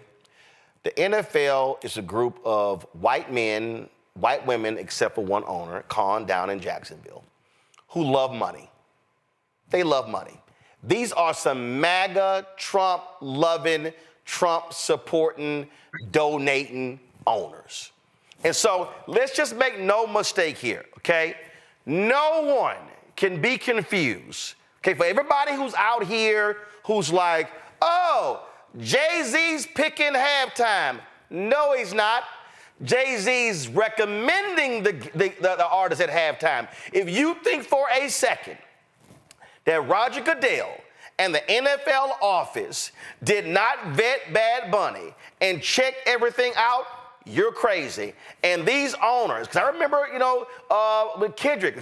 The NFL is a group of white men, white women, except for one owner, Con, down in Jacksonville, who love money. They love money. These are some MAGA, Trump-loving, Trump-supporting, donating owners. And so let's just make no mistake here, okay? No one can be confused, okay? For everybody who's out here who's like, oh, Jay-Z's picking halftime. No, he's not. Jay-Z's recommending the artist at halftime. If you think for a second that Roger Goodell and the NFL office did not vet Bad Bunny and check everything out, you're crazy. And these owners, because I remember, with Kendrick,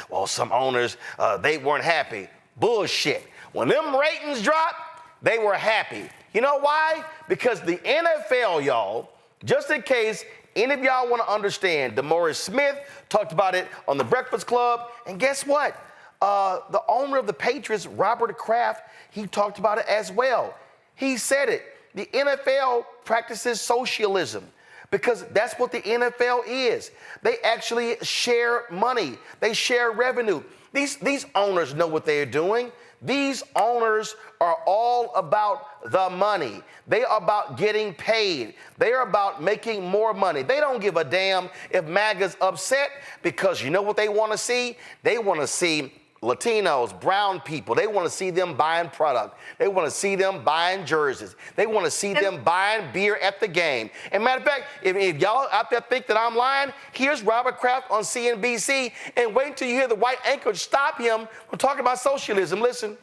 well, some owners, they weren't happy. Bullshit. When them ratings dropped, they were happy. You know why? Because the NFL, y'all, just in case any of y'all want to understand, DeMaurice Smith talked about it on The Breakfast Club, and guess what? The owner of the Patriots, Robert Kraft, he talked about it as well. He said it. The NFL practices socialism because that's what the NFL is. They actually share money. They share revenue. These owners know what they're doing. These owners are all about the money. They are about getting paid. They are about making more money. They don't give a damn if MAGA's upset because you know what they want to see? They want to see Latinos, brown people. They want to see them buying product. They want to see them buying jerseys. They want to see them buying beer at the game. And matter of fact, if y'all out there think that I'm lying, here's Robert Kraft on CNBC, and wait until you hear the white anchor stop him from talking about socialism. Listen.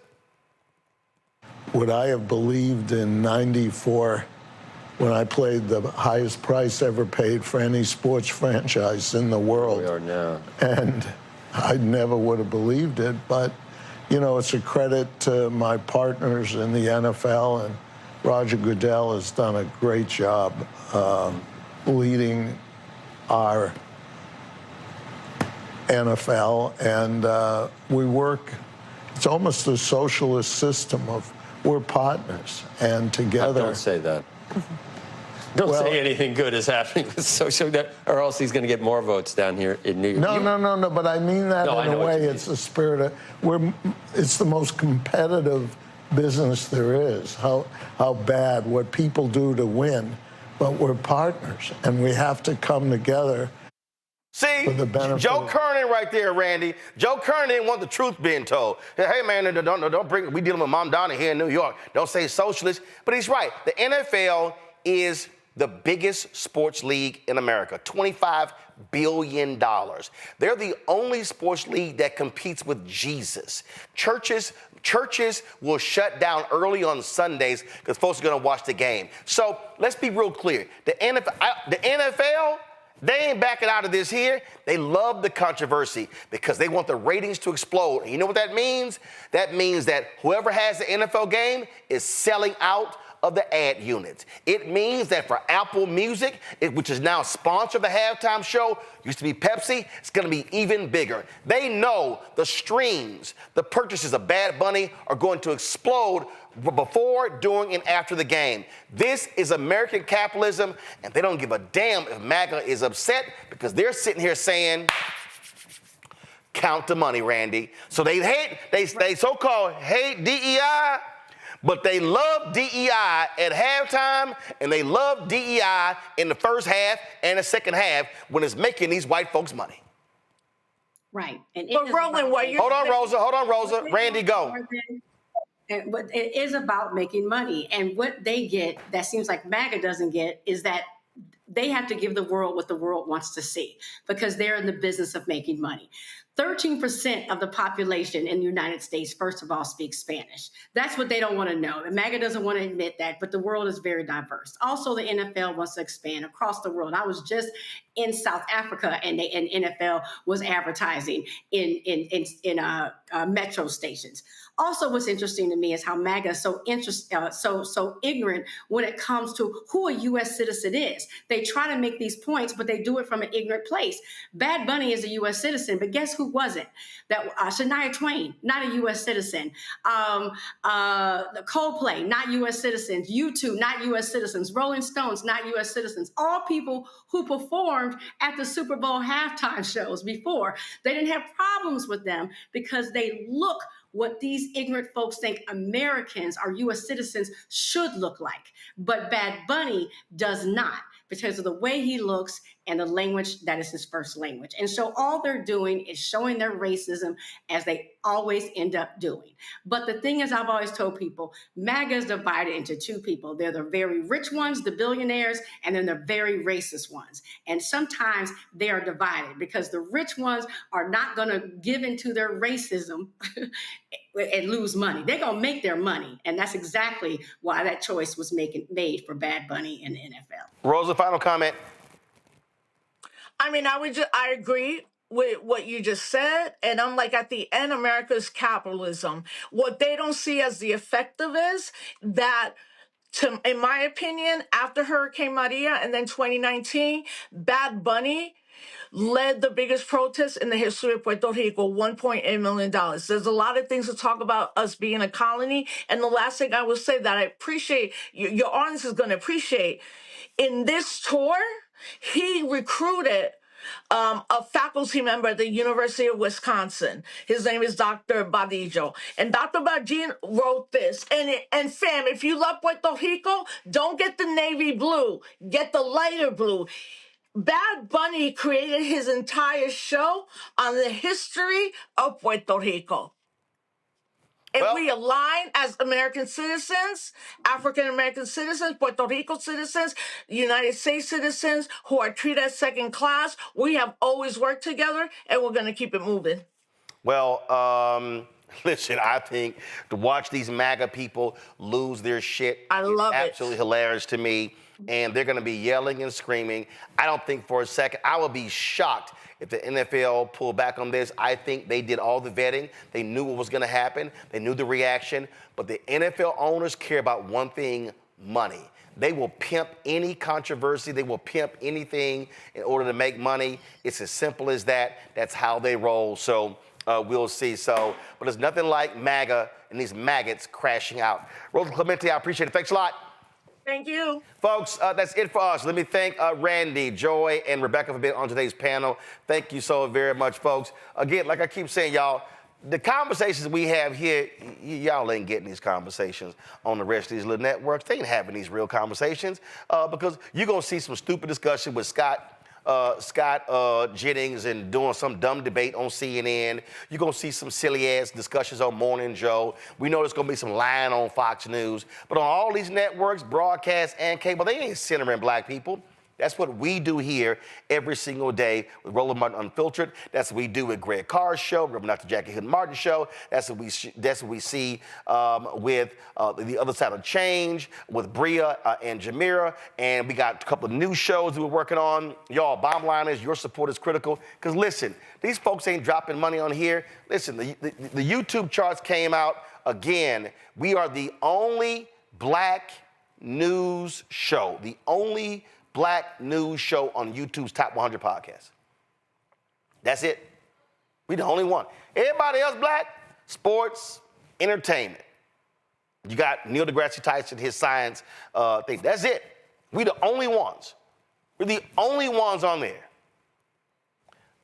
Would I have believed in '94 when I played the highest price ever paid for any sports franchise in the world? We are now. And I never would have believed it, but, it's a credit to my partners in the NFL, and Roger Goodell has done a great job leading our NFL, and we work, it's almost a socialist system of we're partners, and together. Don't say that. Don't say anything good is happening with social, or else he's going to get more votes down here in New York. No, but I mean that in a way. It's the spirit of, it's the most competitive business there is, how bad, what people do to win, but we're partners, and we have to come together. See, Joe Kernan right there, Randy. Joe Kernan didn't want the truth being told. Hey, man, don't bring, we dealing with Mom Donna here in New York. Don't say socialist. But he's right. The NFL is the biggest sports league in America, $25 billion. They're the only sports league that competes with Jesus. Churches will shut down early on Sundays because folks are going to watch the game. So let's be real clear. The NFL, they ain't backing out of this here. They love the controversy because they want the ratings to explode. And you know what that means? That means that whoever has the NFL game is selling out of the ad units. It means that for Apple Music, which is now sponsor of the halftime show, used to be Pepsi, it's gonna be even bigger. They know the streams, the purchases of Bad Bunny are going to explode before, during, and after the game. This is American capitalism, and they don't give a damn if MAGA is upset because they're sitting here saying, count the money, Randy. So they so-called hate DEI, but they love DEI at halftime, and they love DEI in the first half and the second half when it's making these white folks money. Right. And but Roland, hold on, Rosa. Randy, go. But it is about making money. And what they get that seems like MAGA doesn't get is that they have to give the world what the world wants to see because they're in the business of making money. 13% of the population in the United States, first of all, speaks Spanish. That's what they don't want to know. And MAGA doesn't want to admit that, but the world is very diverse. Also, the NFL wants to expand across the world. I was just in South Africa, and NFL was advertising in metro stations. Also, what's interesting to me is how MAGA is so ignorant when it comes to who a U.S. citizen is. They try to make these points, but they do it from an ignorant place. Bad Bunny is a U.S. citizen, but guess who wasn't? That Shania Twain, not a U.S. citizen. The Coldplay, not U.S. citizens. U2, not U.S. citizens. Rolling Stones, not U.S. citizens. All people who performed at the Super Bowl halftime shows before. They didn't have problems with them because they look what these ignorant folks think Americans or U.S. citizens should look like. But Bad Bunny does not because of the way he looks and the language that is his first language. And so all they're doing is showing their racism as they always end up doing. But the thing is, I've always told people, MAGA is divided into two people. They're the very rich ones, the billionaires, and then the very racist ones. And sometimes they are divided because the rich ones are not going to give into their racism and lose money. They're going to make their money. And that's exactly why that choice was made for Bad Bunny in the NFL. Rosa, final comment. I mean, I agree with what you just said. And I'm like, at the end, America's capitalism. What they don't see as the effective is that, in my opinion, after Hurricane Maria and then 2019, Bad Bunny led the biggest protest in the history of Puerto Rico, $1.8 million. There's a lot of things to talk about us being a colony. And the last thing I will say that I appreciate, your audience is going to appreciate, in this tour, he recruited a faculty member at the University of Wisconsin. His name is Dr. Badillo. And Dr. Badillo wrote this. And fam, if you love Puerto Rico, don't get the navy blue. Get the lighter blue. Bad Bunny created his entire show on the history of Puerto Rico. If we align as American citizens, African-American citizens, Puerto Rico citizens, United States citizens who are treated as second class, we have always worked together, and we're going to keep it moving. Well, listen, I think to watch these MAGA people lose their shit is absolutely hilarious to me. And they're going to be yelling and screaming. I don't think for a second, I would be shocked if the NFL pulled back on this. I think they did all the vetting. They knew what was going to happen. They knew the reaction. But the NFL owners care about one thing, money. They will pimp any controversy. They will pimp anything in order to make money. It's as simple as that. That's how they roll. So we'll see. But there's nothing like MAGA and these maggots crashing out. Roland Clemente, I appreciate it. Thanks a lot. Thank you. Folks, that's it for us. Let me thank Randy, Joy, and Rebecca for being on today's panel. Thank you so very much, folks. Again, like I keep saying, y'all, the conversations we have here, y'all ain't getting these conversations on the rest of these little networks. They ain't having these real conversations because you're going to see some stupid discussion with Scott Jennings and doing some dumb debate on CNN. You're going to see some silly-ass discussions on Morning Joe. We know there's going to be some lying on Fox News. But on all these networks, broadcast and cable, they ain't centering black people. That's what we do here every single day with Roland Martin Unfiltered. That's what we do with Greg Carr's show, Reverend Dr. Jackie Hood Martin's show. That's what we see with The Other Side of Change, with Bria and Jamira. And we got a couple of new shows that we're working on. Y'all, bottom line is your support is critical. Because listen, these folks ain't dropping money on here. Listen, the YouTube charts came out again. We are the only black news show, the only black news show on YouTube's top 100 podcasts. That's it. We the only one. Everybody else black, sports, entertainment. You got Neil deGrasse Tyson, his science thing. That's it. We the only ones. We're the only ones on there.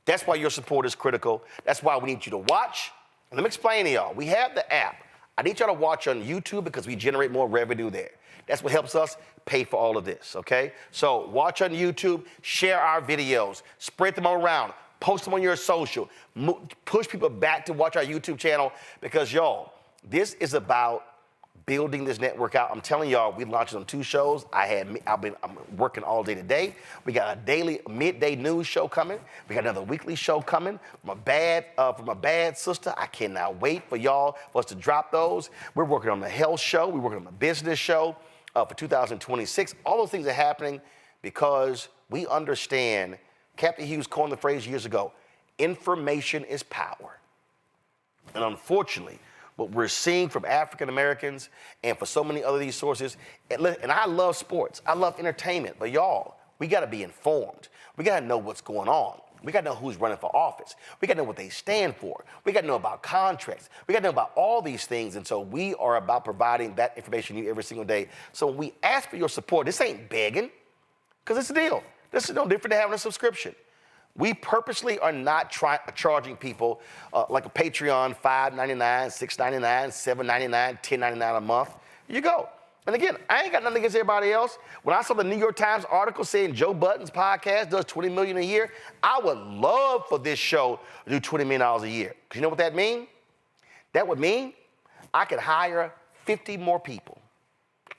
That's why your support is critical. That's why we need you to watch. And let me explain to y'all. We have the app. I need y'all to watch on YouTube because we generate more revenue there. That's what helps us pay for all of this, okay? So watch on YouTube, share our videos, spread them around, post them on your social, push people back to watch our YouTube channel because, y'all, this is about building this network out. I'm telling y'all, we launched on 2 shows. I'm working all day today. We got a daily midday news show coming. We got another weekly show coming from a bad sister. I cannot wait for us to drop those. We're working on the health show. We're working on the business show for 2026. All those things are happening because we understand. Captain Hughes coined the phrase years ago, information is power. And unfortunately, what we're seeing from African Americans and for so many other these sources, and I love sports, I love entertainment, but y'all, we gotta be informed. We gotta know what's going on. We gotta know who's running for office. We gotta know what they stand for. We gotta know about contracts. We gotta know about all these things, and so we are about providing that information to you every single day. So when we ask for your support, this ain't begging, because it's a deal. This is no different than having a subscription. We purposely are not charging people like a Patreon, $5.99, $6.99, $7.99, $10.99 a month. You go. And again, I ain't got nothing against everybody else. When I saw the New York Times article saying Joe Budden's podcast does $20 million a year, I would love for this show to do $20 million a year. Because you know what that means? That would mean I could hire 50 more people.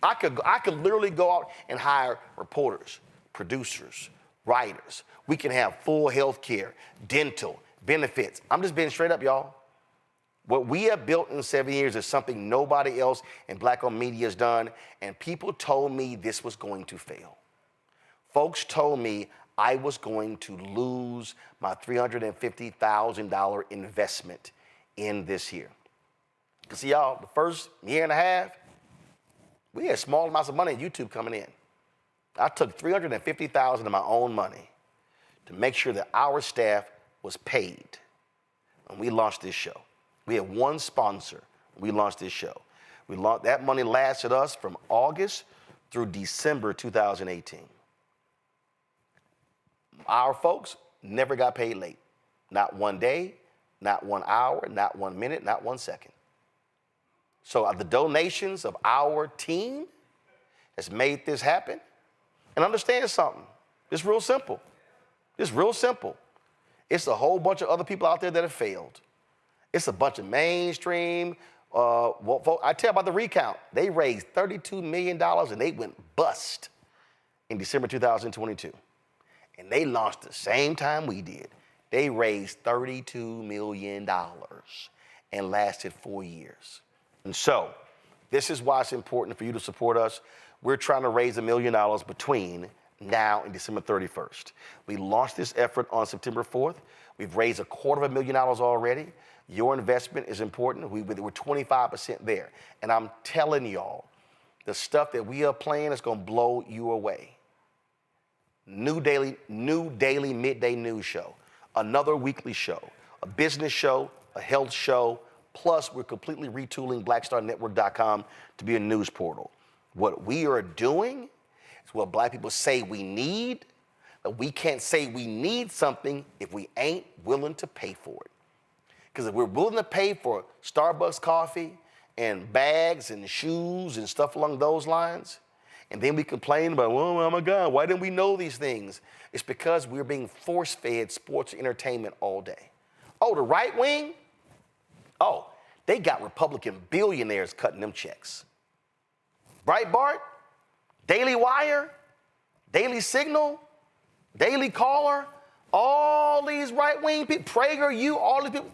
I could literally go out and hire reporters, producers, writers. We can have full health care, dental, benefits. I'm just being straight up, y'all. What we have built in 7 years is something nobody else in Black-owned media has done, and people told me this was going to fail. Folks told me I was going to lose my $350,000 investment in this year. Because see, y'all, the first year and a half, we had small amounts of money in YouTube coming in. I took $350,000 of my own money to make sure that our staff was paid. And we launched this show. We had one sponsor. We launched this show. That money lasted us from August through December 2018. Our folks never got paid late. Not one day, not 1 hour, not 1 minute, not 1 second. So the donations of our team has made this happen. And understand something. It's real simple. It's real simple. It's a whole bunch of other people out there that have failed. It's a bunch of mainstream. I tell you about the recount. They raised $32 million and they went bust in December 2022. And they launched the same time we did. They raised $32 million and lasted 4 years. And so this is why it's important for you to support us. We're trying to raise $1 million between now and December 31st. We launched this effort on September 4th. We've raised $250,000 already. Your investment is important. We're 25% there. And I'm telling y'all, the stuff that we are playing is going to blow you away. New daily midday news show, another weekly show, a business show, a health show, plus we're completely retooling blackstarnetwork.com to be a news portal. What we are doing is what Black people say we need, but we can't say we need something if we ain't willing to pay for it. Because if we're willing to pay for Starbucks coffee and bags and shoes and stuff along those lines, and then we complain about, oh my God, why didn't we know these things? It's because we're being force-fed sports entertainment all day. Oh, the right wing? Oh, they got Republican billionaires cutting them checks. Breitbart, Daily Wire, Daily Signal, Daily Caller, all these right-wing people, PragerU, all these people,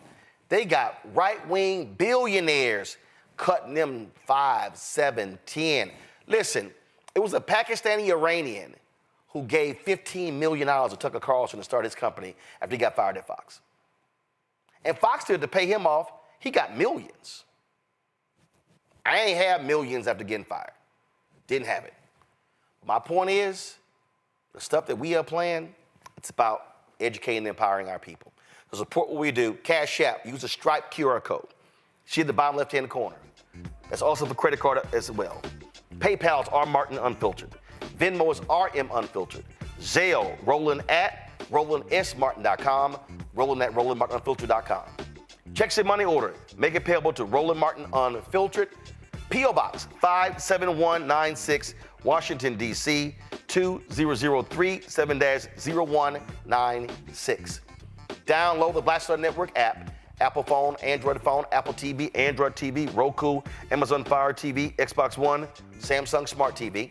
they got right-wing billionaires cutting them 5, 7, 10. Listen, it was a Pakistani Iranian who gave $15 million to Tucker Carlson to start his company after he got fired at Fox. And Fox did to pay him off, he got millions. I ain't have millions after getting fired. Didn't have it. My point is, the stuff that we are playing, it's about educating and empowering our people. To support what we do, Cash App, use a Stripe QR code. See at the bottom left-hand corner. That's also the credit card as well. PayPal's R. Martin Unfiltered. Venmo is RM Unfiltered. Zelle, Roland at RolandSMartin.com. Roland at RolandMartinUnfiltered.com. Checks and money order. Make it payable to Roland Martin Unfiltered. P.O. Box 57196, Washington, D.C. 2003 7-0196. Download the Black Star Network app. Apple phone, Android phone, Apple TV, Android TV, Roku, Amazon Fire TV, Xbox One, Samsung Smart TV.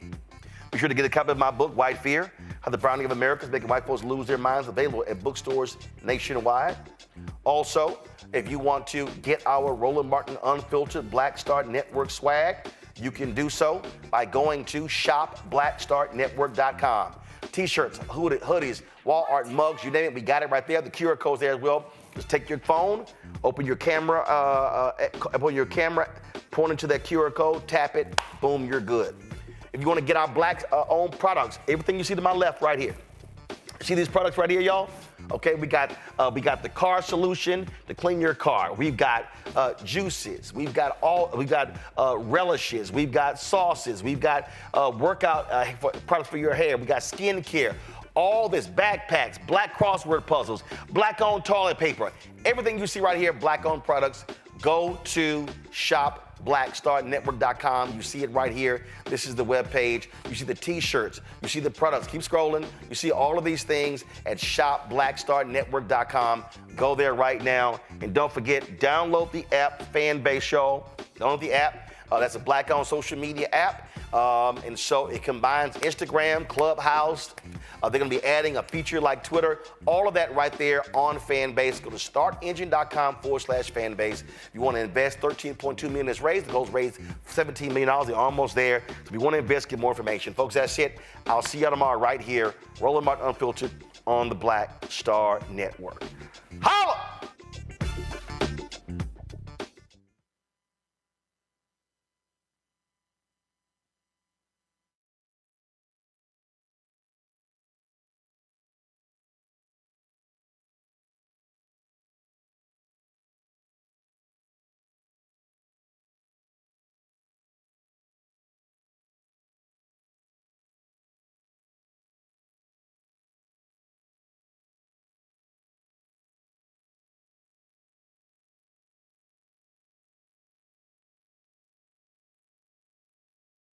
Be sure to get a copy of my book, White Fear, How the Browning of America is Making White Folks Lose Their Minds, available at bookstores nationwide. Also, if you want to get our Roland Martin Unfiltered Black Star Network swag, you can do so by going to shopblackstarnetwork.com. T-shirts, hoodies, wall art, mugs, you name it, we got it right there. The QR code's there as well. Just take your phone, open your camera, point into that QR code, tap it, boom, you're good. If you want to get our black-owned products, everything you see to my left right here. See these products right here, y'all? Okay, we got the car solution to clean your car. We've got juices. We've got relishes. We've got sauces. We've got workout products for your hair. We got skincare. All this, backpacks, black crossword puzzles, black-owned toilet paper. Everything you see right here, black-owned products. Go to shopblackstarnetwork.com. You see it right here. This is the webpage. You see the T-shirts. You see the products. Keep scrolling. You see all of these things at shopblackstarnetwork.com. Go there right now. And don't forget, download the app, Fanbase Show. Download the app. That's a black-owned social media app. And so it combines Instagram, Clubhouse. They're going to be adding a feature like Twitter. All of that right there on Fanbase. Go to startengine.com/Fanbase. If you want to invest, $13.2 million is raised. The goal's raised $17 million. They're almost there. So if you want to invest, get more information. Folks, that's it. I'll see you tomorrow right here. Roland Martin Unfiltered on the Black Star Network. Holla!